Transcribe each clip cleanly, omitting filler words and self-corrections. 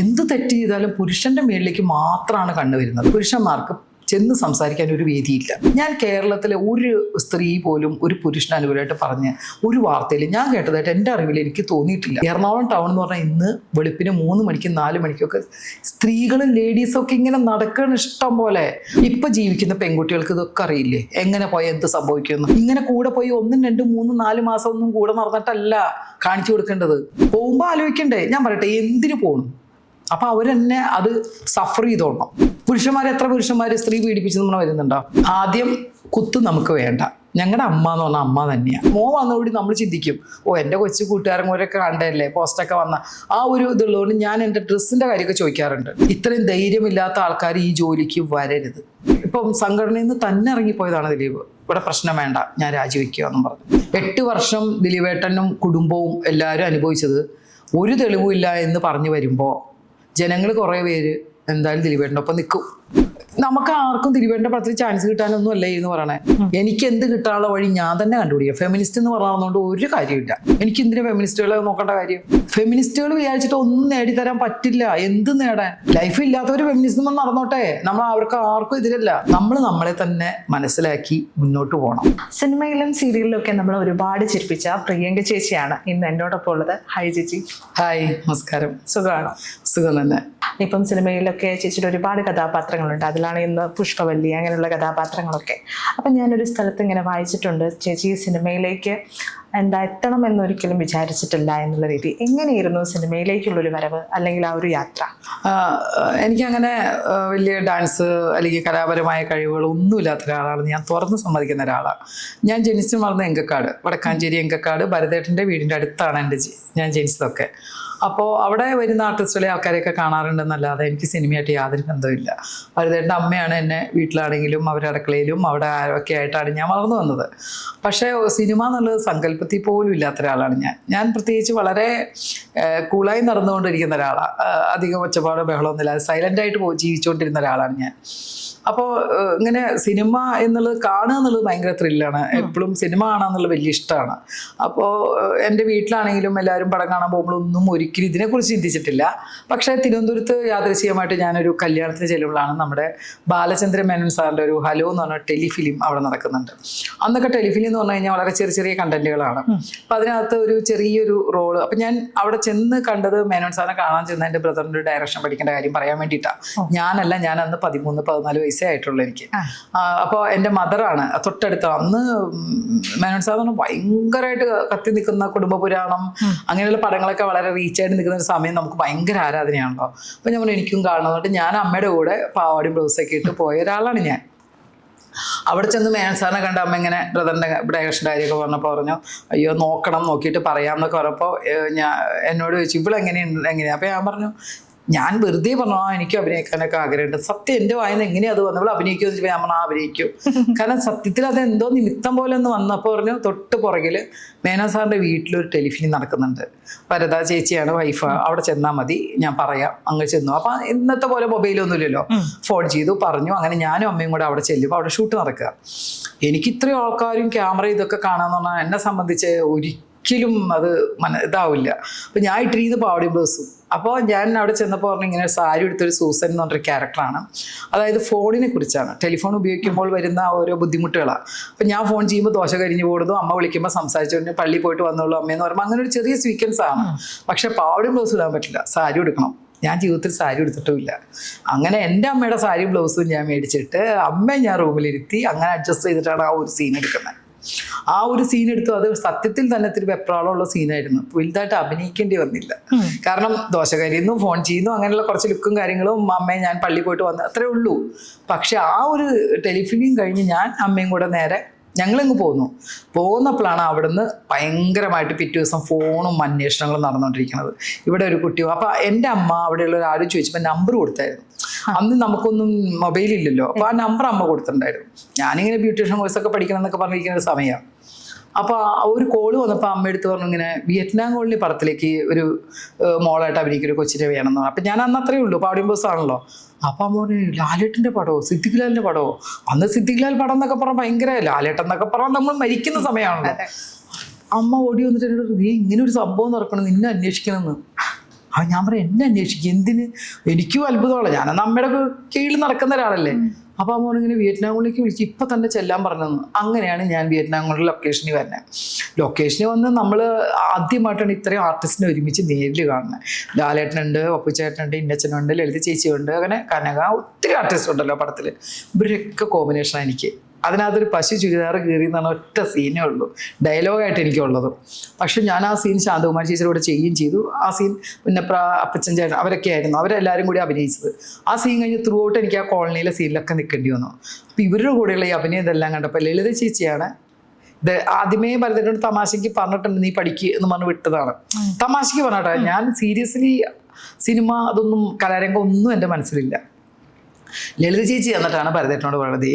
എന്ത് തെറ്റ് ചെയ്താലും പുരുഷന്റെ മേളിലേക്ക് മാത്രമാണ് കണ്ണുവരുന്നത്. പുരുഷന്മാർക്ക് ചെന്ന് സംസാരിക്കാൻ ഒരു വേദിയില്ല. ഞാൻ കേരളത്തിലെ ഒരു സ്ത്രീ പോലും ഒരു പുരുഷന് അനുകൂലമായിട്ട് പറഞ്ഞ് ഒരു വാർത്തയിൽ ഞാൻ കേട്ടതായിട്ട് എൻ്റെ അറിവിൽ എനിക്ക് തോന്നിയിട്ടില്ല. എറണാകുളം ടൗൺ എന്ന് പറഞ്ഞാൽ ഇന്ന് വെളുപ്പിന് 3 മണിക്കും 4 മണിക്കൊക്കെ സ്ത്രീകളും ലേഡീസും ഒക്കെ ഇങ്ങനെ നടക്കണം ഇഷ്ടം പോലെ. ഇപ്പൊ ജീവിക്കുന്ന പെൺകുട്ടികൾക്ക് ഇതൊക്കെ അറിയില്ലേ, എങ്ങനെ പോയി എന്ത് സംഭവിക്കുന്നു. ഇങ്ങനെ കൂടെ പോയി 1, 2, 3, 4 മാസം ഒന്നും കൂടെ നടന്നിട്ടല്ല കാണിച്ചു കൊടുക്കേണ്ടത്. പോകുമ്പോൾ ആലോചിക്കണ്ടേ, ഞാൻ പറയട്ടെ എന്തിനു പോകണം. അപ്പൊ അവരെന്നെ അത് സഫർ ചെയ്തോളണം. എത്ര പുരുഷന്മാര് സ്ത്രീ പീഡിപ്പിച്ച് നമ്മൾ വരുന്നുണ്ടോ? ആദ്യം കുത്ത് നമുക്ക് വേണ്ട. ഞങ്ങളുടെ അമ്മ എന്ന് പറഞ്ഞാൽ അമ്മ തന്നെയാണ്. വന്നതോടെ നമ്മൾ ചിന്തിക്കും, എൻ്റെ കൊച്ചു കൂട്ടുകാരന്മാരൊക്കെ കണ്ടല്ലേ പോസ്റ്റൊക്കെ വന്ന ആ ഒരു ഇതുള്ളതുകൊണ്ട് ഞാൻ എൻ്റെ ഡ്രസ്സിൻ്റെ കാര്യമൊക്കെ ചോദിക്കാറുണ്ട്. ഇത്രയും ധൈര്യമില്ലാത്ത ആൾക്കാർ ഈ ജോലിക്ക് വരരുത്. ഇപ്പം സംഘടനയിൽ നിന്ന് തന്നെ ഇറങ്ങിപ്പോയതാണ് ദിലീപ്. ഇവിടെ പ്രശ്നം വേണ്ട, ഞാൻ രാജിവെക്കുക എന്നും പറഞ്ഞു. 8 വർഷം ദിലീപേട്ടനും കുടുംബവും എല്ലാവരും അനുഭവിച്ചത് ഒരു തെളിവുമില്ല എന്ന് പറഞ്ഞു വരുമ്പോൾ ജനങ്ങൾ കുറേ പേര് എന്തായാലും ദിലീപേട്ടൻ്റെ ഒപ്പം നിൽക്കും. നമുക്ക് ആർക്കും ദിലീപേട്ടൻ്റെ പടത്തിൽ ചാൻസ് കിട്ടാനൊന്നും അല്ലേ എന്ന് പറയണേ. എനിക്ക് എന്ത് കിട്ടാനുള്ള വഴി ഞാൻ തന്നെ കണ്ടുപിടിക്കുക. ഫെമിനിസ്റ്റ് എന്ന് പറഞ്ഞതുകൊണ്ട് ഒരു കാര്യമില്ല. എനിക്ക് എന്തിനാ ഫെമിനിസ്റ്റുകളെ നോക്കേണ്ട കാര്യം? ഫെമിനിസ്റ്റുകൾ വിചാരിച്ചിട്ട് ഒന്നും നേടിത്തരാൻ പറ്റില്ല. എന്ത് നേടാൻ? ലൈഫ് ഇല്ലാത്തവർ ഫെമിനിസം നടന്നോട്ടെ, നമ്മൾ അവർക്ക് ആർക്കും എതിരല്ല. നമ്മൾ നമ്മളെ തന്നെ മനസ്സിലാക്കി മുന്നോട്ട് പോകണം. സിനിമയിലും സീരിയലിലും ഒക്കെ നമ്മൾ ഒരുപാട് ചിരിപ്പിച്ച പ്രിയങ്ക ചേച്ചിയാണ് ഇന്ന് എന്നോടൊപ്പം ഉള്ളത്. ഹായ് ചേച്ചി. ഹായ്, നമസ്കാരം. സുഖമാണോ? സുഖം തന്നെ. ഇപ്പം സിനിമയിലൊക്കെ ചേച്ചിയുടെ ഒരുപാട് കഥാപാത്രങ്ങളുണ്ട്. അതിലാണ് ഇന്ന് പുഷ്പവല്ലി അങ്ങനെയുള്ള കഥാപാത്രങ്ങളൊക്കെ. അപ്പം ഞാനൊരു സ്ഥലത്ത് ഇങ്ങനെ വായിച്ചിട്ടുണ്ട്, ചേച്ചി സിനിമയിലേക്ക് എത്തണം എന്നൊരിക്കലും വിചാരിച്ചിട്ടില്ല എന്നുള്ള രീതി. എങ്ങനെയായിരുന്നു സിനിമയിലേക്കുള്ളൊരു വരവ്, അല്ലെങ്കിൽ ആ ഒരു യാത്ര? എനിക്കങ്ങനെ വലിയ ഡാൻസ് അല്ലെങ്കിൽ കലാപരമായ കഴിവുകൾ ഒന്നുമില്ലാത്ത ഒരാളാണ്. ഞാൻ തുറന്ന് സമ്മതിക്കുന്ന ഒരാളാണ്. ഞാൻ ജനിച്ചു വളർന്ന എങ്കക്കാട്, വടക്കാഞ്ചേരി എങ്കക്കാട് ഭരതേട്ടൻ്റെ വീടിൻ്റെ അടുത്താണ് ഞാൻ ജനിച്ചതൊക്കെ. അപ്പോൾ അവിടെ വരുന്ന ആർട്ടിസ്റ്റുകളെ ആൾക്കാരെയൊക്കെ കാണാറുണ്ടെന്നല്ലാതെ എനിക്ക് സിനിമയായിട്ട് യാതൊരു ബന്ധമില്ല. ഭരതേട്ടൻ്റെ അമ്മയാണ് എന്നെ വീട്ടിലാണെങ്കിലും അവരുടെ അടുക്കളയിലും അവിടെ ഒക്കെ ആയിട്ടാണ് ഞാൻ വളർന്നു വന്നത്. പക്ഷേ സിനിമ എന്നുള്ളത് സങ്കല്പത്തിൽ പോലും ഇല്ലാത്ത ഒരാളാണ് ഞാൻ പ്രത്യേകിച്ച് വളരെ കൂളായി നടന്നുകൊണ്ടിരിക്കുന്ന ഒരാളാണ്. അധികം ഒച്ചപ്പാട് ബഹളമൊന്നുമില്ല, സൈലൻ്റായിട്ട് ജീവിച്ചുകൊണ്ടിരുന്ന ഒരാളാണ് ഞാൻ. അപ്പോൾ ഇങ്ങനെ സിനിമ എന്നുള്ളത് കാണുക എന്നുള്ളത് ഭയങ്കര ത്രില്ലാണ്. എപ്പോഴും സിനിമ കാണുക എന്നുള്ളത് വലിയ ഇഷ്ടമാണ്. അപ്പോൾ എൻ്റെ വീട്ടിലാണെങ്കിലും എല്ലാവരും പടം കാണാൻ പോകുമ്പോഴൊന്നും ഒരിക്കലും ഇതിനെക്കുറിച്ച് ചിന്തിച്ചിട്ടില്ല. പക്ഷേ തിരുവനന്തപുരത്ത് യാദൃശ്ചികമായിട്ട് ഞാനൊരു കല്യാണത്തിന് ചെല്ലുമ്പോഴാണ് നമ്മുടെ ബാലചന്ദ്രൻ മേനോൻ സാറിൻ്റെ ഒരു ഹലോ എന്ന് പറഞ്ഞ ടെലിഫിലിം അവിടെ നടക്കുന്നുണ്ട്. അന്നൊക്കെ ടെലിഫിലിം എന്ന് പറഞ്ഞു കഴിഞ്ഞാൽ വളരെ ചെറിയ ചെറിയ കണ്ടന്റുകളാണ്. അപ്പം അതിനകത്ത് ഒരു ചെറിയൊരു റോള്. അപ്പം ഞാൻ അവിടെ ചെന്ന് കണ്ടത് മേനോൻ സാറിനെ കാണാൻ ചെന്ന എൻ്റെ ബ്രദറിൻ്റെ ഡയറക്ഷൻ പഠിക്കേണ്ട കാര്യം പറയാൻ വേണ്ടിയിട്ടാണ്. ഞാനല്ല, ഞാൻ അന്ന് 13-14 വയസ്സേ ആയിട്ടുള്ളൂ എനിക്ക്. അപ്പോൾ എൻ്റെ മദറാണ് തൊട്ടടുത്ത. അന്ന് മേനോൻ സാർ ഭയങ്കരമായിട്ട് കത്തി നിൽക്കുന്ന കുടുംബ പുരാണം അങ്ങനെയുള്ള പടങ്ങളൊക്കെ വളരെ റീച്ചായിട്ട് നിൽക്കുന്ന ഒരു സമയം നമുക്ക് ഭയങ്കര ആരാധനയാണല്ലോ. അപ്പോൾ ഞാൻ പറഞ്ഞു എനിക്കും കാണുന്നതുകൊണ്ട് ഞാൻ അമ്മയുടെ കൂടെ പാവാടിയും ബ്ലൗസൊക്കെ ഇട്ട് പോയ ഒരാളാണ് ഞാൻ. അവിടെ ചെന്ന് മേനോൻ സാറിനെ കണ്ട അമ്മ ഇങ്ങനെ ബ്രദറിൻ്റെ ഡയറക്ഷൻ കാര്യമൊക്കെ പറഞ്ഞപ്പോൾ പറഞ്ഞു അയ്യോ നോക്കിയിട്ട് പറയാമെന്നൊക്കെ പറഞ്ഞപ്പോൾ എന്നോട് ചോദിച്ചു എങ്ങനെയാണ്. അപ്പോൾ ഞാൻ പറഞ്ഞു ഞാൻ വെറുതെ പറഞ്ഞു എനിക്ക് അഭിനയിക്കാനൊക്കെ ആഗ്രഹമുണ്ട്. സത്യം എൻ്റെ വായന എങ്ങനെയാ അത് വന്നപ്പോൾ അഭിനയിക്കുമെന്ന് വെച്ചാൽ ഞാൻ പറഞ്ഞു അഭിനയിക്കും. കാരണം സത്യത്തിൽ അതെന്തോ നിമിത്തം പോലെ ഒന്ന് വന്നപ്പോൾ പറഞ്ഞു തൊട്ട് പുറകിൽ മേനോൻ സാറിൻ്റെ വീട്ടിലൊരു ടെലിഫിലിം നടക്കുന്നുണ്ട്. വരദ ചേച്ചിയാണ് വൈഫ്, അവിടെ ചെന്നാൽ മതി, ഞാൻ പറയാം. അങ്ങ് ചെന്നു. അപ്പം ഇന്നത്തെ പോലെ മൊബൈലൊന്നുമില്ലല്ലോ, ഫോൺ ചെയ്തു പറഞ്ഞു. അങ്ങനെ ഞാനും അമ്മയും കൂടെ അവിടെ ചെല്ലുമ്പോൾ അവിടെ ഷൂട്ട് നടക്കുക. എനിക്ക് ഇത്രയും ആൾക്കാരും ക്യാമറ ഇതൊക്കെ കാണാമെന്ന് പറഞ്ഞാൽ എന്നെ സംബന്ധിച്ച് ഒരിക്കലും അത് ഇതാവില്ല. അപ്പം ഞാൻ ഇട്ടിരിക്കുന്നത് പാവാടിയും ബ്ലൗസും. അപ്പോൾ ഞാൻ അവിടെ ചെന്നപ്പോൾ പറഞ്ഞു ഇങ്ങനെ സാരി എടുത്തൊരു സൂസൻ എന്ന് പറഞ്ഞൊരു ക്യാരക്ടറാണ്. അതായത് ഫോണിനെ കുറിച്ചാണ്, ടെലിഫോൺ ഉപയോഗിക്കുമ്പോൾ വരുന്ന ഓരോ ബുദ്ധിമുട്ടുകളാണ്. അപ്പം ഞാൻ ഫോൺ ചെയ്യുമ്പോൾ ദോശ കരിഞ്ഞു പോകുന്നതും അമ്മ വിളിക്കുമ്പോൾ സംസാരിച്ചുകൊണ്ട് പള്ളി പോയിട്ട് വന്നോളൂ അമ്മയെന്ന് പറയുമ്പോൾ അങ്ങനെ ഒരു ചെറിയ സ്വീക്വൻസ് ആണ്. പക്ഷേ പാവാടിയും ബ്ലൗസ് ഇടാൻ പറ്റില്ല, സാരി എടുക്കണം. ഞാൻ ജീവിതത്തിൽ സാരി എടുത്തിട്ടുമില്ല. അങ്ങനെ എൻ്റെ അമ്മയുടെ സാരി ബ്ലൗസും ഞാൻ മേടിച്ചിട്ട് അമ്മയെ ഞാൻ റൂമിലിരുത്തി അങ്ങനെ അഡ്ജസ്റ്റ് ചെയ്തിട്ടാണ് ആ ഒരു സീൻ എടുക്കുന്നത്. ആ ഒരു സീൻ എടുത്തു. അത് സത്യത്തിൽ തന്നെ ഇത്തിരി വെപ്രാളമുള്ള സീനായിരുന്നു. വലുതായിട്ട് അഭിനയിക്കേണ്ടി വന്നില്ല. കാരണം ദോശ കരിയുന്നു, ഫോൺ ചെയ്യുന്നു, അങ്ങനെയുള്ള കുറച്ച് ലുക്കും കാര്യങ്ങളും അമ്മയെ ഞാൻ പള്ളി പോയിട്ട് വന്നു, അത്രേ ഉള്ളൂ. പക്ഷെ ആ ഒരു ടെലിഫിലിം കഴിഞ്ഞ് ഞാൻ അമ്മയും കൂടെ നേരെ ഞങ്ങളിങ്ങ് പോന്നപ്പോഴാണ് അവിടുന്ന് ഭയങ്കരമായിട്ട് പിറ്റേ ദിവസം ഫോണും അന്വേഷണങ്ങളും നടന്നുകൊണ്ടിരിക്കുന്നത്. ഇവിടെ ഒരു കുട്ടിയോ. അപ്പം എൻ്റെ അമ്മ അവിടെയുള്ള ഒരാരും ചോദിച്ചപ്പോൾ നമ്പർ കൊടുത്തായിരുന്നു. അന്ന് നമുക്കൊന്നും മൊബൈലില്ലല്ലോ. അപ്പോൾ ആ നമ്പർ അമ്മ കൊടുത്തിട്ടുണ്ടായിരുന്നു. ഞാനിങ്ങനെ ബ്യൂട്ടീഷ്യൻ കോഴ്സൊക്കെ പഠിക്കണം എന്നൊക്കെ പറഞ്ഞിരിക്കുന്ന ഒരു സമയമാണ്. അപ്പോൾ ഒരു കോള് വന്നപ്പോൾ അമ്മ എടുത്ത് പറഞ്ഞു ഇങ്ങനെ വിയറ്റ്നാം കോളനി പടത്തിലേക്ക് ഒരു മോളായിട്ട് അഭിനയിക്കുന്ന ഒരു കൊച്ചിനെ വേണമെന്ന് പറഞ്ഞു. അപ്പം ഞാൻ അന്ന് അത്രയേ ഉള്ളൂ, പാവടിയും ബസ് ആണല്ലോ. അപ്പം അമ്മ പറഞ്ഞു ലാലേട്ടൻ്റെ പടമോ സിദ്ദിഖ് ലാലിൻ്റെ പടമോ? അന്ന് സിദ്ദിഖ് ലാൽ പടം എന്നൊക്കെ പറഞ്ഞാൽ ഭയങ്കര, ലാലേട്ടൻ എന്നൊക്കെ പറഞ്ഞാൽ നമ്മൾ മരിക്കുന്ന സമയമാണല്ലോ. അമ്മ ഓടി വന്നിട്ട് എന്നോട് നീ ഇങ്ങനെ ഒരു സംഭവം നടക്കണം, നിന്നെ അന്വേഷിക്കണമെന്ന്. അപ്പം ഞാൻ പറയും എന്നെ അന്വേഷിക്കും എന്തിന്, എനിക്കും അത്ഭുതമുള്ള, ഞാനന്ന് അമ്മയുടെ കീഴിൽ നടക്കുന്ന ഒരാളല്ലേ. അപ്പോൾ അമ്മ ഇങ്ങനെ വിയറ്റ്നാം കോളനിക്ക് വിളിച്ച് ഇപ്പം തന്നെ ചെല്ലാൻ പറഞ്ഞതെന്ന്. അങ്ങനെയാണ് ഞാൻ വിയറ്റ്നാം കോളനി ലൊക്കേഷനിൽ വരുന്നത്. ലൊക്കേഷനിൽ വന്ന് നമ്മൾ ആദ്യമായിട്ടാണ് ഇത്രയും ആർട്ടിസ്റ്റിനെ ഒരുമിച്ച് നേരിൽ കാണുന്നത്. ലാലേട്ടനുണ്ട്, പപ്പുച്ചേട്ടനുണ്ട്, ഇന്നച്ചനുണ്ട്, ലളിത ചേച്ചിയുണ്ട്, അങ്ങനെ കനക, ഒത്തിരി ആർട്ടിസ്റ്റ് ഉണ്ടല്ലോ പടത്തിൽ. ഇവരൊക്കെ കോമ്പിനേഷനാണ് എനിക്ക്. അതിനകത്തൊരു പശു ചുരിദാർ കീറി എന്നാണ് ഒറ്റ സീനേ ഉള്ളൂ, ഡയലോഗായിട്ട് എനിക്കുള്ളത്. പക്ഷെ ഞാൻ ആ സീൻ ശാന്തകുമാരി ചേച്ചിയോട് ചെയ്യുകയും ചെയ്തു. ആ സീൻ പിന്നെ അപ്പച്ചൻ ചേട്ടൻ അവരൊക്കെ ആയിരുന്നു, അവരെല്ലാവരും കൂടി അഭിനയിച്ചത്. ആ സീൻ കഴിഞ്ഞ് ത്രൂ ഔട്ട് എനിക്ക് ആ കോളനിയിലെ സീനിലൊക്കെ നിൽക്കേണ്ടി വന്നു. അപ്പം ഇവരുടെ കൂടെയുള്ള ഈ അഭിനയം ഇതെല്ലാം കണ്ടപ്പോൾ ലളിത ചേച്ചിയാണ് ഇത് ആദ്യമേ ഭരതനോട് തമാശയ്ക്ക് പറഞ്ഞിട്ടുണ്ട് നീ പഠിക്കുക എന്ന് പറഞ്ഞ് വിട്ടതാണ്. തമാശയ്ക്ക് പറഞ്ഞിട്ടാ, ഞാൻ സീരിയസ്ലി സിനിമ അതൊന്നും കലാരംഗം ഒന്നും എൻ്റെ മനസ്സിലില്ല. ലളിത ചേച്ചി എന്നിട്ടാണ് ഭരതേട്ടനോട് പറയുന്നത്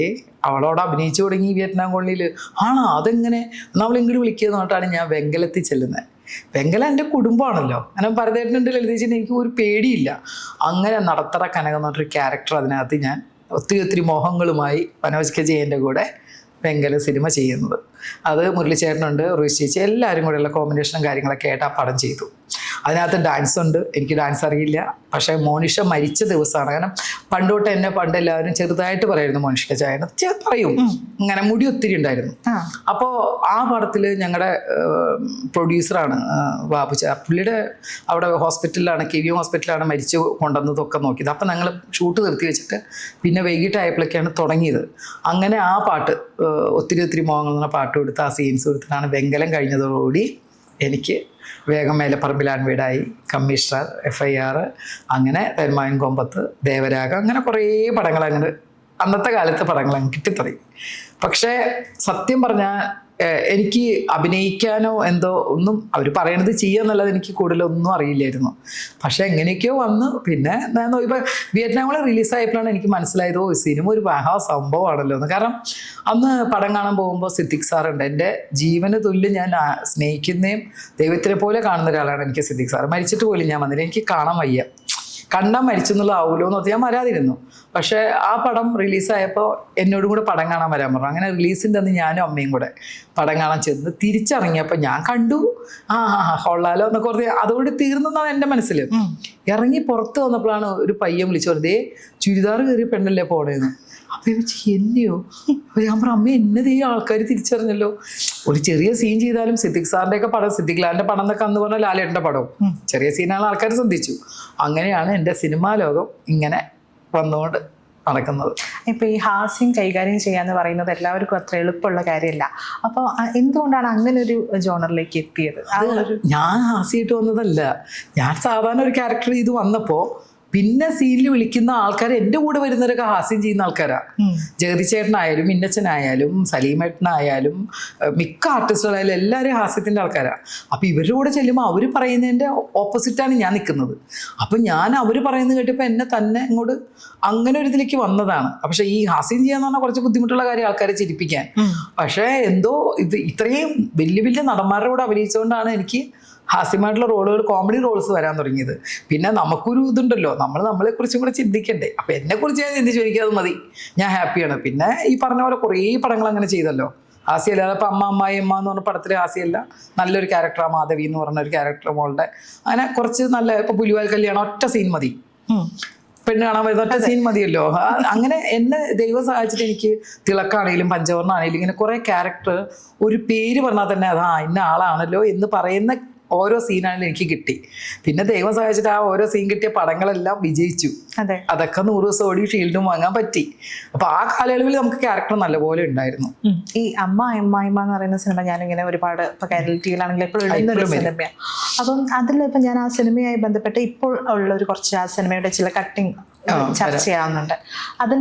അവളോട് അഭിനയിച്ചു തുടങ്ങി വിയറ്റ്നാം കോളനിയിൽ. ആണോ, അതെങ്ങനെ, നമ്മൾ ഇങ്ങോട്ട് വിളിക്കുക എന്നിട്ടാണ് ഞാൻ വെങ്കലത്തിൽ ചെല്ലുന്നത്. വെങ്കല എൻ്റെ കുടുംബമാണല്ലോ. അങ്ങനെ ഭരതേട്ടനുണ്ട്, ലളിത ചേച്ചി, എനിക്ക് ഒരു പേടിയില്ല. അങ്ങനെ നടത്തറ കനക എന്ന് പറഞ്ഞൊരു ക്യാരക്ടർ അതിനകത്ത് ഞാൻ ഒത്തിരി മോഹങ്ങളുമായി മനോജ് കെ ജയൻ്റെ കൂടെ വെങ്കല സിനിമ ചെയ്യുന്നത്. അത് മുരളിച്ചേട്ടനുണ്ട്, റോയിസ് ചേച്ചി, എല്ലാവരും കൂടെയുള്ള കോമ്പിനേഷനും കാര്യങ്ങളൊക്കെ ആയിട്ട് ആ പടം ചെയ്തു. അതിനകത്ത് ഡാൻസ് ഉണ്ട്. എനിക്ക് ഡാൻസ് അറിയില്ല. പക്ഷേ മോനിഷ മരിച്ച ദിവസമാണ്. കാരണം പണ്ടോട്ട് എന്നെ എല്ലാവരും ചെറുതായിട്ട് പറയായിരുന്നു മോനിഷ ചായന പറയും, ഇങ്ങനെ മുടി ഒത്തിരി ഉണ്ടായിരുന്നു. അപ്പോൾ ആ പടത്തിൽ ഞങ്ങളുടെ പ്രൊഡ്യൂസറാണ് ബാബുച്ച, പുള്ളിയുടെ അവിടെ ഹോസ്പിറ്റലിലാണ്, KVM ഹോസ്പിറ്റലിലാണ് മരിച്ചു കൊണ്ടുവന്നതൊക്കെ നോക്കിയത്. അപ്പം ഞങ്ങൾ ഷൂട്ട് നിർത്തി വെച്ചിട്ട് പിന്നെ വൈകിട്ടായപ്പോഴേക്കാണ് തുടങ്ങിയത്. അങ്ങനെ ആ പാട്ട് ഒത്തിരി മോഹങ്ങൾ എന്ന പാട്ട് കൊടുത്ത് ആ സീൻസ് കൊടുത്തിട്ടാണ് വെങ്കലം കഴിഞ്ഞതോടുകൂടി എനിക്ക് വേഗം മേലപ്പറമ്പിലാൻ വീടായി, കമ്മീഷണർ, FIR, അങ്ങനെ തരുമാൻ കൊമ്പത്ത്, ദേവരാഗം, അങ്ങനെ കുറേ പടങ്ങൾ അങ്ങനെ അന്നത്തെ കാലത്തെ പടങ്ങൾ അങ്ങ് കിട്ടിത്തുടങ്ങി. പക്ഷേ സത്യം പറഞ്ഞാൽ എനിക്ക് അഭിനയിക്കാനോ എന്തോ ഒന്നും അവർ പറയണത് ചെയ്യാന്നുള്ളത് എനിക്ക് കൂടുതലൊന്നും അറിയില്ലായിരുന്നു. പക്ഷെ എങ്ങനെയൊക്കെയോ വന്ന് പിന്നെ ഇപ്പം വിയറ്റ്നാം കോളനി റിലീസായപ്പോഴാണ് എനിക്ക് മനസ്സിലായത് സിനിമ ഒരു മഹാ സംഭവമാണല്ലോ എന്ന്. കാരണം അന്ന് പടം കാണാൻ പോകുമ്പോൾ സിദ്ദിഖ് സാറുണ്ട്. എൻ്റെ ജീവന് തുല്യം ഞാൻ സ്നേഹിക്കുന്നതും ദൈവത്തിനെ പോലെ കാണുന്ന ഒരാളാണ് എനിക്ക് സിദ്ദിഖ് സാർ. മരിച്ചിട്ട് പോലും ഞാൻ വന്നില്ല, എനിക്ക് കാണാൻ വയ്യ, കണ്ടാൽ മരിച്ചു എന്നുള്ള ആവുമല്ലോ എന്ന് പറഞ്ഞാൽ ഞാൻ വരാതിരുന്നു. പക്ഷേ ആ പടം റിലീസായപ്പോൾ എന്നോടും കൂടെ പടം കാണാൻ വരാൻ പറഞ്ഞു. അങ്ങനെ റിലീസിൻ്റെ അന്ന് ഞാനും അമ്മയും കൂടെ പടം കാണാൻ ചെന്ന് തിരിച്ചിറങ്ങിയപ്പോൾ ഞാൻ കണ്ടു കൊള്ളാലോ എന്നൊക്കെ പറഞ്ഞ് അതോടെ തീർന്നെന്നാണ് എൻ്റെ മനസ്സിൽ. ഇറങ്ങി പുറത്ത് വന്നപ്പോഴാണ് ഒരു പയ്യൻ വിളിച്ചു പറഞ്ഞതേ ചുരിദാർ കയറിയ പെണ്ണല്ലേ പോണേന്ന്. അപ്പം വെച്ച് എന്നെയോ? അപ്പോൾ ഞാൻ പറഞ്ഞു അമ്മ എന്നത് ഈ ആൾക്കാർ തിരിച്ചറിഞ്ഞല്ലോ. ഒരു ചെറിയ സീൻ ചെയ്താലും സിദ്ദിഖ് സാറിൻ്റെ ഒക്കെ പടം, സിദ്ദിഖ് ലാലിൻ്റെ പടം എന്നൊക്കെ അന്ന് പറഞ്ഞാൽ ലാലേട്ടൻ്റെ പടവും ചെറിയ സീനാണ് ആൾക്കാർ ശ്രദ്ധിച്ചു. അങ്ങനെയാണ് എൻ്റെ സിനിമാ ലോകം ഇങ്ങനെ വന്നുകൊണ്ട് നടക്കുന്നത്. ഇപ്പൊ ഈ ഹാസ്യം കൈകാര്യം ചെയ്യാന്ന് പറയുന്നത് എല്ലാവർക്കും അത്ര എളുപ്പമുള്ള കാര്യമല്ല. അപ്പോൾ എന്തുകൊണ്ടാണ് അങ്ങനെ ഒരു ജോണറിലേക്ക് എത്തിയത്? ഞാൻ ഹാസ്യമായിട്ട് വന്നതല്ല, ഞാൻ സാധാരണ ഒരു ക്യാരക്ടർ ചെയ്ത് വന്നപ്പോൾ പിന്നെ സീനിൽ വിളിക്കുന്ന ആൾക്കാർ എൻ്റെ കൂടെ വരുന്നവരൊക്കെ ഹാസ്യം ചെയ്യുന്ന ആൾക്കാരാണ്. ജഗതി ചേട്ടനായാലും ഇന്നച്ചനായാലും സലീമേട്ടനായാലും മിക്ക ആർട്ടിസ്റ്റുകളായാലും എല്ലാവരും ഹാസ്യത്തിൻ്റെ ആൾക്കാരാണ്. അപ്പം ഇവരുടെ കൂടെ ചെല്ലുമ്പോൾ അവർ പറയുന്നതിൻ്റെ ഓപ്പോസിറ്റാണ് ഞാൻ നിൽക്കുന്നത്. അപ്പം ഞാൻ അവർ പറയുന്നത് കേട്ടപ്പോൾ എന്നെ തന്നെ ഇങ്ങോട്ട് അങ്ങനെ ഒരു ഇതിലേക്ക് വന്നതാണ്. പക്ഷേ ഈ ഹാസ്യം ചെയ്യാന്ന് പറഞ്ഞാൽ കുറച്ച് ബുദ്ധിമുട്ടുള്ള കാര്യം ആൾക്കാരെ ചിരിപ്പിക്കാൻ. പക്ഷേ എന്തോ ഇത് ഇത്രയും വലിയ നടന്മാരുടെ കൂടെ അഭിനയിച്ചുകൊണ്ടാണ് എനിക്ക് ഹാസ്യമായിട്ടുള്ള റോളുകൾ, കോമഡി റോൾസ് വരാൻ തുടങ്ങിയത്. പിന്നെ നമുക്കൊരു ഇതുണ്ടല്ലോ, നമ്മളെക്കുറിച്ചും കൂടെ ചിന്തിക്കണ്ടേ. അപ്പം എന്നെക്കുറിച്ച് ഞാൻ ചിന്തിച്ചു, എനിക്കത് മതി, ഞാൻ ഹാപ്പിയാണ്. പിന്നെ ഈ പറഞ്ഞ പോലെ കുറേ പടങ്ങൾ അങ്ങനെ ചെയ്തല്ലോ ഹാസ്യമല്ല. അപ്പം അമ്മായി എന്ന് പറഞ്ഞ പടത്തിൽ ഹാസ്യമല്ല, നല്ലൊരു ക്യാരക്ടറാണ് മാധവി എന്ന് പറഞ്ഞൊരു ക്യാരക്ടർ മോളുടെ. അങ്ങനെ കുറച്ച് നല്ല, ഇപ്പം പുലിവാൽ കല്യാണം ഒറ്റ സീൻ മതി, പെണ്ണ് കാണാൻ വരുന്ന ഒറ്റ സീൻ മതിയല്ലോ. അങ്ങനെ എന്നെ ദൈവം സഹായിച്ചിട്ട് എനിക്ക് തിളക്കാണെങ്കിലും പഞ്ചവർണ്ണാണെങ്കിലും ഇങ്ങനെ കുറേ ക്യാരക്ടർ ഒരു പേര് പറഞ്ഞാൽ തന്നെ അതാ ഇന്ന ആളാണല്ലോ എന്ന് പറയുന്ന ഓരോ സീനാണെങ്കിലും എനിക്ക് കിട്ടി. പിന്നെ ദൈവം സഹായിച്ചിട്ട് ആ ഓരോ സീൻ കിട്ടിയ പടങ്ങളെല്ലാം വിജയിച്ചു. അതൊക്കെ 100 ദിവസം ഓടി ഷീൽഡും വാങ്ങാൻ പറ്റി. അപ്പൊ ആ കാലയളവിൽ നമുക്ക് ക്യാരക്ടർ നല്ലപോലെ ഉണ്ടായിരുന്നു. ഈ അമ്മായിമ്മ എന്ന് പറയുന്ന സിനിമ ഞാനിങ്ങനെ ഒരുപാട് ഇപ്പൊ കേരളത്തിലാണെങ്കിൽ എപ്പോഴും സിനിമയാണ്. അപ്പം അതിലിപ്പം ഞാൻ ആ സിനിമയായി ബന്ധപ്പെട്ട് ഇപ്പോൾ ഉള്ള ഒരു കുറച്ച് ആ സിനിമയുടെ ചില കട്ടിങ് ചർച്ച ചെയ്യാവുന്നുണ്ട്. അതിൽ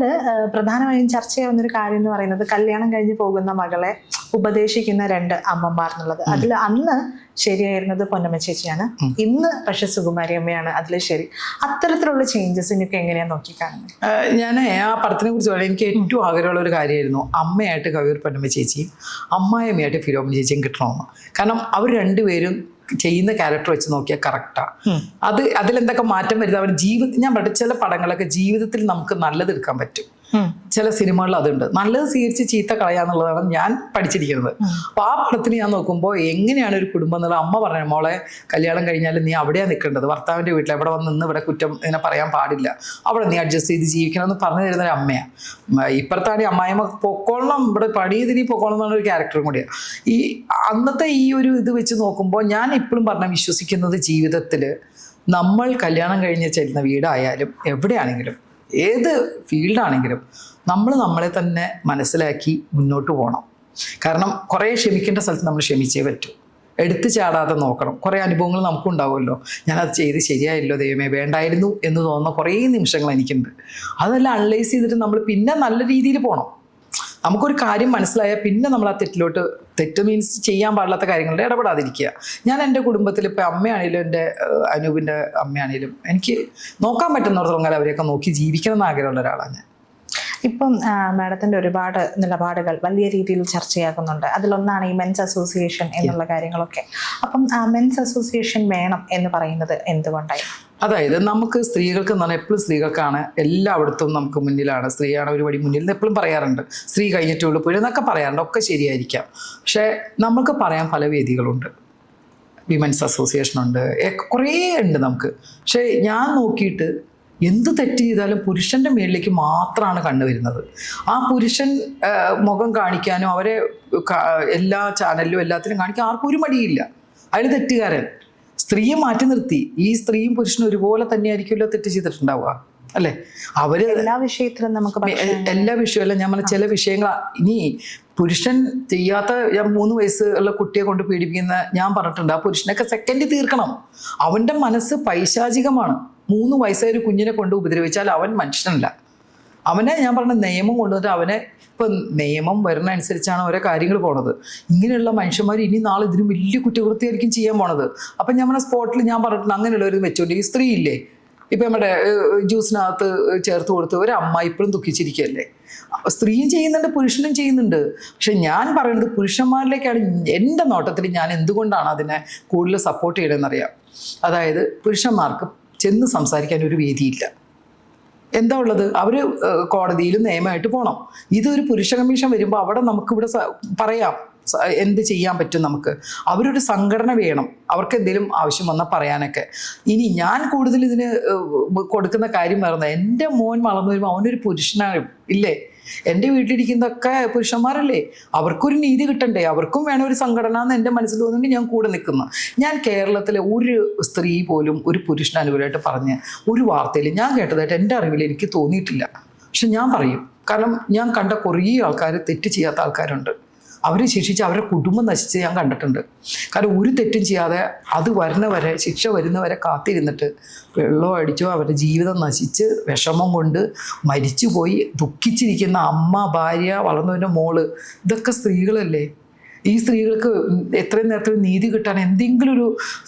പ്രധാനമായും ചർച്ച ചെയ്യാവുന്ന ഒരു കാര്യം എന്ന് പറയുന്നത് കല്യാണം കഴിഞ്ഞ് പോകുന്ന മകളെ ഉപദേശിക്കുന്ന 2 അമ്മമാർ എന്നുള്ളത്. അതിൽ അന്ന് ശരിയായിരുന്നത് പൊന്നമ്മ ചേച്ചിയാണ്, ഇന്ന് പക്ഷെ സുകുമാരി അമ്മയാണ് അതിൽ ശരി. അത്തരത്തിലുള്ള ചേഞ്ചസിനൊക്കെ എങ്ങനെയാണ് നോക്കിക്കാണുന്നത്? ഞാൻ ആ പടത്തിനെ കുറിച്ച് പറയാം. എനിക്ക് ഏറ്റവും ആഗ്രഹമുള്ള ഒരു കാര്യമായിരുന്നു അമ്മയായിട്ട് കവിയൂർ പൊന്നമ്മ ചേച്ചിയും അമ്മായിയമ്മയായിട്ട് ഫിലോമിന ചേച്ചിയും കിട്ടണമെന്ന്. കാരണം അവർ രണ്ടുപേരും ചെയ്യുന്ന ക്യാരക്ടർ വെച്ച് നോക്കിയാൽ കറക്റ്റാണ്. അതിലെന്തൊക്കെ മാറ്റം വരുന്നത് അവർ ഞാൻ പറഞ്ഞ ചില പടങ്ങളൊക്കെ ജീവിതത്തിൽ നമുക്ക് നല്ലതെടുക്കാൻ പറ്റും. ചില സിനിമകളിൽ അതുണ്ട്. നല്ലത് സ്വീകരിച്ച് ചീത്ത കളയാന്നുള്ളതാണ് ഞാൻ പഠിച്ചിരിക്കുന്നത്. അപ്പോൾ ആ പടത്തിന് ഞാൻ നോക്കുമ്പോൾ എങ്ങനെയാണ് ഒരു കുടുംബം എന്നുള്ള അമ്മ പറഞ്ഞു, മോളെ കല്യാണം കഴിഞ്ഞാൽ നീ അവിടെയാണ് നിൽക്കേണ്ടത്, ഭർത്താവിൻ്റെ വീട്ടിൽ എവിടെ വന്ന് നിന്ന് ഇവിടെ കുറ്റം ഇങ്ങനെ പറയാൻ പാടില്ല, അവിടെ നീ അഡ്ജസ്റ്റ് ചെയ്ത് ജീവിക്കണം എന്ന് പറഞ്ഞു തരുന്ന ഒരു അമ്മയാണ്. ഇപ്പുറത്താണ് അമ്മായിമ്മ പൊക്കോളണം, ഇവിടെ പണിയതിനി പൊക്കോളം എന്നുള്ള ഒരു ക്യാരക്ടറും കൂടിയാണ്. ഈ അന്നത്തെ ഈ ഒരു ഇത് വെച്ച് നോക്കുമ്പോൾ ഞാൻ ഇപ്പോഴും പറഞ്ഞാൽ വിശ്വസിക്കുന്നത് ജീവിതത്തിൽ നമ്മൾ കല്യാണം കഴിഞ്ഞ് ചെല്ലുന്ന വീടായാലും എവിടെയാണെങ്കിലും ഏത് ഫീൽഡാണെങ്കിലും നമ്മൾ നമ്മളെ തന്നെ മനസ്സിലാക്കി മുന്നോട്ട് പോകണം. കാരണം കുറേ ക്ഷമിക്കേണ്ട സ്ഥലത്ത് നമ്മൾ ക്ഷമിച്ചേ പറ്റൂ. എടുത്തു ചാടാതെ നോക്കണം. കുറേ അനുഭവങ്ങൾ നമുക്കുണ്ടാവുമല്ലോ, ഞാനത് ചെയ്ത് ശരിയായല്ലോ ദൈവമേ, വേണ്ടായിരുന്നു എന്ന് തോന്നുന്ന കുറേ നിമിഷങ്ങൾ എനിക്കുണ്ട്. അതെല്ലാം അനലൈസ് ചെയ്തിട്ട് നമ്മൾ പിന്നെ നല്ല രീതിയിൽ പോകണം. നമുക്കൊരു കാര്യം മനസ്സിലായാൽ പിന്നെ നമ്മൾ ആ തെറ്റ് മീൻസ് ചെയ്യാൻ പാടില്ലാത്ത കാര്യങ്ങളിൽ ഇടപെടാതിരിക്കുക. ഞാൻ എൻ്റെ കുടുംബത്തിൽ ഇപ്പോൾ അമ്മയാണേലും എൻ്റെ അനൂപിൻ്റെ അമ്മയാണേലും എനിക്ക് നോക്കാൻ പറ്റുന്നിടത്തോളം അവരെയൊക്കെ നോക്കി ജീവിക്കണം എന്ന് ആഗ്രഹമുള്ള ഒരാളാണ് ഞാൻ. ഇപ്പം മാഡത്തിൻ്റെ ഒരുപാട് നിലപാടുകൾ വലിയ രീതിയിൽ ചർച്ചയാകുന്നുണ്ട്. അതിലൊന്നാണ് ഈ മെൻസ് അസോസിയേഷൻ എന്നുള്ള കാര്യങ്ങളൊക്കെ. അപ്പം മെൻസ് അസോസിയേഷൻ വേണം എന്ന് പറയുന്നത് എന്തുകൊണ്ടായി? അതായത് നമുക്ക് സ്ത്രീകൾക്ക് എന്ന് പറഞ്ഞാൽ എപ്പോഴും സ്ത്രീകൾക്കാണ് എല്ലായിടത്തും നമുക്ക് മുന്നിലാണ്, സ്ത്രീയാണ് ഒരു പടി മുന്നിൽ എന്ന് എപ്പോഴും പറയാറുണ്ട്. സ്ത്രീ കഴിഞ്ഞിട്ടുള്ളൂ പോയി എന്നൊക്കെ പറയാറുണ്ട്, ഒക്കെ ശരിയായിരിക്കാം. പക്ഷേ നമുക്ക് പറയാൻ പല വേദികളുണ്ട്. വിമൻസ് അസോസിയേഷനുണ്ട്, കുറേ ഉണ്ട് നമുക്ക്. പക്ഷേ ഞാൻ നോക്കിയിട്ട് എന്ത് തെറ്റ് ചെയ്താലും പുരുഷൻ്റെ മേളിലേക്ക് മാത്രമാണ് കണ്ടുവരുന്നത്. ആ പുരുഷൻ മുഖം കാണിക്കാനും അവരെ എല്ലാ ചാനലിലും എല്ലാത്തിലും കാണിക്കാൻ ആർക്കും ഒരു മടിയില്ല. അയാൾ തെറ്റുകാരൻ. സ്ത്രീയെ മാറ്റി നിർത്തി ഈ സ്ത്രീയും പുരുഷനും ഒരുപോലെ തന്നെയായിരിക്കുമല്ലോ തെറ്റ് ചെയ്തിട്ടുണ്ടാവുക, അല്ലേ? അവര് എല്ലാ വിഷയത്തിലും നമുക്ക് എല്ലാ വിഷയമല്ല, ഞാൻ പറഞ്ഞ ചില വിഷയങ്ങൾ. ഇനി പുരുഷൻ ചെയ്യാത്ത 3 വയസ്സുള്ള കുട്ടിയെ കൊണ്ട് പീഡിപ്പിക്കുന്ന ഞാൻ പറഞ്ഞിട്ടുണ്ട്, ആ പുരുഷനൊക്കെ സെക്കൻഡിൽ തീർക്കണം. അവൻ്റെ മനസ്സ് പൈശാചികമാണ്. 3 വയസ്സായ ഒരു കുഞ്ഞിനെ കൊണ്ട് ഉപദ്രവിച്ചാൽ അവൻ മനുഷ്യനല്ല. അവനെ ഞാൻ പറഞ്ഞ നിയമം കൊണ്ടുവന്നിട്ട് അവനെ ഇപ്പം നിയമം വരുന്ന അനുസരിച്ചാണ് ഓരോ കാര്യങ്ങൾ പോണത്. ഇങ്ങനെയുള്ള മനുഷ്യന്മാർ ഇനി നാളെ ഇതിനും വലിയ കുറ്റകൃത്യമായിരിക്കും ചെയ്യാൻ പോണത്. അപ്പം ഞാൻ പറഞ്ഞ സ്പോട്ടിൽ ഞാൻ പറഞ്ഞിട്ടുണ്ട്, അങ്ങനെയുള്ളവർ വെച്ചോണ്ട് ഈ സ്ത്രീ ഇല്ലേ ഇപ്പം നമ്മുടെ ജ്യൂസിനകത്ത് ചേർത്ത് കൊടുത്ത് ഒരു അമ്മ ഇപ്പോഴും ദുഃഖിച്ചിരിക്കുകയല്ലേ. സ്ത്രീയും ചെയ്യുന്നുണ്ട്, പുരുഷനും ചെയ്യുന്നുണ്ട്. പക്ഷെ ഞാൻ പറയുന്നത് പുരുഷന്മാരിലേക്കാണ് എൻ്റെ നോട്ടത്തിൽ ഞാൻ എന്തുകൊണ്ടാണ് അതിനെ കൂടുതൽ സപ്പോർട്ട് ചെയ്യണമെന്നറിയാം. അതായത് പുരുഷന്മാർക്ക് ചെന്ന് സംസാരിക്കാൻ ഒരു വേദിയില്ല. എന്താ ഉള്ളത്? അവർ കോടതിയിലും നിയമമായിട്ട് പോകണം. ഇതൊരു പുരുഷ കമ്മീഷൻ വരുമ്പോൾ അവിടെ നമുക്കിവിടെ പറയാം എന്ത് ചെയ്യാൻ പറ്റും നമുക്ക്. അവരൊരു സംഘടന വേണം, അവർക്ക് എന്തെങ്കിലും ആവശ്യം വന്നാൽ പറയാനൊക്കെ. ഇനി ഞാൻ കൂടുതൽ ഇതിന് കൊടുക്കുന്ന കാര്യം പറയുന്നത്, എൻ്റെ മോൻ വളർന്നു വരുമ്പോൾ അവനൊരു പുരുഷനാണ് ഇല്ലേ. എൻ്റെ വീട്ടിലിരിക്കുന്നതൊക്കെ പുരുഷന്മാരല്ലേ, അവർക്കൊരു നീതി കിട്ടണ്ടേ, അവർക്കും വേണം ഒരു സംഘടന എന്ന് എൻ്റെ മനസ്സിൽ തോന്നുന്നുണ്ട്. ഞാൻ കൂടെ നിൽക്കുന്നു. ഞാൻ കേരളത്തിലെ ഒരു സ്ത്രീ പോലും ഒരു പുരുഷന് അനുകൂലമായിട്ട് പറഞ്ഞ് ഒരു വാർത്തയിൽ ഞാൻ കേട്ടതായിട്ട് എൻ്റെ അറിവിൽ എനിക്ക് തോന്നിയിട്ടില്ല. പക്ഷെ ഞാൻ പറയും, കാരണം ഞാൻ കണ്ട കുറേ ആൾക്കാർ തെറ്റ് ചെയ്യാത്ത ആൾക്കാരുണ്ട്. അവരെ ശിക്ഷിച്ച് അവരുടെ കുടുംബം നശിച്ച് ഞാൻ കണ്ടിട്ടുണ്ട്. കാരണം ഒരു തെറ്റും ചെയ്യാതെ അത് വരുന്നവരെ, ശിക്ഷ വരുന്നവരെ കാത്തിരുന്നിട്ട് വെള്ളം അടിച്ചോ അവരുടെ ജീവിതം നശിച്ച് വിഷമം കൊണ്ട് മരിച്ചുപോയി ദുഃഖിച്ചിരിക്കുന്ന അമ്മ, ഭാര്യ, വളർന്നവൻ്റെ മോള്, ഇതൊക്കെ സ്ത്രീകളല്ലേ. ഈ സ്ത്രീകൾക്ക് എത്രയും നേരത്തെ നീതി കിട്ടാൻ എന്തെങ്കിലും ഒരു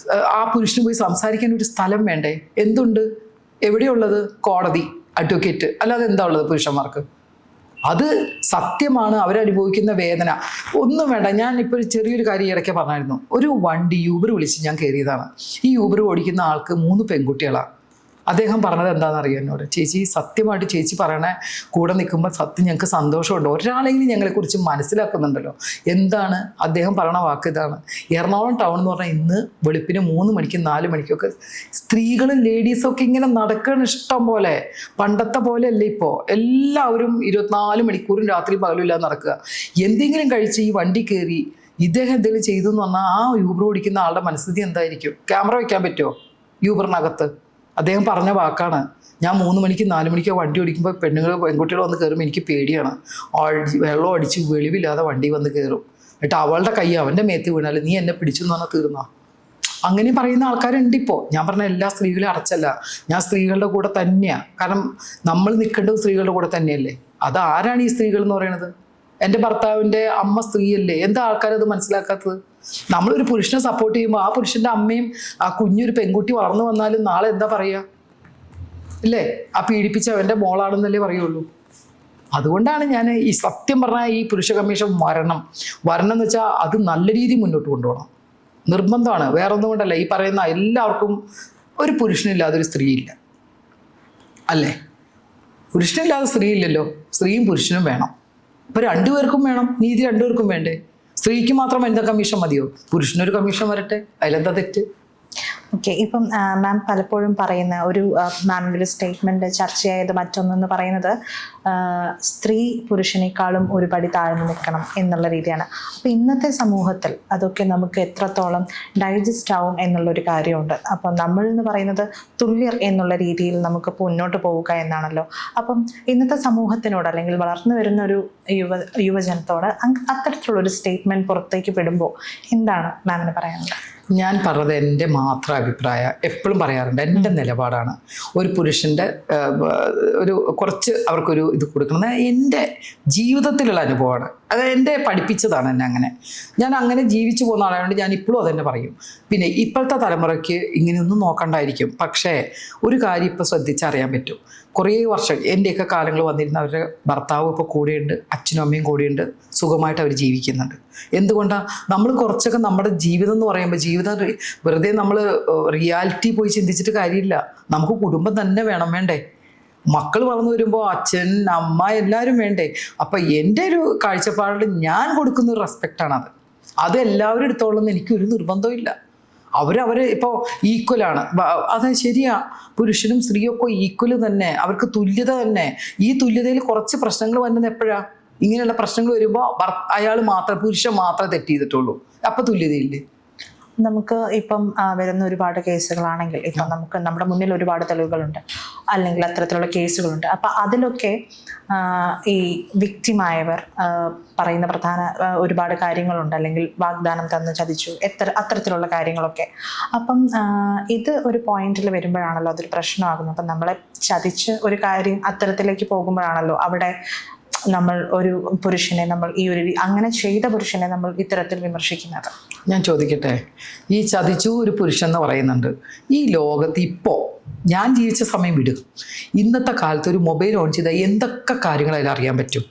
ആ പുരുഷന് പോയി സംസാരിക്കാൻ ഒരു സ്ഥലം വേണ്ടേ? എന്തുണ്ട്? എവിടെയുള്ളത്? കോടതി, അഡ്വക്കേറ്റ്, അല്ലാതെ എന്താ ഉള്ളത് പുരുഷന്മാർക്ക്? അത് സത്യമാണ്. അവരനുഭവിക്കുന്ന വേദന ഒന്നും വേണ്ട. ഞാൻ ഇപ്പോൾ ചെറിയൊരു കാര്യം ഇടയ്ക്ക് പറഞ്ഞായിരുന്നു. ഒരു വണ്ടി യൂബർ വിളിച്ച് ഞാൻ കയറിയതാണ്. ഈ യൂബർ ഓടിക്കുന്ന ആൾക്ക് 3 പെൺകുട്ടികളാണ്. അദ്ദേഹം പറഞ്ഞത് എന്താണെന്നറിയാം എന്നോട്, ചേച്ചി സത്യമായിട്ട് ചേച്ചി പറയണേ കൂടെ നിൽക്കുമ്പോൾ സത്യം ഞങ്ങൾക്ക് സന്തോഷമുണ്ട്, ഒരാളെങ്കിലും ഞങ്ങളെക്കുറിച്ച് മനസ്സിലാക്കുന്നുണ്ടല്ലോ. എന്താണ് അദ്ദേഹം പറയണ വാക്ക്? ഇതാണ്, എറണാകുളം ടൗൺ എന്ന് പറഞ്ഞാൽ ഇന്ന് വെളുപ്പിന് 3 മണിക്കും 4 മണിക്കൊക്കെ സ്ത്രീകളും ലേഡീസൊക്കെ ഇങ്ങനെ നടക്കണം ഇഷ്ടം പോലെ. പണ്ടത്തെ പോലെ അല്ലേ ഇപ്പോൾ. എല്ലാവരും 24 മണിക്കൂറും രാത്രി പകലുമില്ലാതെ നടക്കുക. എന്തെങ്കിലും കഴിച്ച് ഈ വണ്ടി കയറി ഇദ്ദേഹം എന്തെങ്കിലും ചെയ്തു എന്ന് പറഞ്ഞാൽ ആ യൂബർ ഓടിക്കുന്ന ആളുടെ മനസ്ഥിതി എന്തായിരിക്കും? ക്യാമറ വയ്ക്കാൻ പറ്റുമോ യൂബറിനകത്ത്? അദ്ദേഹം പറഞ്ഞ വാക്കാണ്. ഞാൻ 3 മണിക്കും 4 മണിക്കോ വണ്ടി ഓടിക്കുമ്പോൾ പെൺകുട്ടികൾ വന്ന് കയറുമ്പോൾ എനിക്ക് പേടിയാണ്. വെള്ളം അടിച്ച് വെളിവില്ലാതെ വണ്ടി വന്ന് കയറും. എന്നിട്ട് അവളുടെ കൈ അവൻ്റെ മേത്ത് വീണാൽ നീ എന്നെ പിടിച്ചു എന്ന് പറഞ്ഞാൽ തീർന്നോ? അങ്ങനെ പറയുന്ന ആൾക്കാരുണ്ട് ഇപ്പോൾ. ഞാൻ പറഞ്ഞ എല്ലാ സ്ത്രീകളെ അടച്ചല്ല, ഞാൻ സ്ത്രീകളുടെ കൂടെ തന്നെയാണ്. കാരണം നമ്മൾ നിൽക്കേണ്ടത് സ്ത്രീകളുടെ കൂടെ തന്നെയല്ലേ. അതാരാണ് ഈ സ്ത്രീകൾ എന്ന് പറയുന്നത്? എൻ്റെ ഭർത്താവിൻ്റെ അമ്മ സ്ത്രീയല്ലേ. എന്താ ആൾക്കാരത് മനസ്സിലാക്കാത്തത്? നമ്മളൊരു പുരുഷനെ സപ്പോർട്ട് ചെയ്യുമ്പോൾ ആ പുരുഷൻ്റെ അമ്മയും ആ കുഞ്ഞൊരു പെൺകുട്ടി വളർന്നു വന്നാലും നാളെ എന്താ പറയുക? ഇല്ലേ, ആ പീഡിപ്പിച്ച അവൻ്റെ മോളാണെന്നല്ലേ പറയുള്ളൂ. അതുകൊണ്ടാണ് ഞാൻ ഈ സത്യം പറഞ്ഞാൽ ഈ പുരുഷ കമ്മീഷൻ വരണം എന്ന് വെച്ചാൽ അത് നല്ല രീതിയിൽ മുന്നോട്ട് കൊണ്ടുപോകണം, നിർബന്ധമാണ്. വേറെ ഒന്നും കൊണ്ടല്ല, ഈ പറയുന്ന എല്ലാവർക്കും ഒരു പുരുഷനില്ലാതൊരു സ്ത്രീയില്ല, അല്ലേ? പുരുഷനില്ലാതെ സ്ത്രീ ഇല്ലല്ലോ, സ്ത്രീയും പുരുഷനും വേണം. അപ്പോൾ രണ്ടുപേർക്കും വേണം, നീതി രണ്ടുപേർക്കും വേണ്ടേ? സ്ത്രീക്ക് മാത്രം വനിതാ കമ്മീഷൻ മതിയോ? പുരുഷനൊരു കമ്മീഷൻ വരട്ടെ, അതിലെന്താ തെറ്റ്? ഓക്കെ, ഇപ്പം മാം പലപ്പോഴും പറയുന്ന ഒരു മാമിൻ്റെ ഒരു സ്റ്റേറ്റ്മെൻറ്റ് ചർച്ചയായത് മറ്റൊന്നെന്ന് പറയുന്നത് സ്ത്രീ പുരുഷനേക്കാളും ഒരു പടി താഴ്ന്നു നിൽക്കണം എന്നുള്ള രീതിയാണ്. അപ്പോൾ ഇന്നത്തെ സമൂഹത്തിൽ അതൊക്കെ നമുക്ക് എത്രത്തോളം ഡൈജസ്റ്റ് ആവും എന്നുള്ളൊരു കാര്യമുണ്ട്. അപ്പം നമ്മൾ എന്ന് പറയുന്നത് തുല്യർ എന്നുള്ള രീതിയിൽ നമുക്ക് മുന്നോട്ട് പോവുക എന്നാണല്ലോ. അപ്പം ഇന്നത്തെ സമൂഹത്തിനോട് അല്ലെങ്കിൽ വളർന്നു വരുന്ന ഒരു യുവജനത്തോട് അത്തരത്തിലുള്ളൊരു സ്റ്റേറ്റ്മെൻറ്റ് പുറത്തേക്ക് വിടുമ്പോൾ എന്താണ് മാമിന് പറയാനുള്ളത്? ഞാൻ പറഞ്ഞത് എൻ്റെ മാത്രം അഭിപ്രായം, എപ്പോഴും പറയാറുണ്ട്, എൻ്റെ നിലപാടാണ്. ഒരു പുരുഷൻ്റെ ഒരു കുറച്ച് അവർക്കൊരു ഇത് കൊടുക്കണം, എൻ്റെ ജീവിതത്തിലുള്ള അനുഭവമാണ്. അത് എൻ്റെ പഠിപ്പിച്ചതാണ് എന്നെ അങ്ങനെ. ഞാൻ അങ്ങനെ ജീവിച്ചു പോകുന്ന ആളായതുകൊണ്ട് ഞാൻ ഇപ്പോഴും അതെന്നെ പറയും. പിന്നെ ഇപ്പോഴത്തെ തലമുറയ്ക്ക് ഇങ്ങനെയൊന്നും നോക്കണ്ടായിരിക്കും, പക്ഷേ ഒരു കാര്യം ഇപ്പോൾ ശ്രദ്ധിച്ചറിയാൻ പറ്റും. കുറേ വർഷം എൻ്റെയൊക്കെ കാലങ്ങൾ വന്നിരുന്ന അവരുടെ ഭർത്താവ് ഇപ്പോൾ കൂടെയുണ്ട്, അച്ഛനും അമ്മയും കൂടെയുണ്ട്, സുഖമായിട്ട് അവർ ജീവിക്കുന്നുണ്ട്. എന്തുകൊണ്ടാണ്? നമ്മൾ കുറച്ചൊക്കെ നമ്മുടെ ജീവിതം എന്ന് പറയുമ്പോൾ ജീവിതം വെറുതെ നമ്മൾ റിയാലിറ്റി പോയി ചിന്തിച്ചിട്ട് കാര്യമില്ല. നമുക്ക് കുടുംബം തന്നെ വേണം, വേണ്ടേ? മക്കൾ വളർന്നു വരുമ്പോൾ അച്ഛൻ അമ്മ എല്ലാവരും വേണ്ടേ? അപ്പം എൻ്റെ ഒരു കാഴ്ചപ്പാടിൽ ഞാൻ കൊടുക്കുന്ന ഒരു റെസ്പെക്റ്റാണത്. അത് എല്ലാവരും എടുത്തോളും എനിക്കൊരു നിർബന്ധവും ഇല്ല. അവർ ഇപ്പോൾ ഈക്വലാണ്, അത് ശരിയാ. പുരുഷനും സ്ത്രീയൊക്കെ ഈക്വൽ തന്നെ, അവർക്ക് തുല്യത തന്നെ. ഈ തുല്യതയിൽ കുറച്ച് പ്രശ്നങ്ങൾ വരുന്നത് എപ്പോഴാണ്? ഇങ്ങനെയുള്ള പ്രശ്നങ്ങൾ വരുമ്പോൾ അയാൾ മാത്രം, പുരുഷൻ മാത്രമേ തെറ്റ് ചെയ്തിട്ടുള്ളൂ. അപ്പം തുല്യതയില്ലേ? നമുക്ക് ഇപ്പം വരുന്ന ഒരുപാട് കേസുകളാണെങ്കിൽ ഇപ്പം നമുക്ക് നമ്മുടെ മുന്നിൽ ഒരുപാട് തെളിവുകളുണ്ട്, അല്ലെങ്കിൽ അത്തരത്തിലുള്ള കേസുകളുണ്ട്. അപ്പം അതിലൊക്കെ ഈ വിക്റ്റിമായവർ പറയുന്ന പ്രധാന ഒരുപാട് കാര്യങ്ങളുണ്ട്, അല്ലെങ്കിൽ വാഗ്ദാനം തന്ന് ചതിച്ചു, അത്തരത്തിലുള്ള കാര്യങ്ങളൊക്കെ. അപ്പം ഇത് ഒരു പോയിന്റിൽ വരുമ്പോഴാണല്ലോ അതൊരു പ്രശ്നമാകുന്നത്. അപ്പം നമ്മളെ ചതിച്ച് ഒരു കാര്യം അത്തരത്തിലേക്ക് പോകുമ്പോഴാണല്ലോ അവിടെ നമ്മൾ ഒരു പുരുഷനെ, നമ്മൾ ഈ ഒരു അങ്ങനെ ചെയ്ത പുരുഷനെ നമ്മൾ ഇത്തരത്തിൽ വിമർശിക്കുന്നത്. ഞാൻ ചോദിക്കട്ടെ, ഈ ചതിച്ചു ഒരു പുരുഷൻ എന്ന് പറയുന്നുണ്ട്. ഈ ലോകത്ത് ഇപ്പോൾ ഞാൻ ജീവിച്ച സമയം വിടുക, ഇന്നത്തെ കാലത്ത് ഒരു മൊബൈൽ ഓൺ ചെയ്താൽ എന്തൊക്കെ കാര്യങ്ങൾ അതിൽ അറിയാൻ പറ്റും.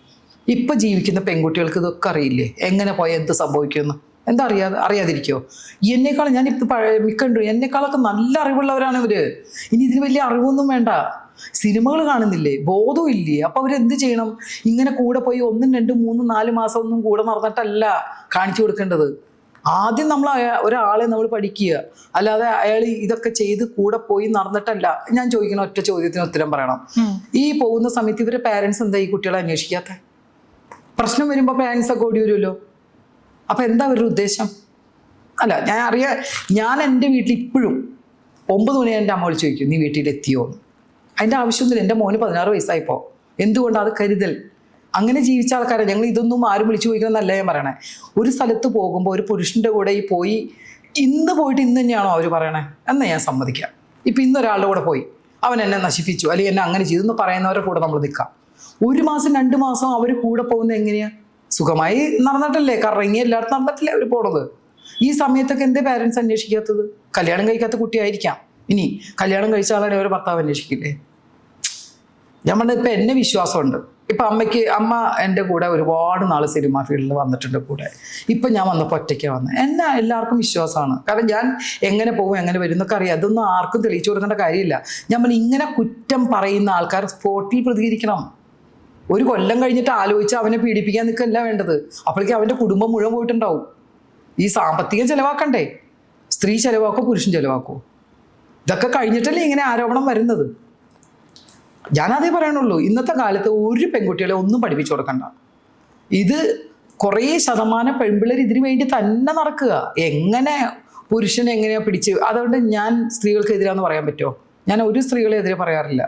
ഇപ്പം ജീവിക്കുന്ന പെൺകുട്ടികൾക്ക് ഇതൊക്കെ അറിയില്ലേ, എങ്ങനെ പോയാൽ എന്ത് സംഭവിക്കുമെന്ന്? എന്താ അറിയാതിരിക്കുമോ? എന്നേക്കാളും ഞാൻ ഇപ്പം മിക്കുണ്ട്, എന്നേക്കാളൊക്കെ നല്ല അറിവുള്ളവരാണ് ഇവർ. ഇനി ഇതിന് വലിയ അറിവൊന്നും വേണ്ട. സിനിമകൾ കാണുന്നില്ലേ, ബോധവും ഇല്ലേ? അപ്പം അവരെന്ത് ചെയ്യണം? ഇങ്ങനെ കൂടെ പോയി 1, 2, 3, 4 മാസം ഒന്നും കൂടെ നടന്നിട്ടല്ല കാണിച്ചു കൊടുക്കേണ്ടത്. ആദ്യം നമ്മൾ ഒരാളെ നമ്മൾ പഠിക്കുക, അല്ലാതെ അയാൾ ഇതൊക്കെ ചെയ്ത് കൂടെ പോയി നടന്നിട്ടല്ല. ഞാൻ ചോദിക്കുന്ന ഒറ്റ ചോദ്യത്തിന് ഉത്തരം പറയണം. ഈ പോകുന്ന സമയത്ത് ഇവരുടെ പാരൻസ് എന്താ ഈ കുട്ടികളെ അന്വേഷിക്കാത്ത? പ്രശ്നം വരുമ്പോൾ പാരൻസ് ഒക്കെ ഓടി വരുമല്ലോ. അപ്പം എന്താ അവരുടെ ഉദ്ദേശം? അല്ല, ഞാൻ എൻ്റെ വീട്ടിൽ ഇപ്പോഴും 9 മണി എൻ്റെ അമ്മ വിളിച്ച് ചോദിക്കും, നീ വീട്ടിലെത്തിയോ എന്ന്. അതിൻ്റെ ആവശ്യമൊന്നുമില്ല. എൻ്റെ മോന് 16 വയസ്സായിപ്പോൾ. എന്തുകൊണ്ടാണ്? അത് കരുതൽ. അങ്ങനെ ജീവിച്ച ആൾക്കാരെ ഞങ്ങൾ ഇതൊന്നും ആരും വിളിച്ചു ചോദിക്കണമെന്നല്ല ഞാൻ പറയണേ. ഒരു സ്ഥലത്ത് പോകുമ്പോൾ ഒരു പുരുഷൻ്റെ കൂടെ പോയി ഇന്ന് പോയിട്ട് ഇന്ന് തന്നെയാണോ അവർ പറയണേ എന്നാൽ ഞാൻ സമ്മതിക്കാം. ഇപ്പം ഇന്നൊരാളുടെ കൂടെ പോയി അവൻ എന്നെ നശിപ്പിച്ചു അല്ലെങ്കിൽ എന്നെ അങ്ങനെ ചെയ്തു എന്ന് പറയുന്നവരുടെ കൂടെ നമ്മൾ നിൽക്കാം. 1 മാസം 2 മാസം അവർ കൂടെ പോകുന്നത് എങ്ങനെയാണ്? സുഖമായി നടന്നിട്ടല്ലേ, കറങ്ങി എല്ലായിടത്തും നടന്നിട്ടില്ലേ അവർ പോണത്. ഈ സമയത്തൊക്കെ എന്തേ പാരൻസ് അന്വേഷിക്കാത്തത്? കല്യാണം കഴിക്കാത്ത കുട്ടിയായിരിക്കാം. ഇനി കല്യാണം കഴിച്ച ആളെ അവർ ഭർത്താവ് അന്വേഷിക്കില്ലേ? ഞാൻ പറഞ്ഞത് ഇപ്പം എന്നെ വിശ്വാസമുണ്ട്. ഇപ്പം അമ്മ എൻ്റെ കൂടെ ഒരുപാട് നാൾ സിനിമ ഫീൽഡിൽ വന്നിട്ടുണ്ട് കൂടെ. ഇപ്പം ഞാൻ വന്നപ്പോൾ ഒറ്റയ്ക്കാണ് വന്നത്. എന്നെ എല്ലാവർക്കും വിശ്വാസമാണ്. കാരണം ഞാൻ എങ്ങനെ പോകും എങ്ങനെ വരും എന്നൊക്കെ അറിയാം. അതൊന്നും ആർക്കും തെളിയിച്ചു കൊടുക്കേണ്ട കാര്യമില്ല. ഞാൻ ഇങ്ങനെ കുറ്റം പറയുന്ന ആൾക്കാർ സ്പോട്ടിൽ പ്രതികരിക്കണം. 1 കൊല്ലം കഴിഞ്ഞിട്ട് ആലോചിച്ച് അവനെ പീഡിപ്പിക്കാൻ നിൽക്കല്ല വേണ്ടത്. അപ്പോഴേക്കും അവൻ്റെ കുടുംബം മുഴുവൻ പോയിട്ടുണ്ടാവും. ഈ സാമ്പത്തികം ചിലവാക്കണ്ടേ? സ്ത്രീ ചിലവാക്കോ പുരുഷൻ ചിലവാക്കോ? ഇതൊക്കെ കഴിഞ്ഞിട്ടല്ലേ ഇങ്ങനെ ആരോപണം വരുന്നത്. ഞാനതേ പറയണുള്ളൂ. ഇന്നത്തെ കാലത്ത് ഒരു പെൺകുട്ടികളെ ഒന്നും പഠിപ്പിച്ചു കൊടുക്കണ്ട. ഇത് കുറേ ശതമാനം പെൺപിള്ളേർ ഇതിനു വേണ്ടി തന്നെ നടക്കുക. എങ്ങനെ പുരുഷനെ എങ്ങനെയാ പിടിച്ച്, അതുകൊണ്ട് ഞാൻ സ്ത്രീകൾക്കെതിരാന്ന് പറയാൻ പറ്റുമോ? ഞാൻ ഒരു സ്ത്രീകളെ എതിരെ പറയാറില്ല.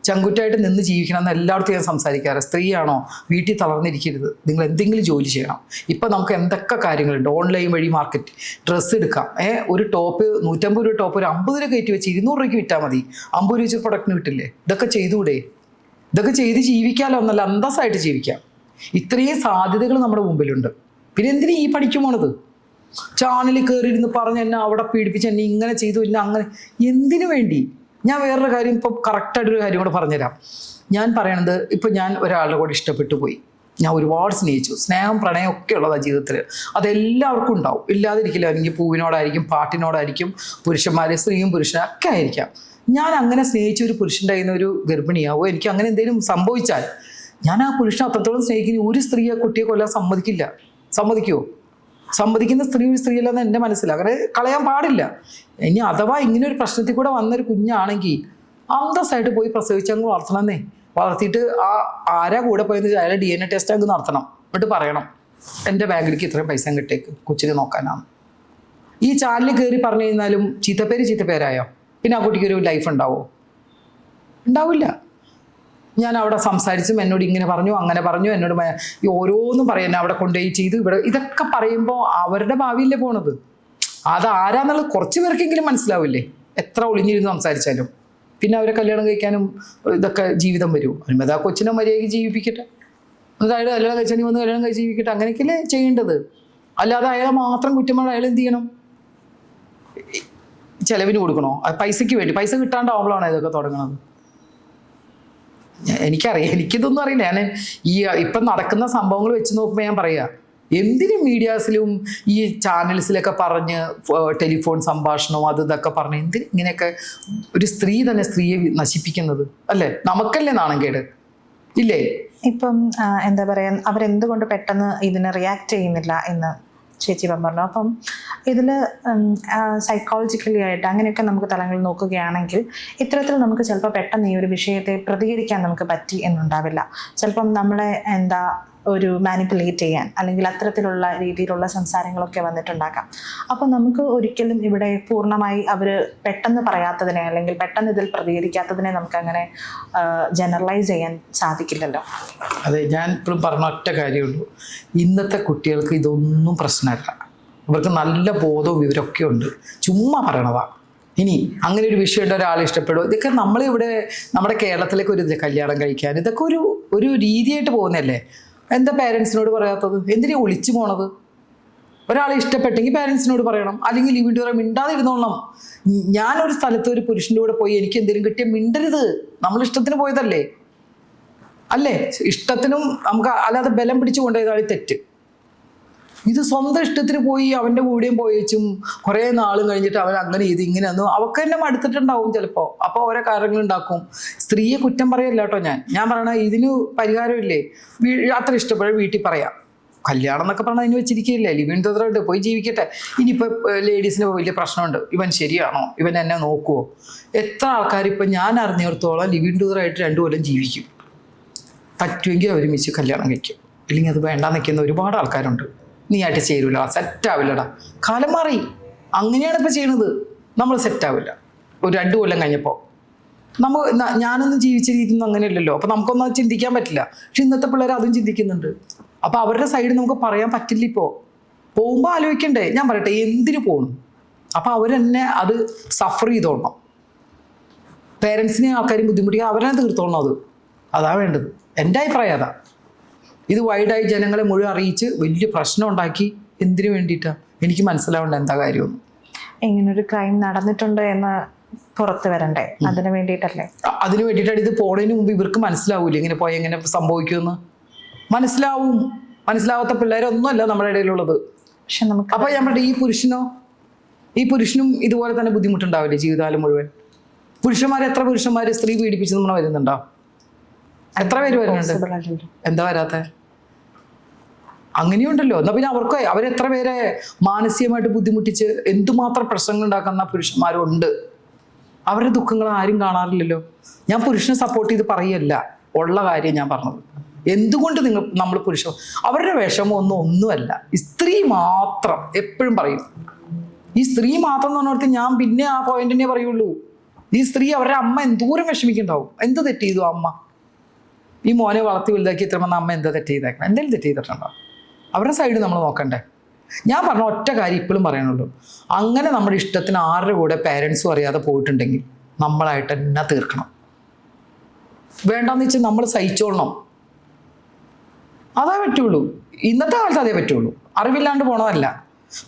ചങ്കുറ്റായിട്ട് നിന്ന് ജീവിക്കണം എന്ന് എല്ലായിടത്തും ഞാൻ സംസാരിക്കാറ്. സ്ത്രീയാണോ വീട്ടിൽ തളർന്നിരിക്കരുത്, നിങ്ങൾ എന്തെങ്കിലും ജോലി ചെയ്യണം. ഇപ്പം നമുക്ക് എന്തൊക്കെ കാര്യങ്ങളുണ്ട്. ഓൺലൈൻ വഴി മാർക്കറ്റ്, ഡ്രസ്സ് എടുക്കാം. ഒരു ടോപ്പ് 150 രൂപ ടോപ്പ് ഒരു 50 രൂപ കയറ്റി വെച്ച് 200 രൂപയ്ക്ക് വിറ്റാൽ മതി. 50 രൂപ വെച്ച് പ്രൊഡക്റ്റിന് കിട്ടില്ലേ? ഇതൊക്കെ ചെയ്തുകൂടെ? ഇതൊക്കെ ചെയ്ത് ജീവിക്കാമല്ലോ, ഒന്നല്ല അന്തസ്സായിട്ട് ജീവിക്കാം. ഇത്രയും സാധ്യതകൾ നമ്മുടെ മുമ്പിലുണ്ട്. പിന്നെ എന്തിനാ ഈ പഠിക്കും പോണത്? ചാനലിൽ കയറിയിരുന്ന് പറഞ്ഞ് എന്നെ അവിടെ പീഡിപ്പിച്ച് എന്നെ ഇങ്ങനെ ചെയ്തു, എന്നെ അങ്ങനെ എന്തിനു വേണ്ടി? ഞാൻ വേറൊരു കാര്യം ഇപ്പം കറക്റ്റായിട്ടൊരു കാര്യം കൂടെ പറഞ്ഞുതരാം. ഞാൻ പറയണത്, ഇപ്പം ഞാൻ ഒരാളുടെ കൂടെ ഇഷ്ടപ്പെട്ടു പോയി, ഞാൻ ഒരുപാട് സ്നേഹിച്ചു. സ്നേഹം പ്രണയം ഒക്കെ ഉള്ളതാണ് ജീവിതത്തിൽ. അതെല്ലാവർക്കും ഉണ്ടാവും, ഇല്ലാതിരിക്കില്ല. അല്ലെങ്കിൽ പൂവിനോടായിരിക്കും, പാട്ടിനോടായിരിക്കും, പുരുഷന്മാർ സ്ത്രീയും പുരുഷനും ഒക്കെ ആയിരിക്കാം. ഞാൻ അങ്ങനെ സ്നേഹിച്ച ഒരു പുരുഷൻ്റെ കയ്യിൽ നിന്ന് ഒരു ഗർഭിണിയാവോ എനിക്ക് അങ്ങനെ എന്തെങ്കിലും സംഭവിച്ചാൽ ഞാൻ ആ പുരുഷനെ അത്രത്തോളം സ്നേഹിക്കുന്ന ഒരു സ്ത്രീയെ കുട്ടിയെ കൊല്ലാൻ സമ്മതിക്കില്ല. സമ്മതിക്കുമോ? സമ്മതിക്കുന്ന സ്ത്രീ ഒരു സ്ത്രീയല്ലെന്ന് എൻ്റെ മനസ്സിലാണ്. അങ്ങനെ കളയാൻ പാടില്ല. ഇനി അഥവാ ഇങ്ങനെ ഒരു പ്രശ്നത്തിൽ കൂടെ വന്നൊരു കുഞ്ഞാണെങ്കിൽ അന്തസ്സായിട്ട് പോയി പ്രസവിച്ചങ്ങ് വളർത്തണമെന്നേ. വളർത്തിയിട്ട് ആരാ കൂടെ പോയെന്ന് അയാളെ DNA ടെസ്റ്റ് അങ്ങ് നടത്തണം. എന്നിട്ട് പറയണം എൻ്റെ ബാങ്കിലേക്ക് ഇത്രയും പൈസ കിട്ടേക്ക് കൊച്ചിനെ നോക്കാനാണ്. ഈ ചാനലിൽ കയറി പറഞ്ഞു കഴിഞ്ഞാലും ചീത്തപ്പേരായോ? പിന്നെ ആ കുട്ടിക്ക് ഒരു ലൈഫ് ഉണ്ടാവോ? ഉണ്ടാവില്ല. ഞാൻ അവിടെ സംസാരിച്ചും എന്നോട് ഇങ്ങനെ പറഞ്ഞു അങ്ങനെ പറഞ്ഞു എന്നോട് ഈ ഓരോന്നും പറയാൻ അവിടെ കൊണ്ടുപോയി ചെയ്തു ഇവിടെ ഇതൊക്കെ പറയുമ്പോൾ അവരുടെ ഭാവിയില്ലേ പോണത്. അതാരാന്നുള്ളത് കുറച്ച് പേർക്കെങ്കിലും മനസ്സിലാവില്ലേ എത്ര ഒളിഞ്ഞിരുന്ന് സംസാരിച്ചാലും. പിന്നെ അവരെ കല്യാണം കഴിക്കാനും ഇതൊക്കെ ജീവിതം വരും. അതുമ്പോൾ ആ കൊച്ചിനെ മര്യാദയ്ക്ക് ജീവിപ്പിക്കട്ടെ. അതായത് കല്യാണം കഴിച്ചാൽ വന്ന് കല്യാണം കഴിച്ച് ജീവിക്കട്ടെ. അങ്ങനെയൊക്കെയല്ലേ ചെയ്യേണ്ടത്. അല്ലാതെ അയാളെ മാത്രം കുറ്റം പറഞ്ഞാൽ അയാൾ എന്ത് ചെയ്യണം? ചെലവിന് കൊടുക്കണോ? പൈസയ്ക്ക് വേണ്ടി പൈസ കിട്ടാണ്ടാവുമ്പോഴാണ് ഇതൊക്കെ തുടങ്ങുന്നത്. എനിക്കിതൊന്നും അറിയില്ല. ഞാൻ ഈ ഇപ്പം നടക്കുന്ന സംഭവങ്ങൾ വെച്ച് നോക്കുമ്പോൾ ഞാൻ പറയാ എന്തിനും മീഡിയാസിലും ഈ ചാനൽസിലൊക്കെ പറഞ്ഞ് ടെലിഫോൺ സംഭാഷണവും അത് ഇതൊക്കെ പറഞ്ഞ് എന്തിനും ഇങ്ങനെയൊക്കെ ഒരു സ്ത്രീ തന്നെ സ്ത്രീയെ നശിപ്പിക്കുന്നത് അല്ലേ? നമുക്കല്ലേ നാണം കേട് ഇല്ലേ? ഇപ്പം എന്താ പറയാ, അവരെന്തുകൊണ്ട് പെട്ടെന്ന് ഇതിന് റിയാക്ട് ചെയ്യുന്നില്ല എന്ന് ചേച്ചി പറഞ്ഞു. അപ്പം ഇതിൽ സൈക്കോളജിക്കലി ആയിട്ട് അങ്ങനെയൊക്കെ നമുക്ക് തലങ്ങളിൽ നോക്കുകയാണെങ്കിൽ ഇത്തരത്തിൽ നമുക്ക് ചിലപ്പോൾ പെട്ടെന്ന് ഈ ഒരു വിഷയത്തെ പ്രതികരിക്കാൻ നമുക്ക് പറ്റി എന്നുണ്ടാവില്ല. ചിലപ്പം നമ്മളെ ഒരു മാനിപ്പുലേറ്റ് ചെയ്യാൻ അല്ലെങ്കിൽ അത്തരത്തിലുള്ള രീതിയിലുള്ള സംസാരങ്ങളൊക്കെ വന്നിട്ടുണ്ടാക്കാം. അപ്പോൾ നമുക്ക് ഒരിക്കലും ഇവിടെ പൂർണ്ണമായി അവർ പെട്ടെന്ന് പറയാത്തതിനെ അല്ലെങ്കിൽ പെട്ടെന്ന് ഇതിൽ പ്രതികരിക്കാത്തതിനെ നമുക്കങ്ങനെ ജനറലൈസ് ചെയ്യാൻ സാധിക്കില്ലല്ലോ. അതെ, ഞാൻ ഇപ്പോഴും പറഞ്ഞ ഒറ്റ കാര്യമുള്ളൂ. ഇന്നത്തെ കുട്ടികൾക്ക് ഇതൊന്നും പ്രശ്നമല്ല. അവർക്ക് നല്ല ബോധവും ഇവരൊക്കെ ഉണ്ട്. ചുമ്മാ പറയണതാ. ഇനി അങ്ങനെ ഒരു വിഷയമുണ്ട്, ഒരാളെ ഇഷ്ടപ്പെടും. ഇതൊക്കെ നമ്മളിവിടെ നമ്മുടെ കേരളത്തിലേക്ക് ഒരു കല്യാണം കഴിക്കാൻ ഇതൊക്കെ ഒരു രീതിയായിട്ട് പോകുന്നതല്ലേ? എന്താ പേരൻസിനോട് പറയാത്തത്? എന്തിനാ ഒളിച്ചു പോണത്? ഒരാളെ ഇഷ്ടപ്പെട്ടെങ്കിൽ പേരൻസിനോട് പറയണം. അല്ലെങ്കിൽ ഈ വീണ്ടും മിണ്ടാതിരുന്നോളണം. ഞാനൊരു സ്ഥലത്ത് ഒരു പുരുഷൻ്റെ കൂടെ പോയി എനിക്ക് എന്തെങ്കിലും കിട്ടിയ മിണ്ടരുത്. നമ്മൾ ഇഷ്ടത്തിന് പോയതല്ലേ അല്ലേ? ഇഷ്ടത്തിനും നമുക്ക് അല്ലാതെ ബലം പിടിച്ചു കൊണ്ടുപോയതാണ് തെറ്റ്. ഇത് സ്വന്തം ഇഷ്ടത്തിന് പോയി അവൻ്റെ കൂടെയും പോയേച്ചും കുറേ നാളും കഴിഞ്ഞിട്ട് അവൻ അങ്ങനെ ചെയ്ത് ഇങ്ങനെ ഒന്നും അവൾക്ക് തന്നെ മടുത്തിട്ടുണ്ടാവും ചിലപ്പോൾ. അപ്പോൾ ഓരോ കാര്യങ്ങൾ ഉണ്ടാക്കും. സ്ത്രീയെ കുറ്റം പറയല്ല കേട്ടോ. ഞാൻ പറയണ ഇതിന് പരിഹാരമില്ലേ? അത്ര ഇഷ്ടപ്പെടുക വീട്ടിൽ പറയാം. കല്യാണം എന്നൊക്കെ പറഞ്ഞാൽ അതിന് വെച്ചിരിക്കുകയില്ലേ? ലിവിങ് ടുഗദർ പോയി ജീവിക്കട്ടെ. ഇനിയിപ്പോൾ ലേഡീസിന് വലിയ പ്രശ്നമുണ്ട്. ഇവൻ ശരിയാണോ? ഇവൻ എന്നെ നോക്കുമോ? എത്ര ആൾക്കാർ ഇപ്പം ഞാൻ അറിഞ്ഞിടത്തോളം ലിവിങ് ടുഗദറായിട്ട് 2 കൊല്ലം ജീവിക്കും. പറ്റുമെങ്കിൽ ഒരുമിച്ച് കല്യാണം കഴിക്കും. ഇല്ലെങ്കിൽ അത് വേണ്ടാന്ന് നിൽക്കുന്ന ഒരുപാട് ആൾക്കാരുണ്ട്. നീ ആയിട്ട് ചേരൂല, സെറ്റാവില്ലടാ. കാലം മാറി. അങ്ങനെയാണ് ഇപ്പം ചെയ്യണത്. നമ്മൾ സെറ്റാവില്ല. ഒരു 2 കൊല്ലം കഴിഞ്ഞപ്പോൾ ഞാനൊന്നും ജീവിച്ച രീതിയൊന്നും അങ്ങനെയല്ലല്ലോ. അപ്പം നമുക്കൊന്നും അത് ചിന്തിക്കാൻ പറ്റില്ല. പക്ഷെ ഇന്നത്തെ പിള്ളേർ അതും ചിന്തിക്കുന്നുണ്ട്. അപ്പോൾ അവരുടെ സൈഡ് നമുക്ക് പറയാൻ പറ്റില്ല. ഇപ്പോൾ പോകുമ്പോൾ ആലോചിക്കണ്ടേ? ഞാൻ പറയട്ടെ, എന്തിനു പോകണം? അപ്പോൾ അവരെന്നെ അത് സഫർ ചെയ്തോളണം. പേരൻസിനെ ആൾക്കാരും ബുദ്ധിമുട്ടിക്കുക അവരെ തീർത്തോളണം. അതാ വേണ്ടത്. എൻ്റെ അഭിപ്രായം അതാ. ഇത് വൈഡായി ജനങ്ങളെ മുഴുവൻ അറിയിച്ച് വലിയ പ്രശ്നം ഉണ്ടാക്കി എന്തിനു വേണ്ടിയിട്ടാണ്? എനിക്ക് മനസ്സിലാവേണ്ട എന്താ കാര്യമൊന്നും. ഇങ്ങനൊരു ക്രൈം നടന്നിട്ടുണ്ട് എന്ന് പുറത്ത് വരണ്ടേ? അതിന് വേണ്ടിയിട്ടല്ലേ? അതിന് വേണ്ടിയിട്ടാണ്. ഇത് പോണതിന് മുമ്പ് ഇവർക്ക് മനസ്സിലാവൂല ഇങ്ങനെ പോയി എങ്ങനെ സംഭവിക്കുമെന്ന്. മനസ്സിലാവാത്ത പിള്ളേരൊന്നുമല്ല നമ്മുടെ ഇടയിലുള്ളത്. പക്ഷെ നമുക്ക് അപ്പൊ ഞാൻ പറയട്ടെ, ഈ പുരുഷനും ഇതുപോലെ തന്നെ ബുദ്ധിമുട്ടുണ്ടാവില്ലേ ജീവിതകാലം മുഴുവൻ? എത്ര പുരുഷന്മാര് സ്ത്രീ പീഡിപ്പിച്ച് നമ്മൾ വരുന്നുണ്ടോ? എത്ര പേര് വരുന്നുണ്ട്? എന്താ വരാത്ത? അങ്ങനെയുണ്ടല്ലോ. എന്നാൽ പിന്നെ അവരെത്ര പേരെ മാനസികമായിട്ട് ബുദ്ധിമുട്ടിച്ച് എന്തുമാത്രം പ്രശ്നങ്ങൾ ഉണ്ടാക്കുന്ന പുരുഷന്മാരുണ്ട്. അവരുടെ ദുഃഖങ്ങൾ ആരും കാണാറില്ലല്ലോ. ഞാൻ പുരുഷനെ സപ്പോർട്ട് ചെയ്ത് പറയല്ല, ഉള്ള കാര്യം ഞാൻ പറഞ്ഞത്. എന്തുകൊണ്ട് നമ്മൾ അവരുടെ വിഷമം ഒന്നുമല്ല. സ്ത്രീ മാത്രം എപ്പോഴും പറയും. ഈ സ്ത്രീ മാത്രം എന്ന് പറഞ്ഞിടത്ത് ഞാൻ പിന്നെ ആ പോയിന്റിനെ പറയുള്ളൂ. ഈ സ്ത്രീ അവരുടെ അമ്മ എന്തോരം വിഷമിക്കുന്നുണ്ടാവും. എന്ത് തെറ്റ് ചെയ്തു അമ്മ? ഈ മോനെ വളർത്തി വലുതാക്കി എത്രമെന്ന് അമ്മ എന്താ തെറ്റ് ചെയ്തേക്കണം? എന്തെങ്കിലും തെറ്റ് ചെയ്തിട്ടുണ്ടോ? അവരുടെ സൈഡ് നമ്മൾ നോക്കണ്ടേ? ഞാൻ പറഞ്ഞ ഒറ്റ കാര്യം ഇപ്പോഴും പറയാനുള്ളൂ. അങ്ങനെ നമ്മുടെ ഇഷ്ടത്തിന് ആരുടെ കൂടെ പേരൻസും അറിയാതെ പോയിട്ടുണ്ടെങ്കിൽ നമ്മളായിട്ട് തന്നെ തീർക്കണം. വേണ്ടെന്ന് വെച്ചാൽ നമ്മൾ സഹിച്ചോളണം. അതേ പറ്റുള്ളൂ. ഇന്നത്തെ കാലത്ത് അതേ പറ്റുള്ളൂ. അറിവില്ലാണ്ട് പോണതല്ല.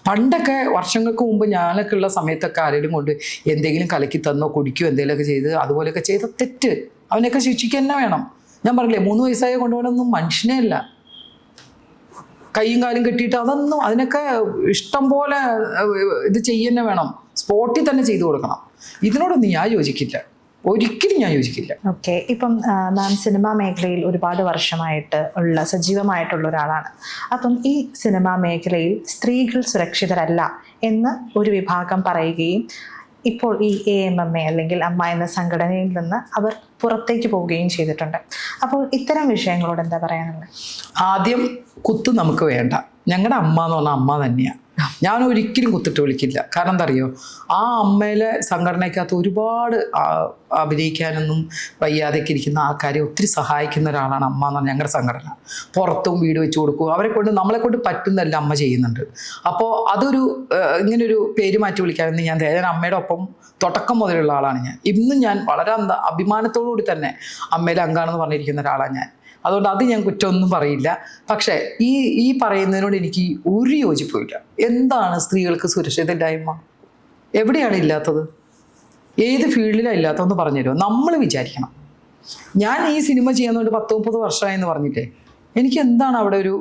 പണ്ടൊക്കെ വർഷങ്ങൾക്ക് മുമ്പ് ഞാനൊക്കെ ഉള്ള സമയത്തൊക്കെ ആരെങ്കിലും കൊണ്ട് എന്തെങ്കിലും കലക്കി തന്നോ കുടിക്കുകയോ എന്തെങ്കിലുമൊക്കെ ചെയ്ത് അതുപോലെയൊക്കെ ചെയ്ത തെറ്റ് അവനെയൊക്കെ ശിക്ഷിക്കുക തന്നെ വേണം. ഞാൻ പറഞ്ഞില്ലേ, 3 വയസ്സായ കൊണ്ടുപോകണമെന്നും മനുഷ്യനെ അല്ല. കൈയും കാലും കെട്ടിയിട്ട് അതിനൊക്കെ ഇഷ്ടം പോലെ ഇത് ചെയ്യുന്നെ വേണം. സ്പോട്ടിൽ തന്നെ ചെയ്തു കൊടുക്കണം. ഇതിനോടൊന്നും ഞാൻ യോജിക്കില്ല. ഒരിക്കലും ഞാൻ യോജിക്കില്ല. ഓക്കെ, ഇപ്പം മാം സിനിമാ മേഖലയിൽ ഒരുപാട് വർഷമായിട്ട് ഉള്ള സജീവമായിട്ടുള്ള ഒരാളാണ്. അപ്പം ഈ സിനിമാ മേഖലയിൽ സ്ത്രീകൾ സുരക്ഷിതരല്ല എന്ന് ഒരു വിഭാഗം പറയുകയും ഇപ്പോൾ ഈ AMMA അല്ലെങ്കിൽ അമ്മ എന്ന സംഘടനയിൽ നിന്ന് അവർ പുറത്തേക്ക് പോവുകയും ചെയ്തിട്ടുണ്ട്. അപ്പോൾ ഇത്തരം വിഷയങ്ങളോട് എന്താ പറയാനുള്ളത്? ആദ്യം കുത്ത് നമുക്ക് വേണ്ട. ഞങ്ങളുടെ അമ്മ എന്ന് പറഞ്ഞാൽ അമ്മ തന്നെയാണ്. ഞാൻ ഒരിക്കലും കുത്തിട്ട് വിളിക്കില്ല. കാരണം എന്താ അറിയോ, ആ അമ്മയിലെ സംഘടനയ്ക്കകത്ത് ഒരുപാട് അഭിനയിക്കാനൊന്നും വയ്യാതെയൊക്കെ ഇരിക്കുന്ന ആൾക്കാരെ ഒത്തിരി സഹായിക്കുന്ന ഒരാളാണ് അമ്മ എന്ന് പറഞ്ഞാൽ ഞങ്ങളുടെ സംഘടന. പുറത്തും വീട് വെച്ച് കൊടുക്കും, നമ്മളെ കൊണ്ട് പറ്റുന്നല്ല അമ്മ ചെയ്യുന്നുണ്ട്. അപ്പോൾ അതൊരു ഇങ്ങനൊരു പേര് മാറ്റി വിളിക്കാനൊന്നും ഞാൻ അമ്മയുടെ ഒപ്പം തുടക്കം മുതലുള്ള ആളാണ് ഞാൻ. ഇന്നും ഞാൻ വളരെ അഭിമാനത്തോടു കൂടി തന്നെ അമ്മയിലെ അംഗമാണെന്ന് പറഞ്ഞിരിക്കുന്ന ഒരാളാണ് ഞാൻ. അതുകൊണ്ട് അത് ഞാൻ കുറ്റമൊന്നും പറയില്ല. പക്ഷേ ഈ പറയുന്നതിനോട് എനിക്ക് ഒരു യോജിപ്പില്ല. എന്താണ് സ്ത്രീകൾക്ക് സുരക്ഷിതയില്ലായ്മ? എവിടെയാണ് ഇല്ലാത്തത്? ഏത് ഫീൽഡിലാണ് ഇല്ലാത്തതെന്ന് പറഞ്ഞുതരുമോ? നമ്മൾ വിചാരിക്കണം. ഞാൻ ഈ സിനിമ ചെയ്യുന്നതുകൊണ്ട് 10-30 വർഷമായെന്ന് പറഞ്ഞില്ലേ, എനിക്ക് എന്താണ് അവിടെ ഒരു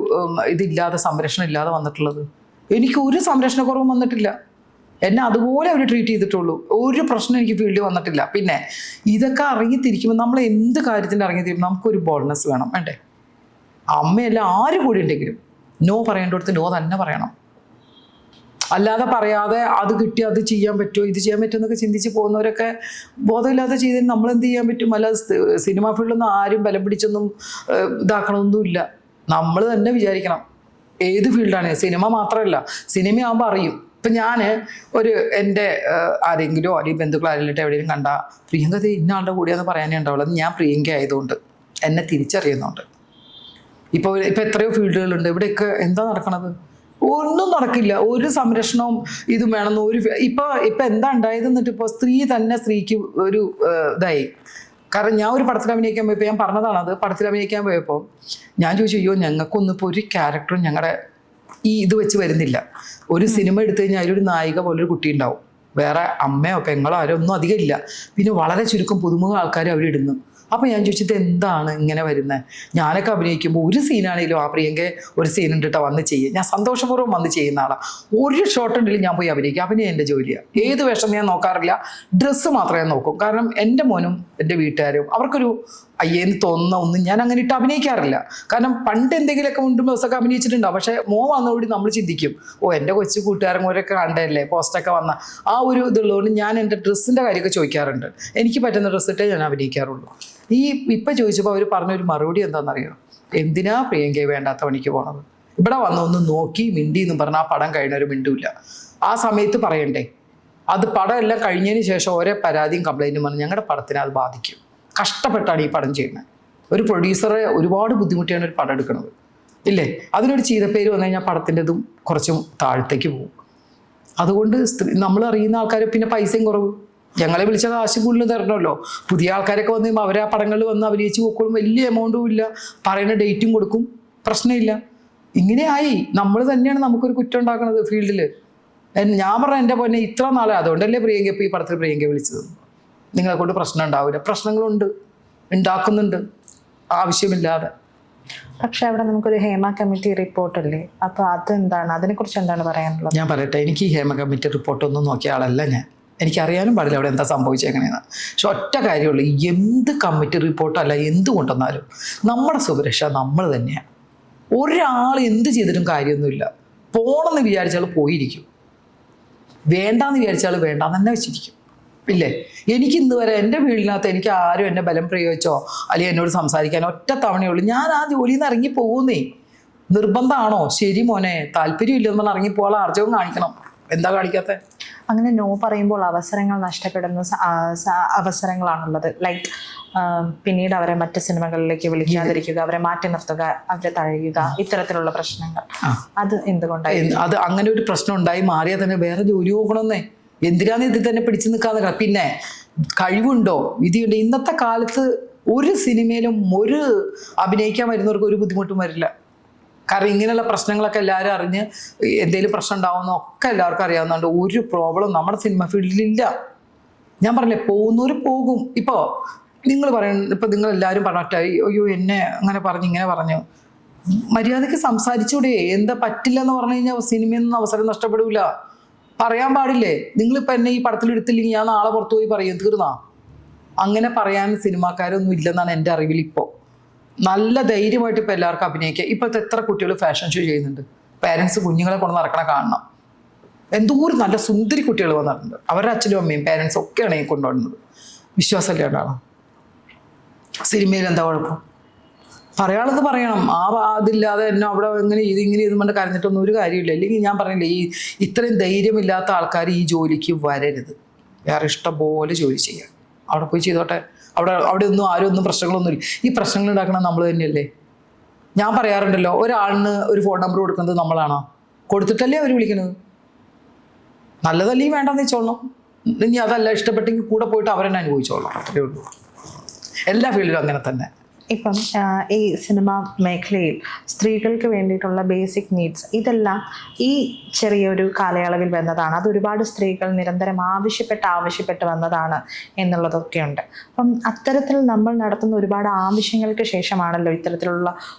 ഇതില്ലാതെ, സംരക്ഷണം ഇല്ലാതെ വന്നിട്ടുള്ളത്? എനിക്ക് ഒരു സംരക്ഷണക്കുറവും വന്നിട്ടില്ല. എന്നെ അതുപോലെ അവർ ട്രീറ്റ് ചെയ്തിട്ടുള്ളൂ. ഒരു പ്രശ്നം എനിക്ക് ഫീൽഡിൽ വന്നിട്ടില്ല. പിന്നെ ഇതൊക്കെ ഇറങ്ങിത്തിരിക്കുമ്പോൾ നമ്മൾ എന്ത് കാര്യത്തിന് ഇറങ്ങിത്തിരിക്കും നമുക്കൊരു ബോൾഡ്നെസ് വേണം, വേണ്ടേ? അമ്മയല്ല ആര് കൂടി ഉണ്ടെങ്കിലും നോ പറയേണ്ടടുത്ത് നോ തന്നെ പറയണം. അല്ലാതെ പറയാതെ അത് കിട്ടി അത് ചെയ്യാൻ പറ്റുമോ ഇത് ചെയ്യാൻ പറ്റുമോ എന്നൊക്കെ ചിന്തിച്ച് പോകുന്നവരൊക്കെ ബോധമില്ലാതെ ചെയ്തതിന് നമ്മളെന്ത് ചെയ്യാൻ പറ്റും? അല്ലാതെ സിനിമാ ഫീൽഡൊന്നും ആരും ബലം പിടിച്ചൊന്നും ഇതാക്കണമൊന്നുമില്ല. നമ്മൾ തന്നെ വിചാരിക്കണം ഏത് ഫീൽഡാണ്. സിനിമ മാത്രമല്ല, സിനിമയാകുമ്പോൾ അറിയും. ഇപ്പം ഞാൻ എൻ്റെ ആരെങ്കിലും അല്ലെങ്കിൽ ബന്ധുക്കൾ ആരെങ്കിലും എവിടെയെങ്കിലും കണ്ട പ്രിയങ്ക ഇന്ന ആളുടെ കൂടിയാന്ന് പറയാനേ ഉണ്ടാവുള്ളൂ. അത് ഞാൻ പ്രിയങ്ക ആയതുകൊണ്ട്, എന്നെ തിരിച്ചറിയുന്നുണ്ട്. ഇപ്പോൾ എത്രയോ ഫീൽഡുകളുണ്ട്. ഇവിടെയൊക്കെ എന്താ നടക്കണത്? ഒന്നും നടക്കില്ല. ഒരു സംരക്ഷണവും ഇതും വേണമെന്ന് ഇപ്പം എന്താ ഉണ്ടായത് എന്നിട്ട് ഇപ്പോൾ സ്ത്രീ തന്നെ സ്ത്രീക്ക് ഒരു ഇതായി. കാരണം ഞാൻ ഒരു പടത്തിൽ അഭിനയിക്കാൻ പോയപ്പോൾ ഞാൻ പറഞ്ഞതാണത്. പടത്തിൽ അഭിനയിക്കാൻ പോയപ്പോൾ ഞാൻ ചോദിച്ചു, അയ്യോ ഞങ്ങൾക്കൊന്നും ഇപ്പോൾ ഒരു ക്യാരക്ടറും ഞങ്ങളുടെ ഇത് വെച്ച് വരുന്നില്ല. ഒരു സിനിമ എടുത്തു കഴിഞ്ഞാൽ അതിലൊരു നായിക പോലൊരു കുട്ടി ഉണ്ടാവും. വേറെ അമ്മയോ പെങ്ങളോ ആരോ ഒന്നും അധികം ഇല്ല. പിന്നെ വളരെ ചുരുക്കം പുതുമുഖ ആൾക്കാർ അവരിടുന്നു. അപ്പോൾ ഞാൻ ചോദിച്ചിട്ട് എന്താണ് ഇങ്ങനെ വരുന്നത്? ഞാനൊക്കെ അഭിനയിക്കുമ്പോൾ ഒരു സീനാണെങ്കിലും ആ പ്രിയങ്ക ഒരു സീൻ ഇട്ടിട്ട് വന്ന് ചെയ്യും. ഞാൻ സന്തോഷപൂർവ്വം വന്ന് ചെയ്യുന്ന ആളാണ്. ഒരു ഷോട്ട് ഉണ്ടെങ്കിലും ഞാൻ പോയി അഭിനയിക്കും. അഭിനയം എൻ്റെ ജോലിയാണ്. ഏത് വേഷം ഞാൻ നോക്കാറില്ല, ഡ്രസ്സ് മാത്രമേ നോക്കും. കാരണം എൻ്റെ മോനും എൻ്റെ വീട്ടുകാരും അവർക്കൊരു അയ്യേന്ന് തോന്നുന്ന ഒന്നും ഞാൻ അങ്ങനെ ഇട്ട് അഭിനയിക്കാറില്ല. കാരണം പണ്ട് എന്തെങ്കിലുമൊക്കെ മുണ്ടും ദിവസമൊക്കെ അഭിനയിച്ചിട്ടുണ്ടാവും. പക്ഷേ വന്നതോടെ നമ്മൾ ചിന്തിക്കും, എൻ്റെ കൊച്ചു കൂട്ടുകാരന്മാരൊക്കെ കണ്ടല്ലേ പോസ്റ്റൊക്കെ വന്ന ആ ഒരു ഇതുള്ളതുകൊണ്ട് ഞാൻ എൻ്റെ ഡ്രസ്സിൻ്റെ കാര്യമൊക്കെ ചോദിക്കാറുണ്ട്. എനിക്ക് പറ്റുന്ന ഡ്രസ്സ് ഇട്ടേ ഞാൻ അഭിനയിക്കാറുള്ളൂ. ഇപ്പം ചോദിച്ചപ്പോൾ അവർ പറഞ്ഞൊരു മറുപടി എന്താണെന്നറിയോ? എന്തിനാ പ്രിയങ്കയെ വേണ്ടാത്ത പണിക്ക് പോകണത്? ഇവിടെ വന്നൊന്ന് നോക്കി മിണ്ടി എന്ന് പറഞ്ഞാൽ ആ പടം കഴിഞ്ഞൊരു മിണ്ടില്ല. ആ സമയത്ത് പറയണ്ടേ? അത് പടം എല്ലാം കഴിഞ്ഞതിന് ശേഷം ഓരോ പരാതിയും കംപ്ലൈൻറ്റും പറഞ്ഞ് ഞങ്ങളുടെ പടത്തിനെ അത് ബാധിക്കും. കഷ്ടപ്പെട്ടാണ് ഈ പടം ചെയ്യുന്നത്. ഒരു പ്രൊഡ്യൂസറെ ഒരുപാട് ബുദ്ധിമുട്ടിയാണ് ഒരു പടം എടുക്കുന്നത്, ഇല്ലേ? അതിനൊരു ചീത്തപ്പേര് വന്നു കഴിഞ്ഞാൽ പടത്തിൻ്റെതും കുറച്ചും താഴത്തേക്ക് പോകും. അതുകൊണ്ട് നമ്മൾ അറിയുന്ന ആൾക്കാർ പിന്നെ പൈസയും കുറവ്. ഞങ്ങളെ വിളിച്ച കാശ് കൂടുതൽ തരണമല്ലോ. പുതിയ ആൾക്കാരൊക്കെ വന്നു കഴിയുമ്പോൾ അവരെ ആ പടങ്ങളിൽ വന്ന് അഭിനയിച്ച് പോക്കോളും. വലിയ എമൗണ്ടും ഇല്ല, പറയുന്ന ഡേറ്റും കൊടുക്കും, പ്രശ്നമില്ല. ഇങ്ങനെയായി നമ്മൾ തന്നെയാണ് നമുക്കൊരു കുറ്റം ഉണ്ടാക്കുന്നത് ഫീൽഡിൽ. ഞാൻ പറഞ്ഞ എൻ്റെ പൊന്നെ ഇത്ര നാളെ അതുകൊണ്ടല്ലേ പ്രിയങ്ക ഇപ്പോൾ ഈ പടത്തിൽ പ്രിയങ്ക വിളിച്ചത്. നിങ്ങളെ കൊണ്ട് പ്രശ്നം ഉണ്ടാവില്ല. പ്രശ്നങ്ങളുണ്ട്, ഉണ്ടാക്കുന്നുണ്ട് ആവശ്യമില്ലാതെ. പക്ഷെ അവിടെ നമുക്കൊരു ഹേമ കമ്മിറ്റി റിപ്പോർട്ടല്ലേ, അപ്പോൾ അതെന്താണ്, അതിനെക്കുറിച്ച് എന്താണ് പറയാനുള്ളത്? ഞാൻ പറയട്ടെ, എനിക്ക് ഈ ഹേമ കമ്മിറ്റി റിപ്പോർട്ടൊന്നും നോക്കിയ ആളല്ല ഞാൻ. എനിക്കറിയാനും പാടില്ല അവിടെ എന്താ സംഭവിച്ചത് എങ്ങനെയാണ്. പക്ഷെ ഒറ്റ കാര്യമുള്ളൂ, എന്ത് കമ്മിറ്റി റിപ്പോർട്ടല്ല എന്ത് കൊണ്ടുവന്നാലും നമ്മുടെ സുരക്ഷ നമ്മൾ തന്നെയാണ്. ഒരാൾ എന്ത് ചെയ്തിട്ടും കാര്യമൊന്നുമില്ല. പോകണമെന്ന് വിചാരിച്ചാൽ പോയിരിക്കും, വേണ്ടാന്ന് വിചാരിച്ചാൽ വേണ്ടാന്ന് തന്നെ വെച്ചിരിക്കും, ഇല്ലേ? എനിക്ക് ഇന്ന് വരെ എൻ്റെ വീടിനകത്ത് എനിക്ക് ആരും എന്നെ ബലം പ്രയോഗിച്ചോ അല്ലെങ്കിൽ എന്നോട് സംസാരിക്കാൻ ഒറ്റ തവണയുള്ളൂ. ഞാൻ ആ ജോലിയിൽ നിന്ന് ഇറങ്ങി പോകുന്നേ. നിർബന്ധമാണോ? ശരി മോനെ, താല്പര്യമില്ലെന്നുള്ള ഇറങ്ങിപ്പോകാൻ ആർജവം കാണിക്കണം. എന്താ കാണിക്കാത്ത? അങ്ങനെ നോ പറയുമ്പോൾ അവസരങ്ങൾ നഷ്ടപ്പെടുന്ന അവസരങ്ങളാണുള്ളത്. ലൈക്ക് പിന്നീട് അവരെ മറ്റ് സിനിമകളിലേക്ക് വിളിക്കാതിരിക്കുക, അവരെ മാറ്റി നിർത്തുക, അവരെ തഴയുക, ഇത്തരത്തിലുള്ള പ്രശ്നങ്ങൾ. അത് എന്തുകൊണ്ടായി? അത് അങ്ങനെ ഒരു പ്രശ്നം ഉണ്ടായി മാറിയാൽ തന്നെ വേറെ ജോലി നോക്കണമെന്നേ. എന്തിനാന്ന് ഇതിൽ തന്നെ പിടിച്ചു നിൽക്കാന്ന്. പിന്നെ കഴിവുണ്ടോ, വിധിയുണ്ടോ? ഇന്നത്തെ കാലത്ത് ഒരു സിനിമയിലും ഒരു അഭിനയിക്കാൻ വരുന്നവർക്ക് ഒരു ബുദ്ധിമുട്ടും വരില്ല. കാരണം ഇങ്ങനെയുള്ള പ്രശ്നങ്ങളൊക്കെ എല്ലാവരും അറിഞ്ഞ് എന്തെങ്കിലും പ്രശ്നം ഉണ്ടാവുന്നൊക്കെ എല്ലാവർക്കും അറിയാവുന്നതുകൊണ്ട് ഒരു പ്രോബ്ലം നമ്മുടെ സിനിമ ഫീൽഡിലില്ല. ഞാൻ പറഞ്ഞില്ലേ, പോകുന്നവർ പോകും. ഇപ്പോൾ നിങ്ങൾ പറയുന്നത്, ഇപ്പം നിങ്ങളെല്ലാവരും പറഞ്ഞിട്ട് അയ്യോ എന്നെ അങ്ങനെ പറഞ്ഞു ഇങ്ങനെ പറഞ്ഞു, മര്യാദയ്ക്ക് സംസാരിച്ചൂടെ? എന്താ പറ്റില്ല എന്ന് പറഞ്ഞു കഴിഞ്ഞാൽ സിനിമയിൽ നിന്ന് അവസരം നഷ്ടപ്പെടില്ല. പറയാൻ പാടില്ലേ? നിങ്ങളിപ്പോൾ എന്നെ ഈ പടത്തിൽ എടുത്തില്ലെങ്കിൽ ഞാൻ നാളെ പുറത്തു പോയി പറയും, തീർന്നാ. അങ്ങനെ പറയാൻ സിനിമാക്കാരൊന്നും ഇല്ലെന്നാണ് എൻ്റെ അറിവിൽ ഇപ്പോൾ. നല്ല ധൈര്യമായിട്ട് ഇപ്പോൾ എല്ലാവർക്കും അഭിനയിക്കുക. ഇപ്പോഴത്തെ എത്ര കുട്ടികൾ ഫാഷൻ ഷോ ചെയ്യുന്നുണ്ട്. പാരൻസ് കുഞ്ഞുങ്ങളെ കൊണ്ട് നടക്കണ കാണണം. എന്തോരം നല്ല സുന്ദരി കുട്ടികൾ വന്നിട്ടുണ്ട്. അവരുടെ അച്ഛനും അമ്മയും പാരൻസും ഒക്കെയാണ് ഈ കൊണ്ടുവരുന്നത്. വിശ്വാസമില്ലാണ്ടാണ്. സിനിമയിൽ എന്താ കുഴപ്പം? പറയാനുള്ളത് പറയണം. അതില്ലാതെ എന്നെ അവിടെ ഇങ്ങനെ ഇങ്ങനെ ഇതുകൊണ്ട് കരഞ്ഞിട്ടൊന്നും ഒരു കാര്യമില്ല. അല്ലെങ്കിൽ ഞാൻ പറഞ്ഞില്ലേ, ഇത്രയും ധൈര്യമില്ലാത്ത ആൾക്കാർ ഈ ജോലിക്ക് വരരുത്. വേറെ ഇഷ്ടം പോലെ ജോലി ചെയ്യാം. അവിടെ പോയി ചെയ്തോട്ടെ. അവിടെ ഒന്നും ആരും ഒന്നും പ്രശ്നങ്ങളൊന്നുമില്ല. ഈ പ്രശ്നങ്ങൾ ഉണ്ടാക്കണം നമ്മൾ തന്നെയല്ലേ. ഞാൻ പറയാറുണ്ടല്ലോ, ഒരാളിന് ഒരു ഫോൺ നമ്പർ കൊടുക്കുന്നത് നമ്മളാണോ? കൊടുത്തിട്ടല്ലേ അവർ വിളിക്കുന്നത്. നല്ലതല്ലെങ്കിൽ വേണ്ടെന്ന് വെച്ചോളണം. ഇനി അതല്ല ഇഷ്ടപ്പെട്ടെങ്കിൽ കൂടെ പോയിട്ട് അവരെന്നെ അനുഭവിച്ചോളണം. അത്രയേ ഉള്ളൂ. എല്ലാ ഫീൽഡിലും അങ്ങനെ തന്നെ. ഇപ്പം ഈ സിനിമാ മേഖലയിൽ സ്ത്രീകൾക്ക് വേണ്ടിയിട്ടുള്ള ബേസിക് നീഡ്സ് ഇതെല്ലാം ഈ ചെറിയൊരു കാലയളവിൽ വന്നതാണ്. അത് ഒരുപാട് സ്ത്രീകൾ നിരന്തരം ആവശ്യപ്പെട്ട് വന്നതാണ് എന്നുള്ളതൊക്കെയുണ്ട്. അപ്പം അത്തരത്തിൽ നമ്മൾ നടത്തുന്ന ഒരുപാട് ആവശ്യങ്ങൾക്ക് ശേഷമാണല്ലോ ഇത്തരത്തിലുള്ള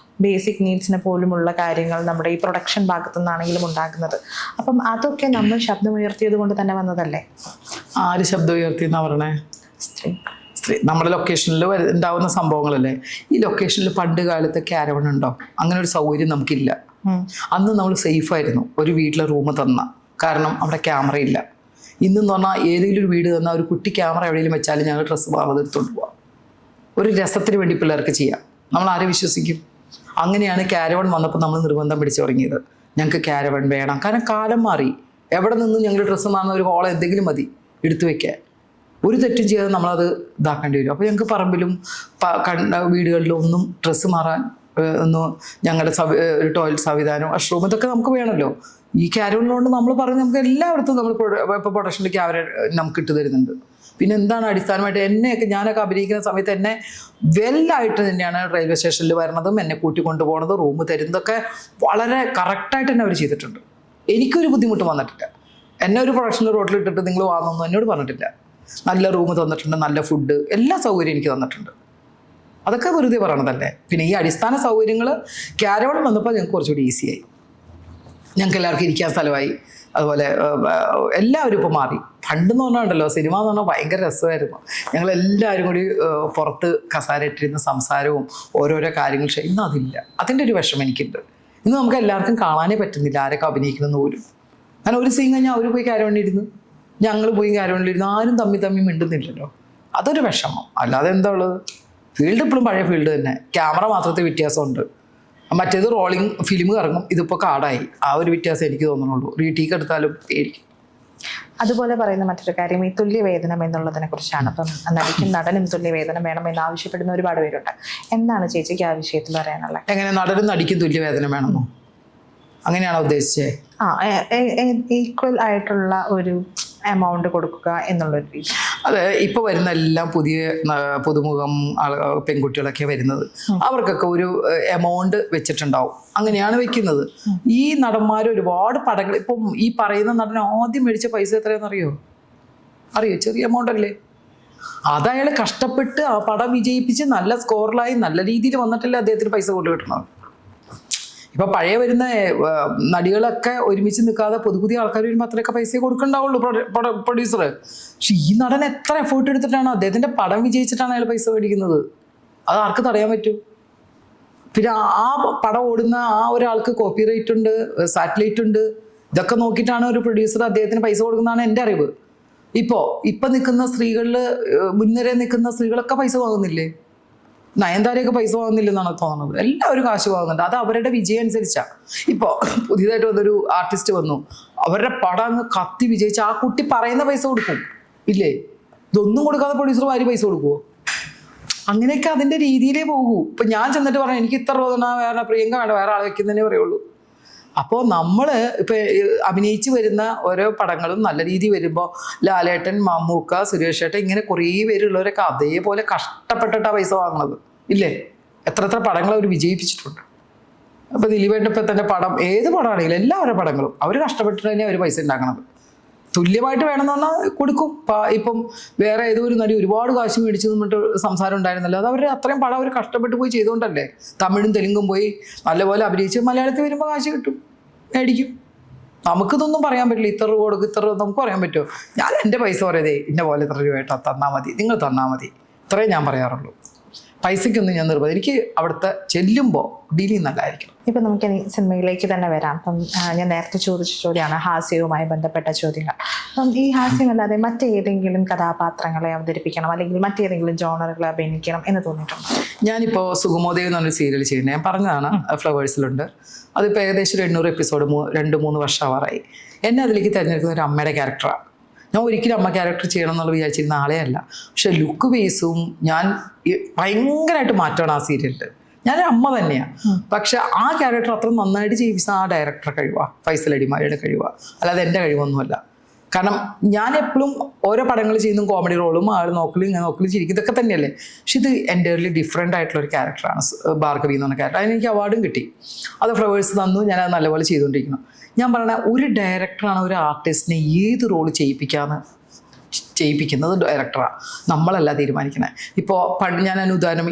ബേസിക് നീഡ്സിന് പോലുമുള്ള കാര്യങ്ങൾ നമ്മുടെ ഈ പ്രൊഡക്ഷൻ ഭാഗത്തു നിന്നാണെങ്കിലും ഉണ്ടാകുന്നത്. അപ്പം അതൊക്കെ നമ്മൾ ശബ്ദമുയർത്തിയത് കൊണ്ട് തന്നെ വന്നതല്ലേ? ആര് ശബ്ദം ഉയർത്തി എന്നാ പറഞ്ഞേ? സ്ത്രീ. നമ്മുടെ ലൊക്കേഷനിൽ ഉണ്ടാവുന്ന സംഭവങ്ങളല്ലേ. ഈ ലൊക്കേഷനിൽ പണ്ട് കാലത്ത് ക്യാരവൺ ഉണ്ടോ? അങ്ങനെ ഒരു സൗകര്യം നമുക്കില്ല. അന്ന് നമ്മൾ സേഫായിരുന്നു ഒരു വീട്ടിലെ റൂം തന്ന. കാരണം അവിടെ ക്യാമറ ഇല്ല. ഇന്നെന്ന് പറഞ്ഞാൽ ഏതെങ്കിലും ഒരു വീട് തന്നാൽ ഒരു കുട്ടി ക്യാമറ എവിടെയെങ്കിലും വെച്ചാലും ഞങ്ങൾ ഡ്രസ്സ് മാറാതെ എടുത്തോണ്ട് പോവാം. ഒരു രസത്തിന് വേണ്ടി പിള്ളേർക്ക് ചെയ്യാം. നമ്മൾ ആരെ വിശ്വസിക്കും? അങ്ങനെയാണ് ക്യാരവൺ വന്നപ്പോൾ നമ്മൾ നിർബന്ധം പിടിച്ചു തുടങ്ങിയത്. ഞങ്ങൾക്ക് ക്യാരവൺ വേണം. കാരണം കാലം മാറി. എവിടെ നിന്നും ഞങ്ങൾ ഡ്രസ്സ് മാറുന്ന ഒരു ഹോൾ എന്തെങ്കിലും മതി എടുത്തു വെക്കാൻ. ഒരു തെറ്റും ചെയ്യാതെ നമ്മളത് ഇതാക്കേണ്ടി വരും. അപ്പോൾ ഞങ്ങൾക്ക് പറമ്പിലും വീടുകളിലും ഒന്നും ഡ്രസ്സ് മാറാൻ ഒന്നും ഞങ്ങളുടെ ഒരു ടോയ്ലറ്റ് സംവിധാനം, വാഷ്റൂം ഇതൊക്കെ നമുക്ക് വേണമല്ലോ. ഈ ക്യാരവണിലുകൊണ്ട് നമ്മൾ പറഞ്ഞ് നമുക്ക് എല്ലായിടത്തും നമ്മൾ ഇപ്പോൾ പ്രൊഡക്ഷനിൽ ക്യാമറ നമുക്ക് ഇട്ട് തരുന്നുണ്ട്. പിന്നെ എന്താണ് അടിസ്ഥാനമായിട്ട് ഞാനൊക്കെ അഭിനയിക്കുന്ന സമയത്ത് എന്നെ വെല്ലായിട്ട് തന്നെയാണ് റെയിൽവേ സ്റ്റേഷനിൽ വരണതും എന്നെ കൂട്ടിക്കൊണ്ടു പോകുന്നതും റൂം തരുന്നതൊക്കെ വളരെ കറക്റ്റായിട്ട് തന്നെ അവർ ചെയ്തിട്ടുണ്ട്. എനിക്കൊരു ബുദ്ധിമുട്ട് വന്നിട്ടില്ല. എന്നെ ഒരു പ്രൊഡക്ഷനിൽ റോട്ടിലിട്ടിട്ട് നിങ്ങൾ വാങ്ങുന്നു എന്നോട് പറഞ്ഞിട്ടില്ല. നല്ല റൂം തന്നിട്ടുണ്ട്, നല്ല ഫുഡ്, എല്ലാ സൗകര്യവും എനിക്ക് തന്നിട്ടുണ്ട്. അതൊക്കെ വെറുതെ പറയണതല്ലേ. പിന്നെ ഈ അടിസ്ഥാന സൗകര്യങ്ങൾ ക്യാരവൺ വന്നപ്പോൾ ഞങ്ങൾക്ക് കുറച്ചുകൂടി ഈസിയായി. ഞങ്ങൾക്ക് എല്ലാവർക്കും ഇരിക്കാൻ സ്ഥലമായി. അതുപോലെ എല്ലാവരും ഇപ്പോൾ മാറി. പണ്ടെന്ന് പറഞ്ഞാൽ സിനിമ എന്ന് പറഞ്ഞാൽ ഭയങ്കര രസമായിരുന്നു. ഞങ്ങളെല്ലാവരും കൂടി പുറത്ത് കസാര ഇട്ടിരുന്ന സംസാരവും ഓരോരോ കാര്യങ്ങൾ. പക്ഷേ ഇന്ന് അതില്ല. അതിൻ്റെ ഒരു വിഷമം എനിക്കുണ്ട്. ഇന്ന് നമുക്ക് എല്ലാവർക്കും കാണാനേ പറ്റുന്നില്ല ആരൊക്കെ അഭിനയിക്കണമെന്ന് പോലും. കാരണം ഒരു സീൻ കഴിഞ്ഞാൽ അവർ പോയി ക്യാരവണിലിരുന്ന്, ഞങ്ങൾ പോയി ക്യാരവണിലിരുന്ന്, ആരും തമ്മി മിണ്ടുന്നില്ലല്ലോ. അതൊരു വിഷമം. അല്ലാതെ എന്താ ഉള്ളത്? ഫീൽഡ് ഇപ്പോഴും പഴയ ഫീൽഡ് തന്നെ. ക്യാമറ മാത്രത്തെ വ്യത്യാസമുണ്ട്. മറ്റേത് റോളിങ് ഫിലിം ഇറങ്ങും, ഇതിപ്പോൾ കാർഡായി. ആ ഒരു വ്യത്യാസം എനിക്ക് തോന്നുന്നുള്ളൂ. റീടേക്ക് എടുത്താലും പേടിക്കും. അതുപോലെ പറയുന്ന മറ്റൊരു കാര്യം ഈ തുല്യവേതനം എന്നുള്ളതിനെ കുറിച്ചാണ്. അപ്പം നടിക്കും നടനും തുല്യവേതനം വേണമെന്ന് ആവശ്യപ്പെടുന്ന ഒരുപാട് പേരുണ്ട്. എന്താണ് ചേച്ചിക്ക് ആ വിഷയത്തിൽ പറയാനുള്ളത്? എങ്ങനെ നടനും നടിക്കും തുല്യവേതനം വേണമെന്നോ? അങ്ങനെയാണോ ഉദ്ദേശിച്ചത്? ഈക്വൽ ആയിട്ടുള്ള ഒരു എമൗണ്ട് കൊടുക്കുക എന്നുള്ളൊരു രീതി. അതെ, ഇപ്പോൾ വരുന്ന എല്ലാം പുതിയ പുതുമുഖം പെൺകുട്ടികളൊക്കെ വരുന്നത്. അവർക്കൊക്കെ ഒരു എമൗണ്ട് വെച്ചിട്ടുണ്ടാവും. അങ്ങനെയാണ് വെക്കുന്നത്. ഈ നടന്മാർ ഒരുപാട് പടങ്ങൾ, ഇപ്പം ഈ പറയുന്ന നടൻ ആദ്യം മേടിച്ച പൈസ എത്രയാണെന്നറിയോ? ചെറിയ എമൗണ്ട് അല്ലേ? അതയാൾ കഷ്ടപ്പെട്ട് ആ പടം വിജയിപ്പിച്ച് നല്ല സ്കോറിലായി നല്ല രീതിയിൽ വന്നിട്ടല്ലേ അദ്ദേഹത്തിന് പൈസ കൊണ്ട് കിട്ടണത്. ഇപ്പം പഴയ വരുന്ന നടികളൊക്കെ ഒരുമിച്ച് നിൽക്കാതെ പുതിയ ആൾക്കാർ വരുമ്പോൾ അത്രയൊക്കെ പൈസ കൊടുക്കണ്ടാവുള്ളൂ പ്രൊഡ്യൂസർ. പക്ഷെ ഈ നടൻ എത്ര എഫേർട്ട് എടുത്തിട്ടാണ് അദ്ദേഹത്തിൻ്റെ പടം വിജയിച്ചിട്ടാണ് അയാൾ പൈസ മേടിക്കുന്നത്. അത് ആർക്ക് തടയാൻ പറ്റും? പിന്നെ ആ പടം ഓടുന്ന ആ ഒരാൾക്ക് കോപ്പിറൈറ്റ് ഉണ്ട്, സാറ്റലൈറ്റ് ഉണ്ട്. ഇതൊക്കെ നോക്കിയിട്ടാണ് ഒരു പ്രൊഡ്യൂസർ അദ്ദേഹത്തിന് പൈസ കൊടുക്കുന്നതാണ് എൻ്റെ അറിവ്. ഇപ്പം നിൽക്കുന്ന സ്ത്രീകളിൽ മുൻനിര നിൽക്കുന്ന സ്ത്രീകളൊക്കെ പൈസ വാങ്ങുന്നില്ലേ? നയൻതാരയൊക്കെ പൈസ വാങ്ങുന്നില്ലെന്നാണ് തോന്നുന്നത്. എല്ലാവരും കാശ് വാങ്ങുന്നുണ്ട്. അത് അവരുടെ വിജയം അനുസരിച്ചാണ്. ഇപ്പോൾ പുതിയതായിട്ട് വന്നൊരു ആർട്ടിസ്റ്റ് വന്നു, അവരുടെ പടം അങ്ങ് കത്തി വിജയിച്ച് ആ കുട്ടി പറയുന്ന പൈസ കൊടുക്കും ഇല്ലേ? ഇതൊന്നും കൊടുക്കാതെ പ്രൊഡ്യൂസർ വാരി പൈസ കൊടുക്കുമോ? അങ്ങനെയൊക്കെ അതിൻ്റെ രീതിയിലേ പോകൂ. ഇപ്പം ഞാൻ ചെന്നിട്ട് പറഞ്ഞാൽ എനിക്ക് ഇത്ര രൂപ തന്നാൽ വേറെ പ്രിയങ്ക വേണ്ട, വേറെ ആൾ വെക്കുന്നതന്നെ പറയുള്ളൂ. അപ്പോൾ നമ്മൾ ഇപ്പം അഭിനയിച്ച് വരുന്ന ഓരോ പടങ്ങളും നല്ല രീതിയിൽ വരുമ്പോൾ ലാലേട്ടൻ, മമ്മൂക്ക, സുരേഷ് ഏട്ടൻ, ഇങ്ങനെ കുറേ പേരുള്ളവരൊക്കെ അതേപോലെ കഷ്ടപ്പെട്ടിട്ടാണ് പൈസ വാങ്ങുന്നത് ഇല്ലേ? എത്ര പടങ്ങൾ അവർ വിജയിപ്പിച്ചിട്ടുണ്ട്. അപ്പോൾ ദിലീപേട്ടൻ ഇപ്പം തന്നെ പടം, ഏത് പടമാണെങ്കിലും എല്ലാവരുടെ പടങ്ങളും അവർ കഷ്ടപ്പെട്ടിട്ട് തന്നെ അവർ പൈസ ഉണ്ടാക്കണത്. തുല്യമായിട്ട് വേണമെന്ന് പറഞ്ഞാൽ കൊടുക്കും. ഇപ്പം വേറെ ഏതോ ഒരു നടി ഒരുപാട് കാശ് മേടിച്ചു എന്നിട്ട് സംസാരം ഉണ്ടായിരുന്നല്ലോ. അത് അവർ അത്രയും പടം അവർ കഷ്ടപ്പെട്ട് പോയി ചെയ്തുകൊണ്ടല്ലേ. തമിഴും തെലുങ്കും പോയി നല്ലപോലെ അഭിനയിച്ച് മലയാളത്തിൽ വരുമ്പോൾ കാശ് കിട്ടും, മേടിക്കും. നമുക്കിതൊന്നും പറയാൻ പറ്റില്ല. ഇത്ര രൂപ കൊടുക്കും, ഇത്ര രൂപ നമുക്ക് പറയാൻ പറ്റുമോ? ഞാൻ എൻ്റെ പൈസ പറയുന്നതേ ഇന്ന പോലെ ഇത്ര രൂപ തന്നാൽ മതി, നിങ്ങൾ തന്നാൽ മതി. അത്രേ ഞാൻ പറയാറുള്ളൂ. പൈസയ്ക്കൊന്നും ഞാൻ നിർബന്ധം. എനിക്ക് അവിടുത്തെ ചെല്ലുമ്പോൾ ഡീലിങ് നല്ലതായിരിക്കും. ഇപ്പം നമുക്ക് ഇനി സിനിമയിലേക്ക് തന്നെ വരാം. അപ്പം ഞാൻ നേരത്തെ ചോദിച്ച ചോദ്യമാണ് ഹാസ്യവുമായി ബന്ധപ്പെട്ട ചോദ്യങ്ങൾ. അപ്പം ഈ ഹാസ്യമല്ലാതെ മറ്റേതെങ്കിലും കഥാപാത്രങ്ങളെ അവതരിപ്പിക്കണം അല്ലെങ്കിൽ മറ്റേതെങ്കിലും ജോണറുകളെ അഭിനയിക്കണം എന്ന് തോന്നിയിട്ടുണ്ടോ? ഞാനിപ്പോൾ സുഗമോദേവ് എന്ന് പറഞ്ഞൊരു സീരിയൽ ചെയ്യുന്നത് ഞാൻ പറഞ്ഞതാണ്, ഫ്ലവേഴ്സിലുണ്ട്. അതിപ്പോൾ ഏകദേശം ഒരു 800 എപ്പിസോഡ് 2-3 വർഷമാവാറായി. എന്നെ അതിലേക്ക് തിരഞ്ഞെടുക്കുന്ന ഒരു അമ്മയുടെ ക്യാരക്ടറാണ്. ഞാൻ ഒരിക്കലും അമ്മ ക്യാരക്ടർ ചെയ്യണം എന്നുള്ള വിചാരിച്ചിരുന്ന ആളെ അല്ല. പക്ഷെ ലുക്ക് ബേസും ഞാൻ ഭയങ്കരമായിട്ട് മാറ്റമാണ് ആ സീരിയലിൽ. ഞാനൊരു അമ്മ തന്നെയാണ്. പക്ഷെ ആ ക്യാരക്ടർ അത്ര നന്നായിട്ട് ചെയ്യിപ്പിച്ച ആ ഡയറക്ടറുടെ കഴിവാണ്, ഫൈസൽ അടിമാലിയുടെ കഴിവാണ്, അല്ലാതെ എൻ്റെ കഴിവൊന്നുമല്ല. കാരണം ഞാൻ എപ്പോഴും ഓരോ പടങ്ങൾ ചെയ്യുന്ന കോമഡി റോളും ആൾ നോക്കലും ഇങ്ങനെ നോക്കലും ചിരിക്കും ഇതൊക്കെ തന്നെയല്ലേ. പക്ഷെ ഇത് എൻ്റയർലി ഡിഫറെൻ്റ് ആയിട്ടുള്ള ഒരു ക്യാരക്ടറാണ് ഭാർഗവി എന്ന് പറഞ്ഞ ക്യാരക്ടർ. അതിന് എനിക്ക് അവാർഡും കിട്ടി. അത് ഫ്ലവേഴ്സ് തന്നു. ഞാനത് നല്ലപോലെ ചെയ്തുകൊണ്ടിരിക്കണം. ഞാൻ പറഞ്ഞ ഒരു ഡയറക്ടറാണ് ഒരു ആർട്ടിസ്റ്റിനെ ഏത് റോള് ചെയ്യിപ്പിക്കുന്നത് ഡയറക്ടറാണ്, നമ്മളല്ല തീരുമാനിക്കണേ. ഇപ്പോൾ ഞാനൊരു ഉദാഹരണം,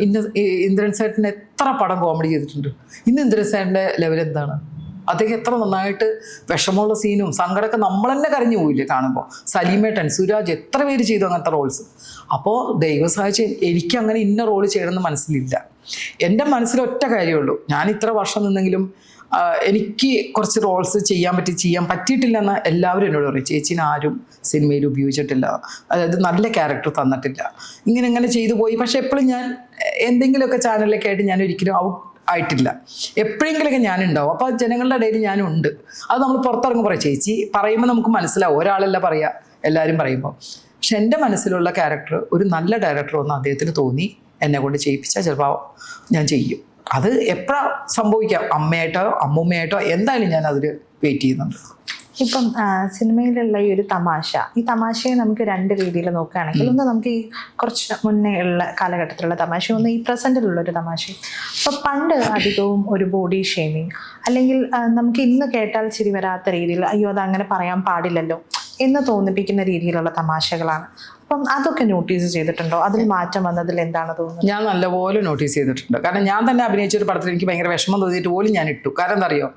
ഇന്ദ്രൻ സേട്ടൻ എത്ര പടം കോമഡി ചെയ്തിട്ടുണ്ട്. ഇന്ന് ഇന്ദ്രൻ സേട്ടൻ്റെ ലെവൽ എന്താണ്? അദ്ദേഹം എത്ര നന്നായിട്ട് വിഷമമുള്ള സീനും സങ്കടമൊക്കെ നമ്മൾ തന്നെ കരഞ്ഞു പോയില്ലേ കാണുമ്പോൾ. സലീമേട്ടൻ, സുരാജ്, എത്ര പേര് ചെയ്തു അങ്ങനത്തെ റോൾസ്. അപ്പോൾ ദൈവം സഹായിച്ച് എനിക്ക് അങ്ങനെ ഇന്ന റോള് ചെയ്യണമെന്ന് മനസ്സിലില്ല. എൻ്റെ മനസ്സിലൊറ്റ കാര്യമുള്ളൂ, ഞാൻ ഇത്ര വർഷം നിന്നെങ്കിലും എനിക്ക് കുറച്ച് റോൾസ് ചെയ്യാൻ പറ്റിയിട്ടില്ലെന്ന് എല്ലാവരും എന്നോട് പറയും. ചേച്ചീനെ ആരും സിനിമയിൽ ഉപയോഗിച്ചിട്ടില്ല, അതായത് നല്ല ക്യാരക്ടർ തന്നിട്ടില്ല, ഇങ്ങനെ ചെയ്തു പോയി. പക്ഷെ എപ്പോഴും ഞാൻ എന്തെങ്കിലുമൊക്കെ ചാനലിലൊക്കെ ആയിട്ട് ഞാൻ ഒരിക്കലും ഔട്ട് ആയിട്ടില്ല. എപ്പോഴെങ്കിലൊക്കെ ഞാനുണ്ടാവും. അപ്പോൾ ജനങ്ങളുടെ ഇടയിൽ ഞാനുണ്ട്. അത് നമ്മൾ പുറത്തിറങ്ങും പറയും. ചേച്ചി പറയുമ്പോൾ നമുക്ക് മനസ്സിലാവും, ഒരാളല്ല പറയുക, എല്ലാവരും പറയുമ്പോൾ. പക്ഷെ എൻ്റെ മനസ്സിലുള്ള ക്യാരക്ടർ ഒരു നല്ല ഡയറക്ടർ ഒന്ന് അദ്ദേഹത്തിന് തോന്നി എന്നെ കൊണ്ട് ചെയ്യിപ്പിച്ചാൽ ചിലപ്പോൾ ഞാൻ ചെയ്യും. അത് എപ്പോഴാണ് സംഭവിക്കാം, അമ്മയായിട്ടോ അമ്മൂമ്മയായിട്ടോ എന്തായാലും ഞാൻ അതിൽ വെയിറ്റ് ചെയ്യുന്നുണ്ട്. ഇപ്പം സിനിമയിലുള്ള ഈ ഒരു ഈ തമാശയെ നമുക്ക് 2 രീതിയിൽ നോക്കുകയാണെങ്കിൽ, ഒന്ന് നമുക്ക് ഈ കുറച്ച് മുന്നേ ഉള്ള കാലഘട്ടത്തിലുള്ള തമാശ, ഒന്ന് ഈ പ്രസൻറ്റിലുള്ള ഒരു തമാശ. അപ്പം പണ്ട് അധികവും ഒരു ബോഡി ഷേമിങ്, അല്ലെങ്കിൽ നമുക്ക് ഇന്ന് കേട്ടാൽ ചിരി വരാത്ത രീതിയിൽ അയ്യോ അത് അങ്ങനെ പറയാൻ പാടില്ലല്ലോ എന്ന് തോന്നിപ്പിക്കുന്ന രീതിയിലുള്ള തമാശകളാണ്. അപ്പം അതൊക്കെ നോട്ടീസ് ചെയ്തിട്ടുണ്ടോ? അതിൽ മാറ്റം വന്നതിൽ എന്താണ് തോന്നുന്നത്? ഞാൻ നല്ലപോലെ നോട്ടീസ് ചെയ്തിട്ടുണ്ട്. കാരണം ഞാൻ തന്നെ അഭിനയിച്ചൊരു പടത്തിൽ എനിക്ക് ഭയങ്കര വിഷമം തോന്നിയിട്ട് പോലും ഞാൻ ഇട്ടു. കാരണം എന്താ അറിയോ,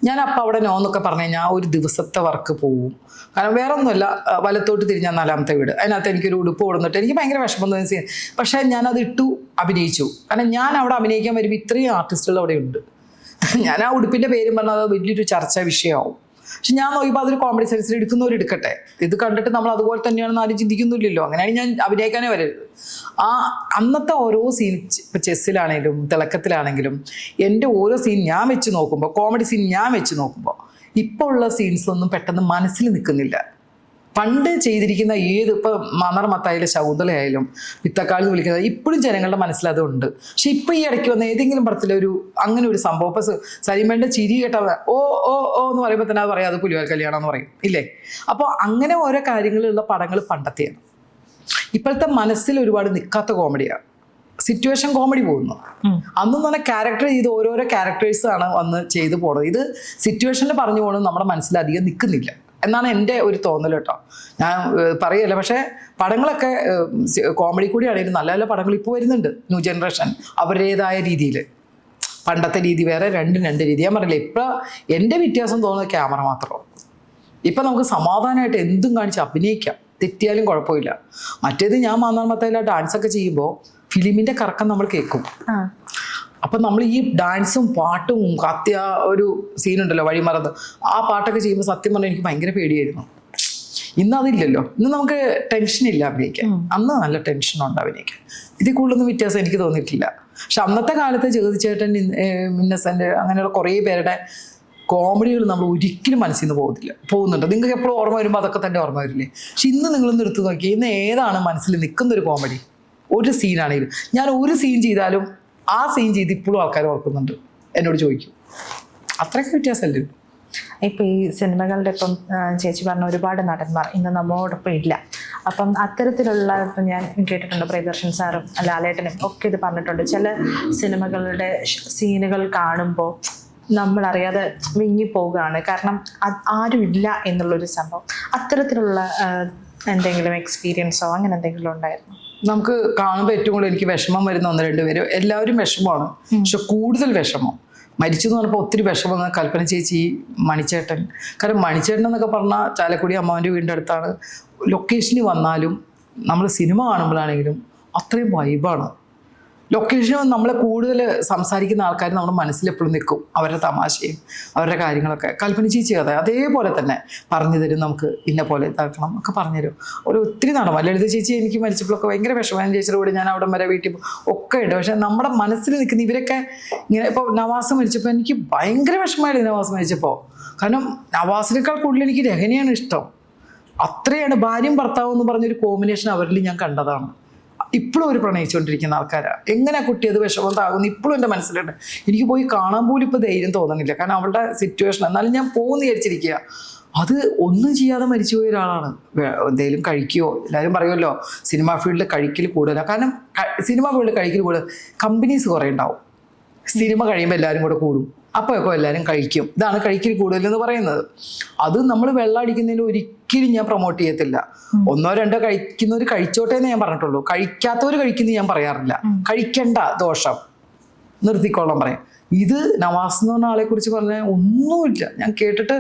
ഞാൻ അപ്പം അവിടെ നോന്നൊക്കെ പറഞ്ഞു കഴിഞ്ഞാൽ ഒരു ദിവസത്തെ വർക്ക് പോവും. കാരണം വേറെ ഒന്നുമല്ല, വലത്തോട്ട് തിരിഞ്ഞാൽ 4ാമത്തെ വീട്, അതിനകത്ത് എനിക്കൊരു ഉടുപ്പ് കൊടുത്തിട്ട് എനിക്ക് ഭയങ്കര വിഷമം തോന്നി. പക്ഷേ ഞാനത് ഇട്ടു, അഭിനയിച്ചു. കാരണം ഞാൻ അവിടെ അഭിനയിക്കാൻ വരുമ്പോൾ ഇത്രയും ആർട്ടിസ്റ്റുകൾ അവിടെ ഉണ്ട്. ഞാൻ ആ ഉടുപ്പിൻ്റെ പേരും പറഞ്ഞാൽ അത് വലിയൊരു ചർച്ചാ വിഷയമാവും. പക്ഷെ ഞാൻ നോക്കിയപ്പോൾ അതൊരു കോമഡി സെൻസിൽ എടുക്കുന്നവരെടുക്കട്ടെ, ഇത് കണ്ടിട്ട് നമ്മൾ അതുപോലെ തന്നെയാണെന്ന് ആരും ചിന്തിക്കുന്നില്ലല്ലോ. അങ്ങനെയാണ് ഞാൻ അഭിനയിക്കാനേ വരരുത്. ആ അന്നത്തെ ഓരോ സീൻ, ഇപ്പം ചെസ്സിലാണെങ്കിലും തിളക്കത്തിലാണെങ്കിലും എൻ്റെ ഓരോ സീൻ ഞാൻ വെച്ച് നോക്കുമ്പോൾ, കോമഡി സീൻ ഞാൻ വെച്ച് നോക്കുമ്പോൾ ഇപ്പോൾ ഉള്ള സീൻസൊന്നും പെട്ടെന്ന് മനസ്സിൽ നിൽക്കുന്നില്ല. പണ്ട് ചെയ്തിരിക്കുന്ന ഇപ്പം മത്തായിലെ ശകുന്തളയായാലും പിത്തക്കാളി വിളിക്കുന്നത് ഇപ്പോഴും ജനങ്ങളുടെ മനസ്സിലതുണ്ട്. പക്ഷെ ഇപ്പം ഈ ഇടയ്ക്ക് വന്ന ഏതെങ്കിലും പടത്തിലൊരു അങ്ങനെ ഒരു സംഭവം, ഇപ്പം സലീമേൻ്റെ ചിരി കേട്ടാൽ ഓ ഓ ഓ എന്ന് പറയുമ്പോൾ തന്നെ അത് പറയാം അത് പുലിവാൽ കല്യാണം എന്ന് പറയും ഇല്ലേ. അപ്പോൾ അങ്ങനെ ഓരോ കാര്യങ്ങളുള്ള പടങ്ങൾ പണ്ടത്തെയാണ്. ഇപ്പോഴത്തെ മനസ്സിൽ ഒരുപാട് നിൽക്കാത്ത കോമഡിയാണ്, സിറ്റുവേഷൻ കോമഡി പോകുന്നു. അന്നും തന്നെ ക്യാരക്ടർ ചെയ്ത് ഓരോരോ ക്യാരക്ടേഴ്സാണ് വന്ന് ചെയ്തു പോണത്. ഇത് സിറ്റുവേഷനിൽ പറഞ്ഞു പോകണമെന്ന് നമ്മുടെ മനസ്സിൽ അധികം നിൽക്കുന്നില്ല എന്നാണ് എൻ്റെ ഒരു തോന്നൽ കേട്ടോ. ഞാൻ പറയല്ല, പക്ഷേ പടങ്ങളൊക്കെ കോമഡി കൂടി ആണെങ്കിലും നല്ല നല്ല പടങ്ങൾ ഇപ്പോൾ വരുന്നുണ്ട്. ന്യൂ ജനറേഷൻ അവരുടേതായ രീതിയിൽ, പണ്ടത്തെ രീതി വേറെ, രണ്ട് രീതി. ഞാൻ പറഞ്ഞില്ലേ, ഇപ്പോൾ എൻ്റെ വ്യത്യാസം തോന്നുന്നത് ക്യാമറ മാത്രമാണ്. ഇപ്പം നമുക്ക് സമാധാനമായിട്ട് എന്തും കാണിച്ച് അഭിനയിക്കാം, തെറ്റിയാലും കുഴപ്പമില്ല. മറ്റേത് ഞാൻ മത്തായിലെ ഡാൻസൊക്കെ ചെയ്യുമ്പോൾ ഫിലിമിൻ്റെ കറക്കം നമ്മൾ കേൾക്കും. അപ്പം നമ്മൾ ഈ ഡാൻസും പാട്ടും ഒരു സീനുണ്ടല്ലോ വഴിമറന്ന്, ആ പാട്ടൊക്കെ ചെയ്യുമ്പോൾ സത്യം പറഞ്ഞാൽ എനിക്ക് ഭയങ്കര പേടിയായിരുന്നു. ഇന്ന് അതില്ലല്ലോ. ഇന്ന് നമുക്ക് ടെൻഷനില്ല അഭിനയിക്കാൻ. അന്ന് നല്ല ടെൻഷനുണ്ട് അഭിനയിക്കാൻ. ഇതിൽ കൂടുതലൊന്നും വ്യത്യാസം എനിക്ക് തോന്നിയിട്ടില്ല. പക്ഷെ അന്നത്തെ കാലത്ത് ജ്യോതിച്ചേട്ടൻ, ഇന്നസെൻ്റ്, അങ്ങനെയുള്ള കുറേ പേരുടെ കോമഡികൾ നമ്മൾ ഒരിക്കലും മനസ്സിൽ നിന്ന് പോകുന്നുണ്ട്. നിങ്ങൾക്ക് എപ്പോഴും ഓർമ്മ വരുമ്പോൾ അതൊക്കെ തന്നെ ഓർമ്മ വരില്ലേ. പക്ഷെ ഇന്ന് നിങ്ങളൊന്ന് എടുത്ത് നോക്കി, ഇന്ന് ഏതാണ് മനസ്സിൽ നിൽക്കുന്നൊരു കോമഡി? ഒരു സീനാണെങ്കിലും ഞാൻ ഒരു സീൻ ചെയ്താലും ആ സീൻ ചെയ്ത് ഇപ്പോഴും ആൾക്കാർ ഓർക്കുന്നുണ്ട്, എന്നോട് ചോദിക്കും. അത്രയൊക്കെ വ്യത്യാസമല്ലേ. ഇപ്പം ഈ സിനിമകളുടെ ഇപ്പം ചേച്ചി പറഞ്ഞ ഒരുപാട് നടന്മാർ ഇന്ന് നമ്മോടൊപ്പം ഇല്ല. അപ്പം അത്തരത്തിലുള്ള ഇപ്പം ഞാൻ കേട്ടിട്ടുണ്ട്, പ്രിയദർശൻ സാറും ലാലേട്ടനും ഒക്കെ ഇത് പറഞ്ഞിട്ടുണ്ട്. ചില സിനിമകളുടെ സീനുകൾ കാണുമ്പോൾ നമ്മളറിയാതെ വിങ്ങിപ്പോവുകയാണ്, കാരണം ആരും ഇല്ല എന്നുള്ളൊരു സംഭവം. അത്തരത്തിലുള്ള എന്തെങ്കിലും എക്സ്പീരിയൻസോ അങ്ങനെ എന്തെങ്കിലും ഉണ്ടായിരുന്നു? നമുക്ക് കാണുമ്പോൾ ഏറ്റവും കൂടുതൽ എനിക്ക് വിഷമം വരുന്ന 1-2 പേര്. എല്ലാവരും വിഷമമാണ്, പക്ഷെ കൂടുതൽ വിഷമം മരിച്ചു എന്ന് പറഞ്ഞപ്പോൾ ഒത്തിരി വിഷമം കൽപ്പന ചേച്ചി, മണിച്ചേട്ടൻ. കാരണം മണിച്ചേട്ടൻ എന്നൊക്കെ പറഞ്ഞാൽ ചാലക്കുടി അമ്മാവൻ്റെ വീടിൻ്റെ അടുത്താണ്. ലൊക്കേഷനിൽ വന്നാലും നമ്മൾ സിനിമ കാണുമ്പോഴാണെങ്കിലും അത്രയും വൈബാണ്. ലൊക്കേഷൻ നമ്മളെ കൂടുതൽ സംസാരിക്കുന്ന ആൾക്കാർ നമ്മുടെ മനസ്സിൽ എപ്പോഴും നിൽക്കും. അവരുടെ തമാശയും അവരുടെ കാര്യങ്ങളൊക്കെ. കൽപ്പന ചേച്ചി അതെ അതേപോലെ തന്നെ പറഞ്ഞു തരും, നമുക്ക് ഇന്ന പോലെ ഇതാക്കണം ഒക്കെ പറഞ്ഞു തരും. ഒത്തിരി നടന്മാർ, ലളിത ചേച്ചി എനിക്ക് മരിച്ചപ്പോഴൊക്കെ ഭയങ്കര വിഷമം. ചേച്ചിയുടെ കൂടെ ഞാൻ അവിടെ വരെ വീട്ടിൽ ഒക്കെ ഉണ്ട്. പക്ഷെ നമ്മുടെ മനസ്സിൽ നിൽക്കുന്ന ഇവരൊക്കെ ഇങ്ങനെ. ഇപ്പോൾ നവാസ് മരിച്ചപ്പോൾ എനിക്ക് ഭയങ്കര വിഷമമായിരുന്നു നവാസ് മരിച്ചപ്പോൾ. കാരണം നവാസിനേക്കാൾ കൂടുതൽ എനിക്ക് രഹനയാണ് ഇഷ്ടം. അത്രയാണ് ഭാര്യയും ഭർത്താവും എന്ന് പറഞ്ഞൊരു കോമ്പിനേഷൻ അവരിൽ ഞാൻ കണ്ടതാണ്. ഇപ്പോഴും ഒരു പ്രണയിച്ചുകൊണ്ടിരിക്കുന്ന ആൾക്കാരാണ്. എങ്ങനെ കുട്ടി അത് വിഷമം താകുന്നു ഇപ്പോഴും എൻ്റെ മനസ്സിലുണ്ട്. എനിക്ക് പോയി കാണാൻ പോലും ഇപ്പോൾ ധൈര്യം തോന്നുന്നില്ല. കാരണം അവളുടെ സിറ്റുവേഷൻ. എന്നാലും ഞാൻ പോകുമെന്ന് വിചാരിച്ചിരിക്കുക. അത് ഒന്നും ചെയ്യാതെ മരിച്ചുപോയ ഒരാളാണ്. എന്തെങ്കിലും കഴിക്കുകയോ, എല്ലാവരും പറയുമല്ലോ സിനിമാ ഫീൽഡിൽ കഴിക്കൽ കൂടുതലാണ്. കാരണം സിനിമാ ഫീൽഡിൽ കഴിക്കൽ കൂടുതൽ കമ്പനീസ് കുറേ ഉണ്ടാവും. സിനിമ കഴിയുമ്പോൾ എല്ലാവരും കൂടെ കൂടും, അപ്പോഴൊക്കെ എല്ലാവരും കഴിക്കും. ഇതാണ് കഴിക്കൽ കൂടുതലെന്ന് പറയുന്നത്. അത് നമ്മൾ വെള്ളം അടിക്കുന്നതിന് ഒരിക്കലും ഞാൻ പ്രൊമോട്ട് ചെയ്യത്തില്ല. 1 2 കഴിക്കുന്നവർ കഴിച്ചോട്ടെ എന്ന് ഞാൻ പറഞ്ഞിട്ടുള്ളൂ. കഴിക്കാത്തവർ കഴിക്കുന്നത് ഞാൻ പറയാറില്ല. കഴിക്കണ്ട, ദോഷം, നിർത്തിക്കോളാൻ പറയാം. ഇത് നവാസ് എന്ന് പറഞ്ഞ ആളെ കുറിച്ച് പറഞ്ഞാൽ ഒന്നുമില്ല. ഞാൻ കേട്ടിട്ട്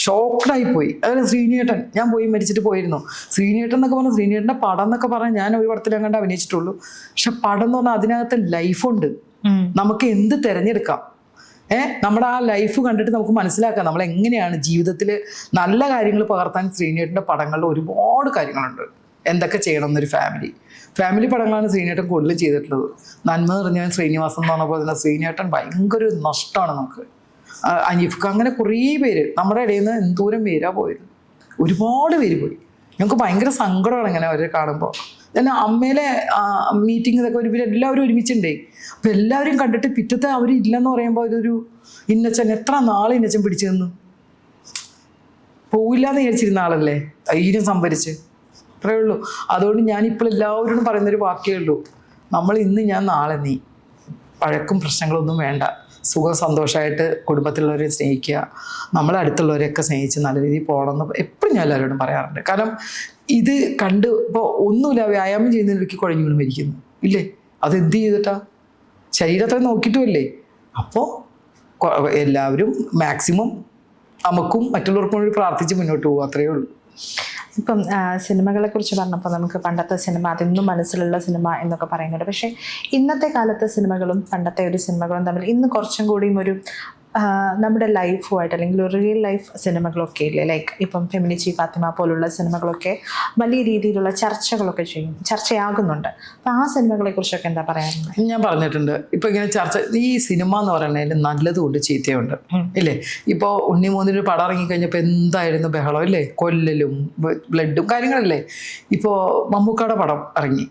ഷോക്ക്ഡായി പോയി. അതുപോലെ ശ്രീനിയേട്ടൻ, ഞാൻ പോയി മരിച്ചിട്ട് പോയിരുന്നു. ശ്രീനിയേട്ടൻ എന്നൊക്കെ പറഞ്ഞാൽ ശ്രീനിയേട്ടൻ്റെ പടം എന്നൊക്കെ പറഞ്ഞാൽ ഞാൻ ഒരു പടത്തിൽ കണ്ട് അഭിനയിച്ചിട്ടുള്ളൂ. പക്ഷെ പടം എന്ന് പറഞ്ഞാൽ അതിനകത്ത് ലൈഫുണ്ട്. നമുക്ക് എന്ത് തിരഞ്ഞെടുക്കാം. നമ്മുടെ ആ ലൈഫ് കണ്ടിട്ട് നമുക്ക് മനസ്സിലാക്കാം നമ്മൾ എങ്ങനെയാണ് ജീവിതത്തിൽ നല്ല കാര്യങ്ങൾ പകർത്താൻ. ശ്രീനേട്ടൻ്റെ പടങ്ങളിൽ ഒരുപാട് കാര്യങ്ങളുണ്ട്. എന്തൊക്കെ ചെയ്യണം എന്നൊരു ഫാമിലി പടങ്ങളാണ് ശ്രീനേട്ടൻ കൂടുതലും ചെയ്തിട്ടുള്ളത്. നന്മ നിറഞ്ഞവൻ ശ്രീനിവാസൻ എന്ന് പറഞ്ഞ പോലെ തന്നെ ശ്രീനേട്ടൻ ഭയങ്കര ഒരു നഷ്ടമാണ് നമുക്ക്. അനീഫ്ക്ക്, അങ്ങനെ കുറേ പേര് നമ്മുടെ ഇടയിൽ നിന്ന് എന്തോരം പേരാ പോയത്. ഒരുപാട് പേര് പോയി. ഞങ്ങൾക്ക് ഭയങ്കര സങ്കടമാണ് ഇങ്ങനെ അവരെ കാണുമ്പോൾ. തന്നെ അമ്മയിലെ മീറ്റിംഗ് ഇതൊക്കെ ഇവരെല്ലാവരും ഒരുമിച്ചുണ്ടേ. അപ്പം എല്ലാവരും കണ്ടിട്ട് പിറ്റത്തെ അവരില്ലെന്ന് പറയുമ്പോൾ ഇതൊരു ഇന്നച്ചൻ എത്ര നാൾ ഇന്നച്ചൻ പിടിച്ചു നിന്ന് പോവില്ലാന്ന് വിചാരിച്ചിരുന്ന ആളല്ലേ, ധൈര്യം സംഭരിച്ച്. അത്രയേ ഉള്ളൂ. അതുകൊണ്ട് ഞാനിപ്പോൾ എല്ലാവരോടും പറയുന്നൊരു വാക്കേ ഉള്ളൂ, നമ്മൾ ഇന്ന് ഞാൻ നാളെ നീ. പഴക്കും പ്രശ്നങ്ങളൊന്നും വേണ്ട. സുഖം സന്തോഷമായിട്ട് കുടുംബത്തിലുള്ളവരെ സ്നേഹിക്കുക, നമ്മളെ അടുത്തുള്ളവരെയൊക്കെ സ്നേഹിച്ച് നല്ല രീതിയിൽ പോകണമെന്ന് എപ്പോഴും ഞാൻ എല്ലാവരോടും പറയാറുണ്ട്. കാരണം ഇത് കണ്ട് ഇപ്പോൾ ഒന്നുമില്ല, വ്യായാമം ചെയ്യുന്നതിലേക്ക് കുഴഞ്ഞു വീണ് മരിക്കുന്നു ഇല്ലേ, അതെന്ത് ചെയ്തിട്ടാ? ശരീരത്തെ നോക്കിയിട്ടുമല്ലേ. അപ്പോൾ എല്ലാവരും മാക്സിമം നമുക്കും മറ്റുള്ളവർക്കും വേണ്ടി പ്രാർത്ഥിച്ച് മുന്നോട്ട് പോകും. അത്രയേ ഉള്ളൂ. ഇപ്പം സിനിമകളെ കുറിച്ച് പറഞ്ഞപ്പോൾ നമുക്ക് പണ്ടത്തെ സിനിമ അതെന്നും മനസ്സിലുള്ള സിനിമ എന്നൊക്കെ പറയുന്നുണ്ട്. പക്ഷേ ഇന്നത്തെ കാലത്തെ സിനിമകളും പണ്ടത്തെ ഒരു സിനിമകളും തമ്മിൽ ഇന്ന് കുറച്ചും കൂടിയും ഒരു നമ്മുടെ ലൈഫുമായിട്ട് അല്ലെങ്കിൽ ഒരു റിയൽ ലൈഫ് സിനിമകളൊക്കെ ഇല്ലേ, ലൈക്ക് ഇപ്പം ഫെമിനിച്ചി ഫാത്തിമ പോലുള്ള സിനിമകളൊക്കെ വലിയ രീതിയിലുള്ള ചർച്ചകളൊക്കെ ചർച്ചയാകുന്നുണ്ട്. അപ്പം ആ സിനിമകളെ കുറിച്ചൊക്കെ എന്താ പറയാനുള്ളത്? ഞാൻ പറഞ്ഞിട്ടുണ്ട്. ഇപ്പം ഇങ്ങനെ ഈ സിനിമ എന്ന് പറയുന്നതിൽ നല്ലതുകൊണ്ട് ചീത്തയുണ്ട് ഇല്ലേ. ഇപ്പോൾ ഉണ്ണിമൂന്നിൻ്റെ പടം ഇറങ്ങിക്കഴിഞ്ഞപ്പോൾ എന്തായിരുന്നു ബഹളം ഇല്ലേ, കൊല്ലലും ബ്ലഡും കാര്യങ്ങളല്ലേ. ഇപ്പോൾ മമ്മൂക്കയുടെ പടം ഇറങ്ങി,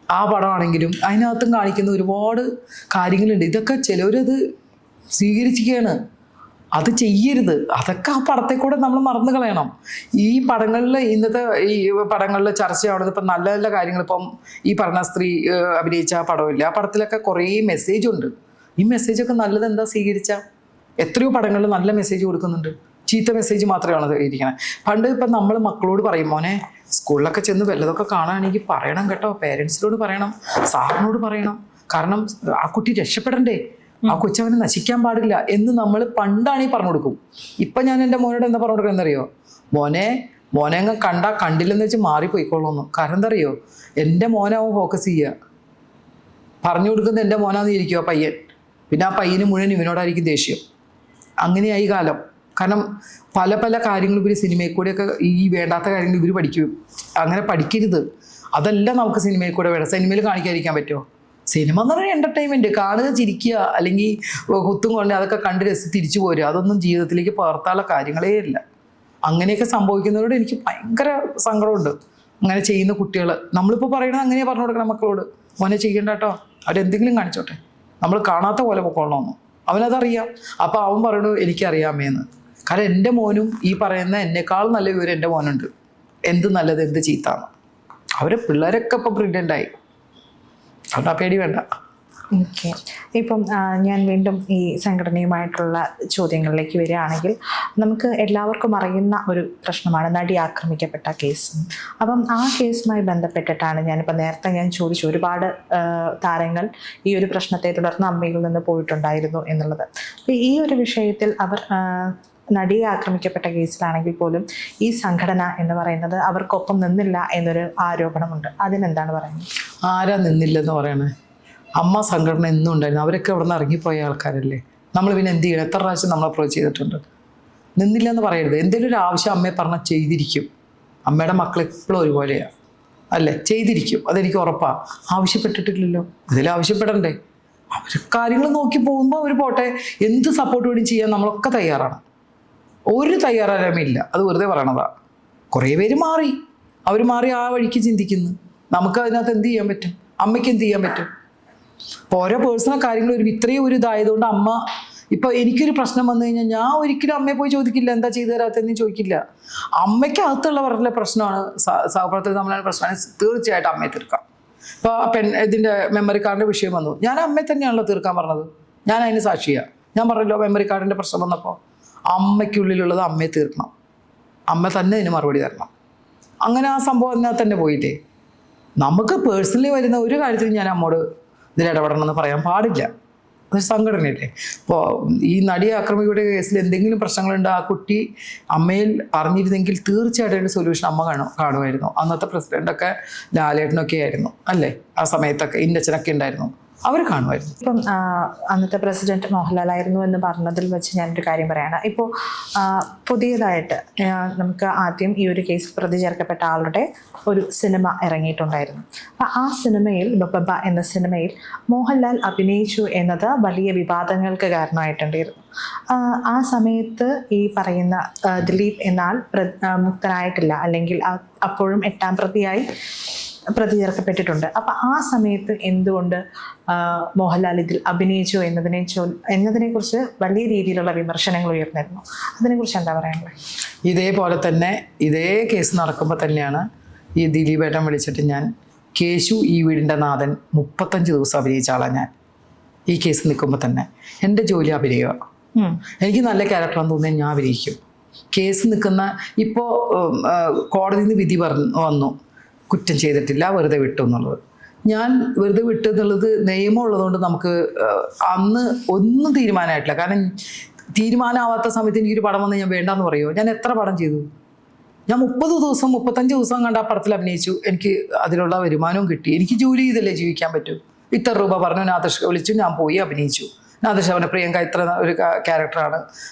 ആ പടമാണെങ്കിലും അതിനകത്തും കാണിക്കുന്ന ഒരുപാട് കാര്യങ്ങളുണ്ട്. ഇതൊക്കെ ചിലവരത് സ്വീകരിക്കുകയാണ്. അത് ചെയ്യരുത്. അതൊക്കെ ആ പടത്തെ കൂടെ നമ്മൾ മറന്നു കളയണം. ഈ പടങ്ങളിൽ ഇന്നത്തെ ഈ പടങ്ങളിൽ ചർച്ചയാവുന്നത് ഇപ്പം നല്ല നല്ല കാര്യങ്ങൾ. ഇപ്പം ഈ പറഞ്ഞ സ്ത്രീ അഭിനയിച്ച ആ പടമില്ല, ആ പടത്തിലൊക്കെ കുറേ മെസ്സേജുണ്ട്. ഈ മെസ്സേജൊക്കെ നല്ലത് എന്താ സ്വീകരിച്ചാൽ? എത്രയോ പടങ്ങളിൽ നല്ല മെസ്സേജ് കൊടുക്കുന്നുണ്ട്, ചീത്ത മെസ്സേജ് മാത്രമാണ് ഇരിക്കണം. പണ്ട് ഇപ്പം നമ്മൾ മക്കളോട് പറയും, മോനെ സ്കൂളിലൊക്കെ ചെന്ന് വല്ലതൊക്കെ കാണുകയാണെങ്കിൽ പറയണം കേട്ടോ, പേരൻസിനോട് പറയണം, സാറിനോട് പറയണം. കാരണം ആ കുട്ടി രക്ഷപ്പെടണ്ടേ, ആ കൊച്ചവനെ നശിക്കാൻ പാടില്ല എന്ന് നമ്മൾ പണ്ടാണ് ഈ പറഞ്ഞു കൊടുക്കും. ഇപ്പം ഞാൻ എൻ്റെ മോനോട് എന്താ പറഞ്ഞു കൊടുക്കുക എന്നറിയോ? മോനെ അങ്ങ് കണ്ടില്ലെന്ന് വെച്ച് മാറിപ്പോയിക്കോളൂന്ന്. കാരണം എന്താ അറിയോ, എൻ്റെ മോനാവും ഫോക്കസ് ചെയ്യുക. പറഞ്ഞു കൊടുക്കുന്നത് എൻ്റെ മോനാന്ന് ഇരിക്കും ആ പയ്യൻ. പിന്നെ ആ പയ്യന് മുഴുവൻ ഇവനോടായിരിക്കും ദേഷ്യം. അങ്ങനെയായി കാലം. കാരണം പല പല കാര്യങ്ങൾ ഇവർ സിനിമയിൽ കൂടെയൊക്കെ ഈ വേണ്ടാത്ത കാര്യങ്ങൾ ഇവർ പഠിക്കും. അങ്ങനെ പഠിക്കരുത്. അതെല്ലാം നമുക്ക് സിനിമയിൽ കൂടെ വേണം. സിനിമയിൽ കാണിക്കാതിരിക്കാൻ പറ്റുമോ? സിനിമ എന്ന് പറയുന്നത് എൻ്റർടൈൻമെൻറ്റ്, കാണുക, ചിരിക്കുക, അല്ലെങ്കിൽ കുത്തും കൊണ്ട് അതൊക്കെ കണ്ട് രസിച്ച് തിരിച്ചു പോരുക. അതൊന്നും ജീവിതത്തിലേക്ക് പകർത്താനുള്ള കാര്യങ്ങളേ ഇല്ല. അങ്ങനെയൊക്കെ സംഭവിക്കുന്നവരോട് എനിക്ക് ഭയങ്കര സങ്കടമുണ്ട്. അങ്ങനെ ചെയ്യുന്ന കുട്ടികൾ. നമ്മളിപ്പോൾ പറയണത് അങ്ങനെ പറഞ്ഞു കൊടുക്കണം മക്കളോട്, മോനെ ചെയ്യണ്ട കേട്ടോ, അവരെന്തെങ്കിലും കാണിച്ചോട്ടെ, നമ്മൾ കാണാത്ത പോലെ പൊക്കോളണമെന്ന്. അവനതറിയാം. അപ്പോൾ അവൻ പറയണു എനിക്കറിയാമേന്ന്. കാരണം എൻ്റെ മോനും ഈ പറയുന്ന എന്നെക്കാൾ നല്ല വിവരം എൻ്റെ മോനുണ്ട്, എന്ത് നല്ലത് എന്ത് ചീത്താണ്. അവരെ പിള്ളേരൊക്കെ ഇപ്പം ബ്രില്യൻ്റായി. അവിടെ പേടി വേണ്ട. ഓക്കെ. ഇപ്പം ഞാൻ വീണ്ടും ഈ സംഘടനയുമായിട്ടുള്ള ചോദ്യങ്ങളിലേക്ക് വരികയാണെങ്കിൽ, നമുക്ക് എല്ലാവർക്കും അറിയുന്ന ഒരു പ്രശ്നമാണ് നടി ആക്രമിക്കപ്പെട്ട കേസ്. അപ്പം ആ കേസുമായി ബന്ധപ്പെട്ടിട്ടാണ് ഞാനിപ്പോൾ നേരത്തെ ഞാൻ ചോദിച്ചു, ഒരുപാട് താരങ്ങൾ ഈ ഒരു പ്രശ്നത്തെ തുടർന്ന് അമ്മയിൽ നിന്ന് പോയിട്ടുണ്ടായിരുന്നു എന്നുള്ളത്. അപ്പോൾ ഈ ഒരു വിഷയത്തിൽ അവർ നടിയെ ആക്രമിക്കപ്പെട്ട കേസിലാണെങ്കിൽ പോലും ഈ സംഘടന എന്ന് പറയുന്നത് അവർക്കൊപ്പം നിന്നില്ല എന്നൊരു ആരോപണമുണ്ട്. അതിനെന്താണ് പറയുന്നത്? ആരാ നിന്നില്ലെന്ന് പറയണേ? അമ്മ സംഘടന എന്നും ഉണ്ടായിരുന്നു. അവരൊക്കെ അവിടെ നിന്ന് ഇറങ്ങിപ്പോയ ആൾക്കാരല്ലേ. നമ്മൾ പിന്നെ എന്ത് ചെയ്യണം? എത്ര പ്രാവശ്യം നമ്മൾ അപ്രോച്ച് ചെയ്തിട്ടുണ്ട്. നിന്നില്ല എന്ന് പറയരുത്. എന്തെങ്കിലും ഒരു ആവശ്യം അമ്മയെ പറഞ്ഞാൽ ചെയ്തിരിക്കും. അമ്മയുടെ മക്കൾ എപ്പോഴും ഒരുപോലെയാണ് അല്ലേ? ചെയ്തിരിക്കും, അതെനിക്ക് ഉറപ്പാണ്. ആവശ്യപ്പെട്ടിട്ടില്ലല്ലോ, ഇതിൽ ആവശ്യപ്പെടണ്ടേ? അവർ കാര്യങ്ങൾ നോക്കി പോകുമ്പോൾ അവർ പോട്ടെ, എന്ത് സപ്പോർട്ട് വേണ്ടി ചെയ്യാൻ നമ്മളൊക്കെ തയ്യാറാണ്. ഒരു തയ്യാറായ്മയില്ല, അത് വെറുതെ പറയണതാണ്. കുറേ പേര് മാറി, അവർ മാറി ആ വഴിക്ക് ചിന്തിക്കുന്നു. നമുക്ക് അതിനകത്ത് എന്ത് ചെയ്യാൻ പറ്റും? അമ്മയ്ക്ക് എന്ത് ചെയ്യാൻ പറ്റും? ഇപ്പോൾ ഓരോ പേഴ്സണൽ കാര്യങ്ങൾ ഇത്രയും ഒരു ഇതായതുകൊണ്ട് അമ്മ ഇപ്പോൾ എനിക്കൊരു പ്രശ്നം വന്നു കഴിഞ്ഞാൽ ഞാൻ ഒരിക്കലും അമ്മയെ പോയി ചോദിക്കില്ല, എന്താ ചെയ്തു തരാത്തതെന്ന് ചോദിക്കില്ല. അമ്മയ്ക്ക് അകത്തുള്ളവരുടെ പ്രശ്നമാണ്, സഹപ്രവർത്തകർ തമ്മിലുള്ള പ്രശ്നമാണ്, തീർച്ചയായിട്ടും അമ്മയെ തീർക്കാം. ഇപ്പോൾ ഇതിൻ്റെ മെമ്മറി കാർഡിൻ്റെ വിഷയം വന്നു, ഞാൻ അമ്മയെ തന്നെയാണല്ലോ തീർക്കാൻ പറഞ്ഞത്. ഞാൻ അതിന് സാക്ഷിയാണ്. ഞാൻ പറഞ്ഞല്ലോ, മെമ്മറി കാർഡിൻ്റെ പ്രശ്നം വന്നപ്പോൾ അമ്മയ്ക്കുള്ളിലുള്ളത് അമ്മയെ തീർക്കണം, അമ്മ തന്നെ അതിന് മറുപടി തരണം. അങ്ങനെ ആ സംഭവം അതിനകത്ത് തന്നെ പോയില്ലേ. നമുക്ക് പേഴ്സണലി വരുന്ന ഒരു കാര്യത്തിലും ഞാൻ അമ്മോട് ഇതിൽ ഇടപെടണമെന്ന് പറയാൻ പാടില്ല. അതൊരു സംഘടനയല്ലേ. ഇപ്പോൾ ഈ നടിയെ ആക്രമിയുടെ കേസിൽ എന്തെങ്കിലും പ്രശ്നങ്ങളുണ്ട്, ആ കുട്ടി അമ്മയിൽ പറഞ്ഞിരുന്നെങ്കിൽ തീർച്ചയായിട്ടും ഒരു സൊല്യൂഷൻ അമ്മ കാണുമായിരുന്നു. അന്നത്തെ പ്രസിഡൻ്റൊക്കെ ലാലേട്ടനൊക്കെ ആയിരുന്നു അല്ലേ? ആ സമയത്തൊക്കെ ഇന്നച്ചനൊക്കെ ഉണ്ടായിരുന്നു, അവർ കാണുമായിരുന്നു. ഇപ്പം അന്നത്തെ പ്രസിഡന്റ് മോഹൻലാലായിരുന്നു എന്ന് പറഞ്ഞതിൽ വെച്ച് ഞാനൊരു കാര്യം പറയാണ്. ഇപ്പോൾ പുതിയതായിട്ട് നമുക്ക് ആദ്യം ഈ ഒരു കേസ് പ്രതി ചേർക്കപ്പെട്ട ആളുടെ ഒരു സിനിമ ഇറങ്ങിയിട്ടുണ്ടായിരുന്നു. അപ്പം ആ സിനിമയിൽ ബബ എന്ന സിനിമയിൽ മോഹൻലാൽ അഭിനയിച്ചു എന്നത് വലിയ വിവാദങ്ങൾക്ക് കാരണമായിട്ടുണ്ടായിരുന്നു. ആ സമയത്ത് ഈ പറയുന്ന ദിലീപ് എന്നാൽ മുക്തനായിട്ടില്ല, അല്ലെങ്കിൽ അപ്പോഴും 8ാം പ്രതിയായി പ്രതി ചേർക്കപ്പെട്ടിട്ടുണ്ട്. അപ്പം ആ സമയത്ത് എന്തുകൊണ്ട് മോഹൻലാൽ ഇതിൽ അഭിനയിച്ചു എന്നതിനെക്കുറിച്ച് വലിയ രീതിയിലുള്ള വിമർശനങ്ങൾ ഉയർന്നിരുന്നു. അതിനെക്കുറിച്ച് എന്താ പറയാനുള്ളത്? ഇതേപോലെ തന്നെ ഇതേ കേസ് നടക്കുമ്പോൾ തന്നെയാണ് ഈ ദിലീപേട്ടൻ വിളിച്ചിട്ട്, ഞാൻ കേശു ഈ വീടിൻ്റെ നാഥൻ 35 ദിവസം അഭിനയിച്ച ആളാണ് ഞാൻ. ഈ കേസ് നിൽക്കുമ്പോൾ തന്നെ എൻ്റെ ജോലി അഭിനയമാണ്. എനിക്ക് നല്ല ക്യാരക്ടറാണെന്ന് തോന്നിയാൽ ഞാൻ അഭിനയിക്കും. കേസ് നിൽക്കുന്ന ഇപ്പോൾ കോടതിയിൽ നിന്ന് വിധി വന്നു, കുറ്റം ചെയ്തിട്ടില്ല, വെറുതെ വിട്ടു എന്നുള്ളത്. ഞാൻ വെറുതെ വിട്ടു എന്നുള്ളത് നിയമം ഉള്ളതുകൊണ്ട് നമുക്ക് അന്ന് ഒന്നും തീരുമാനമായിട്ടില്ല. കാരണം തീരുമാനമാവാത്ത സമയത്ത് എനിക്കൊരു പടം വന്ന് ഞാൻ വേണ്ടാന്ന് പറയുമോ? ഞാൻ എത്ര പടം ചെയ്തു? ഞാൻ 30 ദിവസം 35 ദിവസം കണ്ട ആ പടത്തിൽ അഭിനയിച്ചു. എനിക്ക് അതിലുള്ള വരുമാനവും കിട്ടി. എനിക്ക് ജോലി ചെയ്തല്ലേ ജീവിക്കാൻ പറ്റൂ. ഇത്ര രൂപ പറഞ്ഞു, നാദർഷ വിളിച്ചു, ഞാൻ പോയി അഭിനയിച്ചു. നാദർഷ അവനെ പ്രിയങ്ക ഇത്ര ഒരു ക്യാരക്ടറാണ്,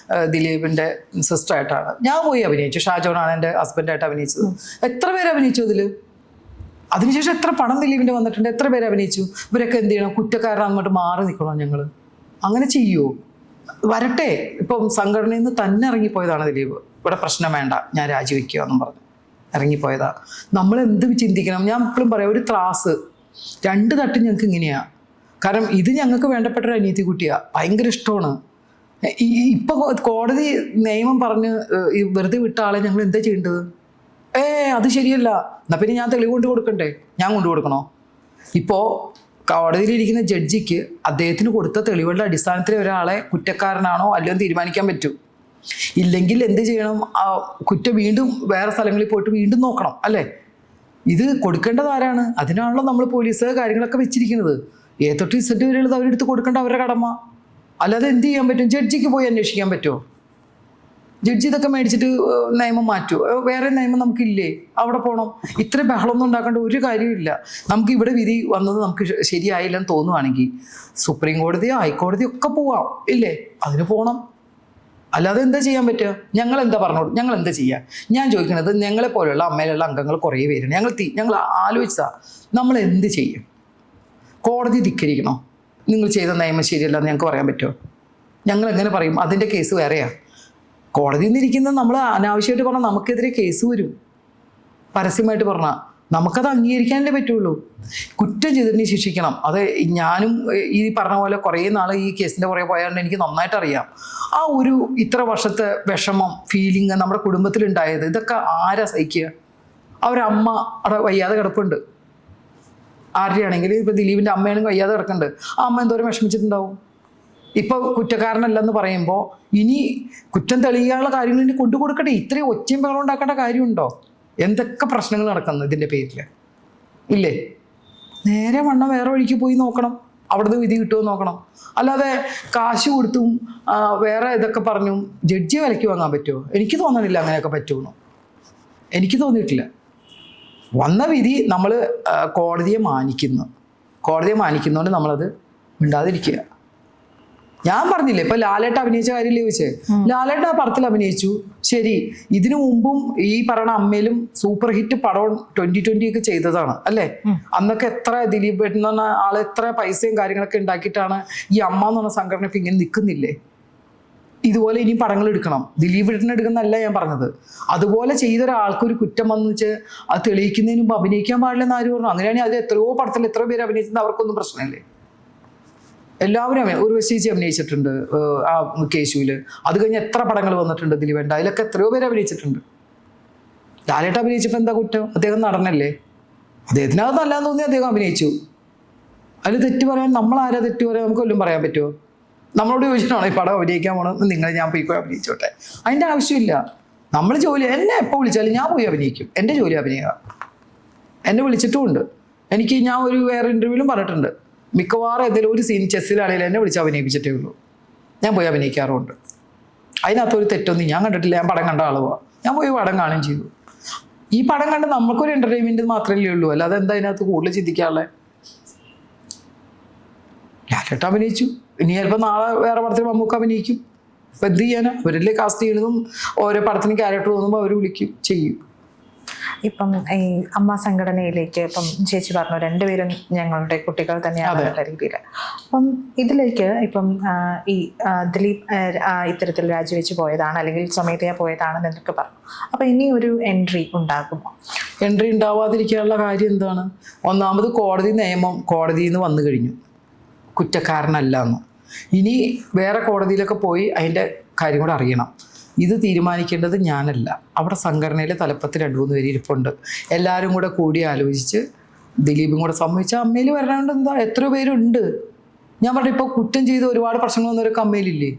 ദിലീപിൻ്റെ സിസ്റ്ററായിട്ടാണ് ഞാൻ പോയി അഭിനയിച്ചു. ഷാജോണാണ് എൻ്റെ ഹസ്ബൻഡായിട്ട് അഭിനയിച്ചത്. എത്ര പേര് അഭിനയിച്ചു അതിൽ? അതിനുശേഷം എത്ര പണം ദിലീപിൻ്റെ വന്നിട്ടുണ്ട്, എത്ര പേര് അഭിനയിച്ചു. ഇവരൊക്കെ എന്ത് ചെയ്യണം? കുറ്റക്കാരനാന്നിട്ട് മാറി നിൽക്കണോ ഞങ്ങൾ? അങ്ങനെ ചെയ്യുമോ? വരട്ടെ. ഇപ്പം സംഘടനയിൽ നിന്ന് തന്നെ ഇറങ്ങിപ്പോയതാണ് ദിലീപ്. ഇവിടെ പ്രശ്നം വേണ്ട, ഞാൻ രാജിവെക്കുക എന്നും പറഞ്ഞു ഇറങ്ങിപ്പോയതാണ്. നമ്മൾ എന്ത് ചിന്തിക്കണം? ഞാൻ എപ്പോഴും പറയാം, ഒരു ത്രാസ് 2 തട്ടും ഞങ്ങൾക്ക് ഇങ്ങനെയാണ്. കാരണം ഇത് ഞങ്ങൾക്ക് വേണ്ടപ്പെട്ട ഒരു അനിയത്തി കുട്ടിയാണ്, ഭയങ്കര ഇഷ്ടമാണ്. ഇപ്പം കോടതി നിയമം പറഞ്ഞ് ഈ വെറുതെ വിട്ട ആളെ ഞങ്ങൾ എന്താ ചെയ്യേണ്ടത്? അത് ശരിയല്ല. എന്നാൽ പിന്നെ ഞാൻ തെളിവ് കൊണ്ട് കൊടുക്കണ്ടേ? ഞാൻ കൊണ്ടു കൊടുക്കണോ? ഇപ്പോൾ കോടതിയിലിരിക്കുന്ന ജഡ്ജിക്ക് അദ്ദേഹത്തിന് കൊടുത്ത തെളിവുകളുടെ അടിസ്ഥാനത്തിൽ ഒരാളെ കുറ്റക്കാരനാണോ അല്ലയോ തീരുമാനിക്കാൻ പറ്റൂ. ഇല്ലെങ്കിൽ എന്ത് ചെയ്യണം? കുറ്റം വീണ്ടും വേറെ സ്ഥലങ്ങളിൽ പോയിട്ട് വീണ്ടും നോക്കണം അല്ലേ? ഇത് കൊടുക്കേണ്ടത് ആരാണ്? അതിനാണല്ലോ നമ്മൾ പോലീസ് കാര്യങ്ങളൊക്കെ വെച്ചിരിക്കുന്നത്. തൊട്ട് Z വരെയുള്ളത് അവരെടുത്ത് കൊടുക്കേണ്ട അവരുടെ കടമ. അല്ലാതെ എന്ത് ചെയ്യാൻ പറ്റും? ജഡ്ജിക്ക് പോയി അന്വേഷിക്കാൻ പറ്റുമോ? ജഡ്ജി ഇതൊക്കെ മേടിച്ചിട്ട് നിയമം മാറ്റുമോ? വേറെ നിയമം നമുക്കില്ലേ? അവിടെ പോകണം. ഇത്ര ബഹളമൊന്നും ഉണ്ടാക്കേണ്ട ഒരു കാര്യമില്ല. നമുക്ക് ഇവിടെ വിധി വന്നത് നമുക്ക് ശരിയായില്ലെന്ന് തോന്നുവാണെങ്കിൽ സുപ്രീം കോടതിയോ ഹൈക്കോടതിയോ ഒക്കെ പോവാം ഇല്ലേ? അതിന് പോകണം. അല്ലാതെ എന്താ ചെയ്യാൻ പറ്റുക? ഞങ്ങൾ എന്താ പറഞ്ഞോളൂ, ഞങ്ങൾ എന്താ ചെയ്യുക? ഞാൻ ചോദിക്കുന്നത്, ഞങ്ങളെ പോലെയുള്ള അമ്മയിലുള്ള അംഗങ്ങൾ കുറേ പേരുണ്ട്. ഞങ്ങൾ ആലോചിച്ചാൽ നമ്മൾ എന്ത് ചെയ്യും? കോടതി ധിക്കരിക്കണോ? നിങ്ങൾ ചെയ്ത നിയമം ശരിയല്ലെന്ന് ഞങ്ങൾക്ക് പറയാൻ പറ്റുമോ? ഞങ്ങൾ എങ്ങനെ പറയും? അതിൻ്റെ കേസ് വേറെയാണ്. കോടതിയിൽ നിന്നിരിക്കുന്നത് നമ്മൾ അനാവശ്യമായിട്ട് പറഞ്ഞാൽ നമുക്കെതിരെ കേസ് വരും. പരസ്യമായിട്ട് പറഞ്ഞാൽ നമുക്കത് അംഗീകരിക്കാനല്ലേ പറ്റുള്ളൂ. കുറ്റം ചെയ്തിട്ട് ശിക്ഷിക്കണം. അത് ഞാനും ഈ പറഞ്ഞ പോലെ കുറേ നാൾ ഈ കേസിൻ്റെ പുറകെ പോയാണ്ട് എനിക്ക് നന്നായിട്ട് അറിയാം. ആ ഒരു ഇത്ര വർഷത്തെ വിഷമം, ഫീലിംഗ് നമ്മുടെ കുടുംബത്തിലുണ്ടായത്, ഇതൊക്കെ ആരാ സഹിക്കുക? അവരമ്മ അവിടെ വയ്യാതെ കിടപ്പുണ്ട്. ആരുടെയാണെങ്കിൽ ഇപ്പോൾ ദിലീപിൻ്റെ അമ്മയാണെങ്കിൽ വയ്യാതെ കിടക്കുന്നുണ്ട്. ആ അമ്മ എന്തോരം വിഷമിച്ചിട്ടുണ്ടാവും. ഇപ്പോൾ കുറ്റക്കാരനല്ലെന്ന് പറയുമ്പോൾ ഇനി കുറ്റം തെളിയാനുള്ള കാര്യങ്ങൾ ഇനി കൊണ്ടു കൊടുക്കട്ടെ. ഇത്രയും ഒച്ചയും ബഹളം ഉണ്ടാക്കേണ്ട കാര്യമുണ്ടോ? എന്തൊക്കെ പ്രശ്നങ്ങൾ നടക്കുന്നു ഇതിൻ്റെ പേരിൽ ഇല്ലേ? നേരെ വണ്ണം വേറെ വഴിക്ക് പോയി നോക്കണം. അവിടുന്ന് വിധി കിട്ടുമോ നോക്കണം. അല്ലാതെ കാശ് കൊടുത്തും വേറെ ഇതൊക്കെ പറഞ്ഞും ജഡ്ജിയെ വിലയ്ക്ക് വാങ്ങാൻ പറ്റുമോ? എനിക്ക് തോന്നണില്ല അങ്ങനെയൊക്കെ പറ്റുമെന്ന്. എനിക്ക് തോന്നിയിട്ടില്ല. വന്ന വിധി നമ്മൾ കോടതിയെ മാനിക്കുന്നതുകൊണ്ട് നമ്മളത് മിണ്ടാതിരിക്കുക. ഞാൻ പറഞ്ഞില്ലേ ഇപ്പൊ ലാലേട്ട അഭിനയിച്ച കാര്യമില്ലേ ചോദിച്ചേ. ലാലേട്ട ആ പടത്തിൽ അഭിനയിച്ചു, ശരി. ഇതിനു മുമ്പും ഈ പറയുന്ന അമ്മയിലും സൂപ്പർ ഹിറ്റ് പടം 2020 ഒക്കെ ചെയ്തതാണ് അല്ലേ. അന്നൊക്കെ എത്ര ദിലീപ് എന്ന് പറഞ്ഞ ആള് എത്ര പൈസയും കാര്യങ്ങളൊക്കെ ഉണ്ടാക്കിയിട്ടാണ് ഈ അമ്മ എന്ന് പറഞ്ഞ സംഘടന ഇപ്പൊ ഇങ്ങനെ നിൽക്കുന്നില്ലേ. ഇതുപോലെ ഇനി പടങ്ങൾ എടുക്കണം. ദിലീപ് എടുക്കുന്നല്ല ഞാൻ പറഞ്ഞത്. അതുപോലെ ചെയ്ത ഒരാൾക്കൊരു കുറ്റം വന്നു വെച്ച് അത് തെളിയിക്കുന്നതിന് മുമ്പ് അഭിനയിക്കാൻ പാടില്ലെന്ന് ആര് പറഞ്ഞു? അങ്ങനെയാണെങ്കിൽ അത് എത്രയോ പടത്തിൽ എത്രയോ പേര് അഭിനയിച്ചിട്ട് അവർക്കൊന്നും പ്രശ്നമില്ലേ. എല്ലാവരും ഉർവശി അഭിനയിച്ചിട്ടുണ്ട് ആ കേശുവിൽ. അത് കഴിഞ്ഞ് എത്ര പടങ്ങൾ വന്നിട്ടുണ്ട് ദിലീപേണ്ട, അതിലൊക്കെ എത്രയോ പേര് അഭിനയിച്ചിട്ടുണ്ട്. ലാലേട്ട അഭിനയിച്ചപ്പോൾ എന്താ കുറ്റം? അദ്ദേഹം നടനല്ലേ. അദ്ദേഹത്തിനകത്ത് നല്ലതെന്ന് തോന്നി അദ്ദേഹം അഭിനയിച്ചു. അതിൽ തെറ്റ് പറയാൻ നമ്മളാരാ തെറ്റ് പറയാൻ? നമുക്ക് വല്ലതും പറയാൻ പറ്റുമോ? നമ്മളോട് ചോദിച്ചിട്ടാണോ ഈ പടം അഭിനയിക്കാൻ പോകണം? നിങ്ങൾ ഞാൻ പോയി അഭിനയിച്ചോട്ടെ, അതിൻ്റെ ആവശ്യമില്ല. നമ്മൾ ജോലി എന്നെ എപ്പോൾ വിളിച്ചാലും ഞാൻ പോയി അഭിനയിക്കും. എൻ്റെ ജോലി അഭിനയിക്കുക. എന്നെ വിളിച്ചിട്ടുമുണ്ട്. ഞാൻ ഒരു വേറെ ഇൻ്റർവ്യൂവിലും പറഞ്ഞിട്ടുണ്ട്, മിക്കവാറും ഏതെങ്കിലും ഒരു സീൻ ചെസ്സിലാണെങ്കിലും എന്നെ വിളിച്ച് അഭിനയിപ്പിച്ചിട്ടേ ഉള്ളൂ. ഞാൻ പോയി അഭിനയിക്കാറുമുണ്ട്. അതിനകത്തൊരു തെറ്റൊന്നും ഞാൻ കണ്ടിട്ടില്ല. ഞാൻ പടം കണ്ട ആളുവാ. ഞാൻ പോയി പടം കാണുകയും ചെയ്തു. ഈ പടം കണ്ട് നമുക്കൊരു എൻ്റർടൈൻമെൻറ്റ് മാത്രമല്ലേ ഉള്ളൂ. അല്ലാതെ എന്താ അതിനകത്ത് കൂടുതൽ ചിന്തിക്കാനുള്ളത്? ലാലേട്ട അഭിനയിച്ചു, ഇനി ചിലപ്പോൾ നാളെ വേറെ പടത്തിൽ മമ്മൂക്ക അഭിനയിക്കും. ഇപ്പം എന്ത് ചെയ്യാനാ? അവരല്ലേ കാസ്റ്റ് ചെയ്യുന്നതും ഓരോ പടത്തിന് ക്യാരക്ടർ തോന്നുമ്പോൾ അവർ വിളിക്കും, ചെയ്യും. ഇപ്പം ഈ അമ്മ സംഘടനയിലേക്ക് ഇപ്പം ചേച്ചി പറഞ്ഞു രണ്ടുപേരും ഞങ്ങളുടെ കുട്ടികൾ തന്നെയാണെന്നുള്ള രീതിയിൽ. അപ്പം ഇതിലേക്ക് ഇപ്പം ഈ ദിലീപ് ഇത്തരത്തിൽ രാജിവെച്ച് പോയതാണ് അല്ലെങ്കിൽ സ്വമേധയാ പോയതാണെന്ന് എന്നൊക്കെ പറഞ്ഞു. അപ്പം ഇനി ഒരു എൻട്രി ഉണ്ടാകുമോ? എൻട്രി ഉണ്ടാവാതിരിക്കാനുള്ള കാര്യം എന്താണ്? ഒന്നാമത് കോടതി നിയമം കോടതിയിൽ നിന്ന് വന്നു കഴിഞ്ഞു, കുറ്റക്കാരനല്ല എന്ന്. ഇനി വേറെ കോടതിയിലൊക്കെ പോയി അതിൻ്റെ കാര്യം കൂടെ അറിയണം. ഇത് തീരുമാനിക്കേണ്ടത് ഞാനല്ല. അവിടെ സംഘടനയിലെ തലപ്പത്ത് 2-3 പേര് ഇരിപ്പുണ്ട്. എല്ലാവരും കൂടെ കൂടി ആലോചിച്ച് ദിലീപും കൂടെ സമ്മതിച്ചാൽ അമ്മയിൽ വരാണ്ട് എന്താ? എത്രയോ പേരുണ്ട്. ഞാൻ പറഞ്ഞു ഇപ്പോൾ കുറ്റം ചെയ്ത് ഒരുപാട് പ്രശ്നങ്ങളൊന്നും അമ്മയിലില്ലേ?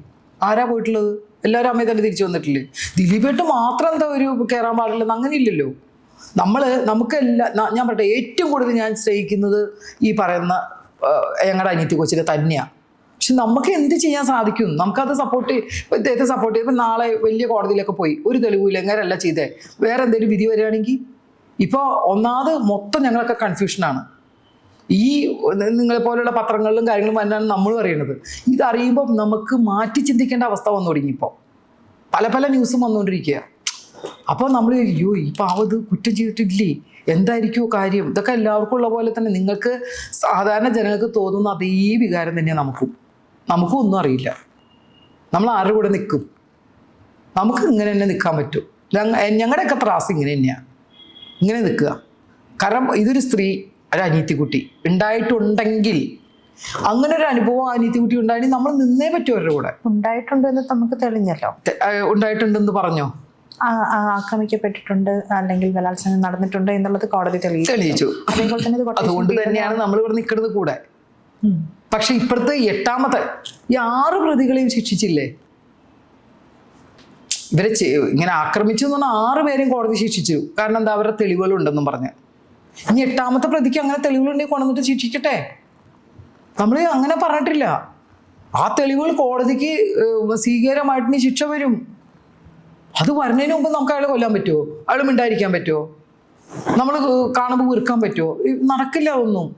ആരാ പോയിട്ടുള്ളത്? എല്ലാവരും അമ്മയിൽ തന്നെ തിരിച്ചു വന്നിട്ടില്ലേ? ദിലീപായിട്ട് മാത്രം എന്താ ഒരു കയറാൻ പാടില്ലെന്ന്? അങ്ങനെ ഇല്ലല്ലോ. ഞാൻ പറയട്ടെ, ഏറ്റവും കൂടുതൽ ഞാൻ സ്നേഹിക്കുന്നത് ഈ പറയുന്ന ഞങ്ങളുടെ അനിയത്തി കൊച്ചിനെ തന്നെയാണ്. പക്ഷെ നമുക്ക് എന്ത് ചെയ്യാൻ സാധിക്കും? നമുക്കത് ഇദ്ദേഹത്തെ സപ്പോർട്ട് ചെയ്യും. ഇപ്പം നാളെ വലിയ കോടതിയിലൊക്കെ പോയി ഒരു തെളിവില്ല, എങ്ങനെയല്ല ചെയ്തേ, വേറെ എന്തെങ്കിലും വിധി വരികയാണെങ്കിൽ ഇപ്പോൾ ഒന്നാമത് മൊത്തം ഞങ്ങളൊക്കെ കൺഫ്യൂഷനാണ്. ഈ നിങ്ങളെപ്പോലുള്ള പത്രങ്ങളിലും കാര്യങ്ങളും തന്നെയാണ് നമ്മളും അറിയണത്. ഇതറിയുമ്പോൾ നമുക്ക് മാറ്റി ചിന്തിക്കേണ്ട അവസ്ഥ വന്നു തുടങ്ങിയപ്പോൾ പല ന്യൂസും വന്നുകൊണ്ടിരിക്കുക. അപ്പോൾ നമ്മൾ അയ്യോ ഇപ്പം അവത് കുറ്റം ചെയ്തിട്ടില്ലേ, എന്തായിരിക്കുമോ കാര്യം? ഇതൊക്കെ എല്ലാവർക്കും ഉള്ള പോലെ തന്നെ നിങ്ങൾക്ക് സാധാരണ ജനങ്ങൾക്ക് തോന്നുന്ന അതേ വികാരം തന്നെയാണ് നമുക്കും ഒന്നും അറിയില്ല. നമ്മൾ ആരുടെ കൂടെ നിൽക്കും? നമുക്ക് ഇങ്ങനെ തന്നെ നിൽക്കാൻ പറ്റും. ഞങ്ങളുടെയൊക്കെ ത്രാസ് ഇങ്ങനെ തന്നെയാണ്, ഇങ്ങനെ നിൽക്കുക. കാരണം ഇതൊരു സ്ത്രീ, ഒരു അനീത്തിക്കുട്ടി ഉണ്ടായിട്ടുണ്ടെങ്കിൽ, അങ്ങനെ ഒരു അനുഭവം അനീത്തിക്കുട്ടി ഉണ്ടായി നമ്മൾ നിന്നേ പറ്റും അവരുടെ കൂടെ. ഉണ്ടായിട്ടുണ്ടെന്ന് നമുക്ക് തെളിഞ്ഞല്ലോ. ഉണ്ടായിട്ടുണ്ടെന്ന് പറഞ്ഞോ? ആക്രമിക്കപ്പെട്ടിട്ടുണ്ട് അല്ലെങ്കിൽ ബലാത്സംഗം നടന്നിട്ടുണ്ട് എന്നുള്ളത് കോടതി തെളിയിച്ചു. അതേപോലെ തന്നെ അതുകൊണ്ട് തന്നെയാണ് നമ്മൾ ഇവിടെ നിൽക്കുന്നത് കൂടെ. പക്ഷെ ഇപ്പോഴത്തെ 8ാമത്തെ ഈ 6 പ്രതികളെയും ശിക്ഷിച്ചില്ലേ? ഇവരെ ഇങ്ങനെ ആക്രമിച്ചു എന്ന് പറഞ്ഞാൽ 6 പേരെയും കോടതി ശിക്ഷിച്ചു. കാരണം എന്താ? അവരുടെ തെളിവുകളുണ്ടെന്നും പറഞ്ഞ്. ഇനി 8ാമത്തെ പ്രതിക്ക് അങ്ങനെ തെളിവുകളുണ്ടെങ്കിൽ കൊണ്ടുവന്നിട്ട് ശിക്ഷിക്കട്ടെ. നമ്മൾ അങ്ങനെ പറഞ്ഞിട്ടില്ല. ആ തെളിവുകൾ കോടതിക്ക് സ്വീകാര്യമായിട്ട് ശിക്ഷ വരും. അത് വരുന്നതിന് മുമ്പ് നമുക്ക് അയാളെ കൊല്ലാൻ പറ്റുമോ? അയാൾ മിണ്ടായിരിക്കാൻ പറ്റുമോ? നമ്മൾ കാണുമ്പോൾ വെറുക്കാൻ പറ്റുമോ? നടക്കില്ല. ഒന്നും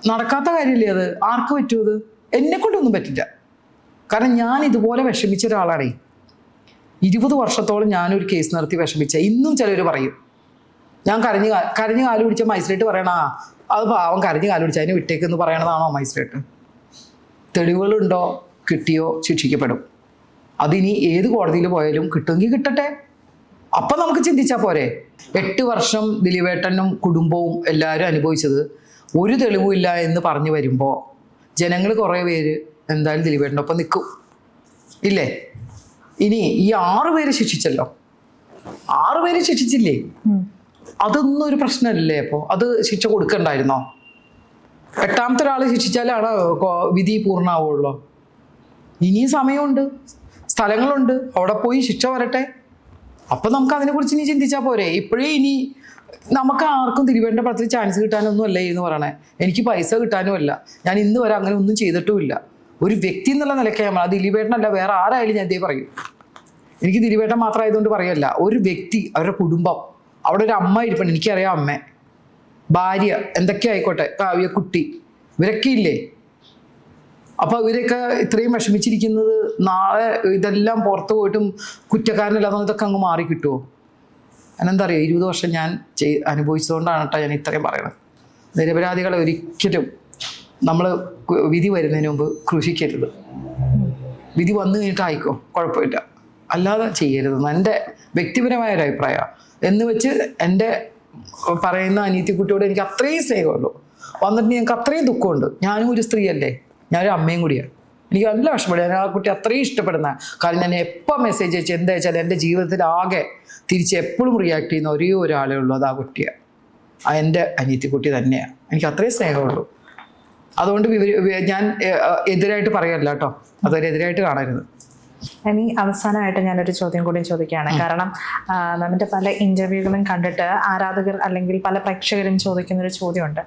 നടക്കാത്ത കാര്യമില്ലേ അത്? ആർക്ക് പറ്റുമോ? അത് എന്നെ കൊണ്ടൊന്നും പറ്റില്ല. കാരണം ഞാൻ ഇതുപോലെ വിഷമിച്ച ഒരാളാണേ. 20 വർഷത്തോളം ഞാനൊരു കേസ് നടത്തി വിഷമിച്ച. ഇന്നും ചിലർ പറയും ഞാൻ കരഞ്ഞ് കാല് പിടിച്ച മജിസ്ട്രേറ്റ് പറയണ അത് പാവം കരഞ്ഞ് കാല് പിടിച്ച അതിനെ വിട്ടേക്കെന്ന് പറയണതാണോ മജിസ്ട്രേറ്റ്? തെളിവുകളുണ്ടോ? കിട്ടിയോ? ശിക്ഷിക്കപ്പെടും. അതിനി ഏത് കോടതിയിൽ പോയാലും കിട്ടുമെങ്കിൽ കിട്ടട്ടെ. അപ്പം നമുക്ക് ചിന്തിച്ചാൽ പോരെ. 8 വർഷം ദിലീപേട്ടനും കുടുംബവും എല്ലാവരും അനുഭവിച്ചത് ഒരു തെളിവുമില്ല എന്ന് പറഞ്ഞു വരുമ്പോൾ ജനങ്ങൾ കുറേ പേര് എന്തായാലും ദിലീപേട്ടൻ്റെ ഒപ്പം നിൽക്കും ഇല്ലേ? ഇനി ഈ 6 പേര് ശിക്ഷിച്ചല്ലോ, 6 പേര് ശിക്ഷിച്ചില്ലേ? അതൊന്നും ഒരു പ്രശ്നമല്ലേ? അപ്പോൾ അത് ശിക്ഷ കൊടുക്കണ്ടായിരുന്നോ? 8ാമത്തെ ഒരാൾ ശിക്ഷിച്ചാലാണ് വിധി പൂർണ്ണമാവുള്ളൂ. ഇനിയും സമയമുണ്ട്, സ്ഥലങ്ങളുണ്ട്, അവിടെ പോയി ശിക്ഷ വരട്ടെ. അപ്പം നമുക്ക് അതിനെക്കുറിച്ച് ഇനി ചിന്തിച്ചാൽ പോരെ. ഇപ്പോഴേ ഇനി നമുക്ക് ആർക്കും ദിലീപേട്ടൻ്റെ പടത്തിൽ ചാൻസ് കിട്ടാനൊന്നും അല്ല എന്ന് പറയണേ. എനിക്ക് പൈസ കിട്ടാനും അല്ല. ഞാൻ ഇന്ന് വരെ അങ്ങനെ ഒന്നും ചെയ്തിട്ടുമില്ല. ഒരു വ്യക്തി എന്നുള്ള നിലയ്ക്ക് ഞാൻ ദിലീപേട്ടനല്ല വേറെ ആരായാലും ഞാൻ ഇതേ പറയും. എനിക്ക് ദിലീപേട്ടൻ മാത്രമായതുകൊണ്ട് പറയല്ല. ഒരു വ്യക്തി, അവരുടെ കുടുംബം, അവിടെ ഒരു അമ്മ ഇരിപ്പുണ്ട്, എനിക്കറിയാം, അമ്മ, ഭാര്യ, എന്തൊക്കെ ആയിക്കോട്ടെ, കാവ്യ, കുട്ടി, ഇവരൊക്കെ ഇല്ലേ. അപ്പോൾ ഇവരൊക്കെ ഇത്രയും വിഷമിച്ചിരിക്കുന്നത് നാളെ ഇതെല്ലാം പുറത്ത് പോയിട്ടും കുറ്റക്കാരനില്ലാതെ ഇതൊക്കെ അങ്ങ് മാറി കിട്ടുമോ? അതെന്താ അറിയോ, 20 വർഷം ഞാൻ അനുഭവിച്ചതുകൊണ്ടാണ് കേട്ടോ ഞാൻ ഇത്രയും പറയണത്. നിരപരാധികളെ ഒരിക്കലും നമ്മൾ വിധി വരുന്നതിന് മുമ്പ് ക്രൂശിക്കരുത്. വിധി വന്നു കഴിഞ്ഞിട്ടായിക്കോ, കുഴപ്പമില്ല, അല്ലാതെ ചെയ്യരുതെന്ന് എൻ്റെ വ്യക്തിപരമായ ഒരു അഭിപ്രായമാണ്. എന്ന് വെച്ച് എൻ്റെ പറയുന്ന അനിയത്തിക്കുട്ടിയോട് എനിക്ക് അത്രയും സ്നേഹമുള്ളൂ. വന്നിട്ട് ഞങ്ങൾക്ക് അത്രയും ദുഃഖമുണ്ട്. ഞാനും ഒരു സ്ത്രീയല്ലേ, ഞാനൊരു അമ്മയും കൂടിയാണ്. എനിക്ക് നല്ല വിഷമമുണ്ട്. ഞാൻ ആ കുട്ടി അത്രയും ഇഷ്ടപ്പെടുന്ന, കാരണം ഞാൻ എപ്പോൾ മെസ്സേജ് അയച്ചു എന്താ വെച്ചാൽ എൻ്റെ ജീവിതത്തിൽ ആകെ തിരിച്ച് എപ്പോഴും റിയാക്ട് ചെയ്യുന്ന ഒരേ ഒരാളേ ഉള്ളൂ, അത് ആ കുട്ടിയാണ്. എൻ്റെ അനിയത്തിക്കുട്ടി തന്നെയാണ്. എനിക്ക് അത്രയും സ്നേഹമുള്ളൂ. അതുകൊണ്ട് ഞാൻ എതിരായിട്ട് പറയല്ല കേട്ടോ, അതൊരെതിരായിട്ട് കാണരുത്. ഇനി അവസാനമായിട്ട് ഞാനൊരു ചോദ്യം കൂടി ചോദിക്കുകയാണ്. കാരണം നമ്മുടെ പല ഇൻ്റർവ്യൂകളും കണ്ടിട്ട് ആരാധകർ അല്ലെങ്കിൽ പല പ്രേക്ഷകരും ചോദിക്കുന്നൊരു ചോദ്യമുണ്ട്.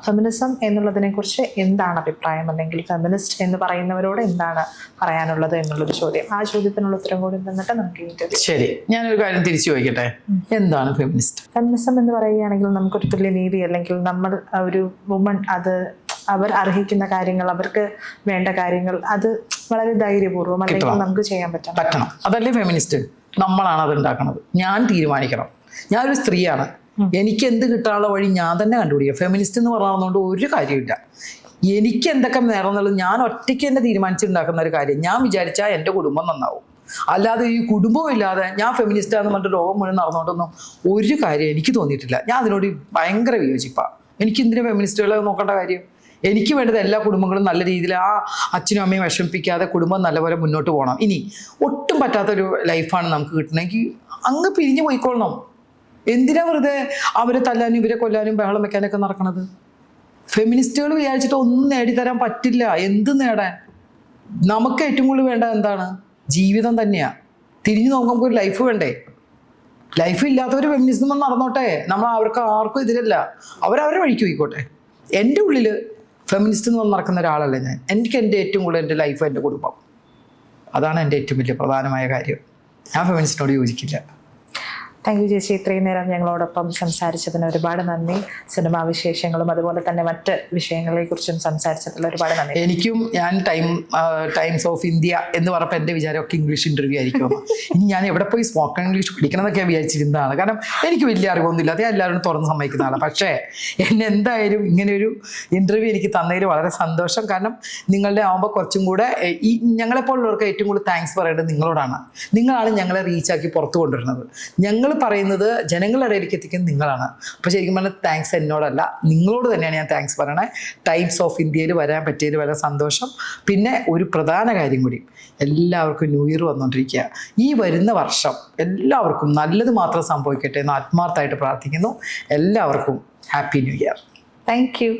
ഫെമിനിസം എന്നുള്ളതിനെ കുറിച്ച് എന്താണ് അഭിപ്രായം, അല്ലെങ്കിൽ ഫെമിനിസ്റ്റ് എന്ന് പറയുന്നവരോട് എന്താണ് പറയാനുള്ളത് എന്നുള്ളൊരു ചോദ്യം. ആ ചോദ്യത്തിനുള്ള ഉത്തരം കൂടി തന്നിട്ട് നമുക്ക് ഇന്റർവ്യൂ. ശരി, ഞാനൊരു കാര്യം തിരിച്ചു ചോദിക്കട്ടെ, എന്താണ് ഫെമിനിസ്റ്റ്? ഫെമിനിസം എന്ന് പറയുകയാണെങ്കിൽ നമുക്കൊരു തുല്യനീതി, അല്ലെങ്കിൽ നമ്മൾ ഒരു വുമൺ, അത് അവർ അർഹിക്കുന്ന കാര്യങ്ങൾ, അവർക്ക് വേണ്ട കാര്യങ്ങൾ, അത് വളരെ ധൈര്യപൂർവ്വം അല്ലെങ്കിൽ നമുക്ക് ചെയ്യാൻ പറ്റണം. അതല്ലേ ഫെമിനിസ്റ്റ്? നമ്മളാണ് അത് ഉണ്ടാക്കുന്നത്. ഞാൻ തീരുമാനിക്കണം. ഞാനൊരു സ്ത്രീയാണ്, എനിക്ക് എന്ത് കിട്ടാനുള്ള വഴി ഞാൻ തന്നെ കണ്ടുപിടിക്കുക. ഫെമിനിസ്റ്റ് എന്ന് പറഞ്ഞതുകൊണ്ട് ഒരു കാര്യമില്ല. എനിക്ക് എന്തൊക്കെ നേർന്നുള്ളത് ഞാൻ ഒറ്റയ്ക്ക് തന്നെ തീരുമാനിച്ചുണ്ടാക്കുന്ന ഒരു കാര്യം. ഞാൻ വിചാരിച്ചാൽ എൻ്റെ കുടുംബം നന്നാവും. അല്ലാതെ ഈ കുടുംബം ഇല്ലാതെ ഞാൻ ഫെമിനിസ്റ്റാന്ന് പറഞ്ഞിട്ട് ലോകം മുഴുവൻ നടന്നുകൊണ്ടൊന്നും ഒരു കാര്യം എനിക്ക് തോന്നിയിട്ടില്ല. ഞാൻ അതിനോട് ഭയങ്കര വിയോജിപ്പാണ്. എനിക്ക് എന്തിനാ ഫെമിനിസ്റ്റുകളെ നോക്കേണ്ട കാര്യം? എനിക്ക് വേണ്ടത് എല്ലാ കുടുംബങ്ങളും നല്ല രീതിയിൽ ആ അച്ഛനും അമ്മയും വിഷമിപ്പിക്കാതെ കുടുംബം നല്ലപോലെ മുന്നോട്ട് പോകണം. ഇനി ഒട്ടും പറ്റാത്തൊരു ലൈഫാണ് നമുക്ക് കിട്ടണമെങ്കിൽ അങ്ങ് പിരിഞ്ഞു പോയിക്കൊള്ളണം. എന്തിനാ വെറുതെ അവരെ തല്ലാനും ഇവരെ കൊല്ലാനും ബഹളം വെക്കാനൊക്കെ നടക്കണത്? ഫെമിനിസ്റ്റുകൾ വിചാരിച്ചിട്ട് ഒന്നും നേടിത്തരാൻ പറ്റില്ല. എന്ത് നേടാൻ? നമുക്ക് ഏറ്റവും കൂടുതൽ വേണ്ടത് എന്താണ്? ജീവിതം തന്നെയാണ്. തിരിഞ്ഞു നോക്കുമ്പോൾ ഒരു ലൈഫ് വേണ്ടേ? ലൈഫ് ഇല്ലാത്തവർ ഫെമിനിസം നടന്നോട്ടെ, നമ്മൾ അവർക്ക് ആർക്കും എതിരല്ല. അവരവരെ വഴിക്ക് പോയിക്കോട്ടെ. എൻ്റെ ഉള്ളിൽ ഫെമിനിസ്റ്റ് എന്ന് നടക്കുന്ന ഒരാളല്ല ഞാൻ. എനിക്ക് എൻ്റെ ഏറ്റവും കൂടുതൽ എൻ്റെ ലൈഫ്, എൻ്റെ കുടുംബം, അതാണ് എൻ്റെ ഏറ്റവും വലിയ പ്രധാനമായ കാര്യം. ഞാൻ ഫെമിനിസ്റ്റിനോട് യോജിക്കില്ല. താങ്ക് യു ചേച്ചി, ഇത്രയും നേരം ഞങ്ങളോടൊപ്പം സംസാരിച്ചതിന് ഒരുപാട് നന്ദി. സിനിമാ വിശേഷങ്ങളും അതുപോലെ തന്നെ മറ്റ് വിഷയങ്ങളെ കുറിച്ചും സംസാരിച്ചതിൽ ഒരുപാട് നന്ദി. എനിക്കും ഞാൻ ടൈംസ് ഓഫ് ഇന്ത്യ എന്ന് പറഞ്ഞപ്പോൾ എൻ്റെ വിചാരമൊക്കെ ഇംഗ്ലീഷ് ഇൻ്റർവ്യൂ ആയിരിക്കും. ഇനി ഞാൻ എവിടെ പോയി സ്പോക്കൺ ഇംഗ്ലീഷ് പഠിക്കണം എന്നൊക്കെ വിചാരിച്ചിരുന്നതാണ്. കാരണം എനിക്ക് വലിയ അറിവൊന്നുമില്ല, ഞാൻ എല്ലാവരും തുറന്ന് സമ്മതിക്കുന്ന ആളാണ്. പക്ഷേ എന്നെ എന്തായാലും ഇങ്ങനെയൊരു ഇൻ്റർവ്യൂ എനിക്ക് തന്നതിൽ വളരെ സന്തോഷം. കാരണം നിങ്ങളുടെ ആകുമ്പോൾ കുറച്ചും കൂടെ ഈ ഞങ്ങളെപ്പോലുള്ളവർക്ക് ഏറ്റവും കൂടുതൽ താങ്ക്സ് പറയേണ്ടത് നിങ്ങളോടാണ്. നിങ്ങളാണ് ഞങ്ങളെ റീച്ചാക്കി പുറത്തു കൊണ്ടുവരുന്നത്. ഞങ്ങൾ പറയുന്നത് ജനങ്ങളുടെ ഇടയിലേക്ക് എത്തിക്കുന്നത് നിങ്ങളാണ്. അപ്പോൾ ശരിക്കും പറഞ്ഞാൽ താങ്ക്സ് എന്നോടല്ല, നിങ്ങളോട് തന്നെയാണ് ഞാൻ താങ്ക്സ് പറയണേ. ടൈംസ് ഓഫ് ഇന്ത്യയിൽ വരാൻ പറ്റിയതിൽ വളരെ സന്തോഷം. പിന്നെ ഒരു പ്രധാന കാര്യം കൂടി, എല്ലാവർക്കും ന്യൂ ഇയർ വന്നുകൊണ്ടിരിക്കുക. ഈ വരുന്ന വർഷം എല്ലാവർക്കും നല്ലത് മാത്രം സംഭവിക്കട്ടെ എന്ന് ആത്മാർത്ഥമായിട്ട് പ്രാർത്ഥിക്കുന്നു. എല്ലാവർക്കും happy new year. Thank you.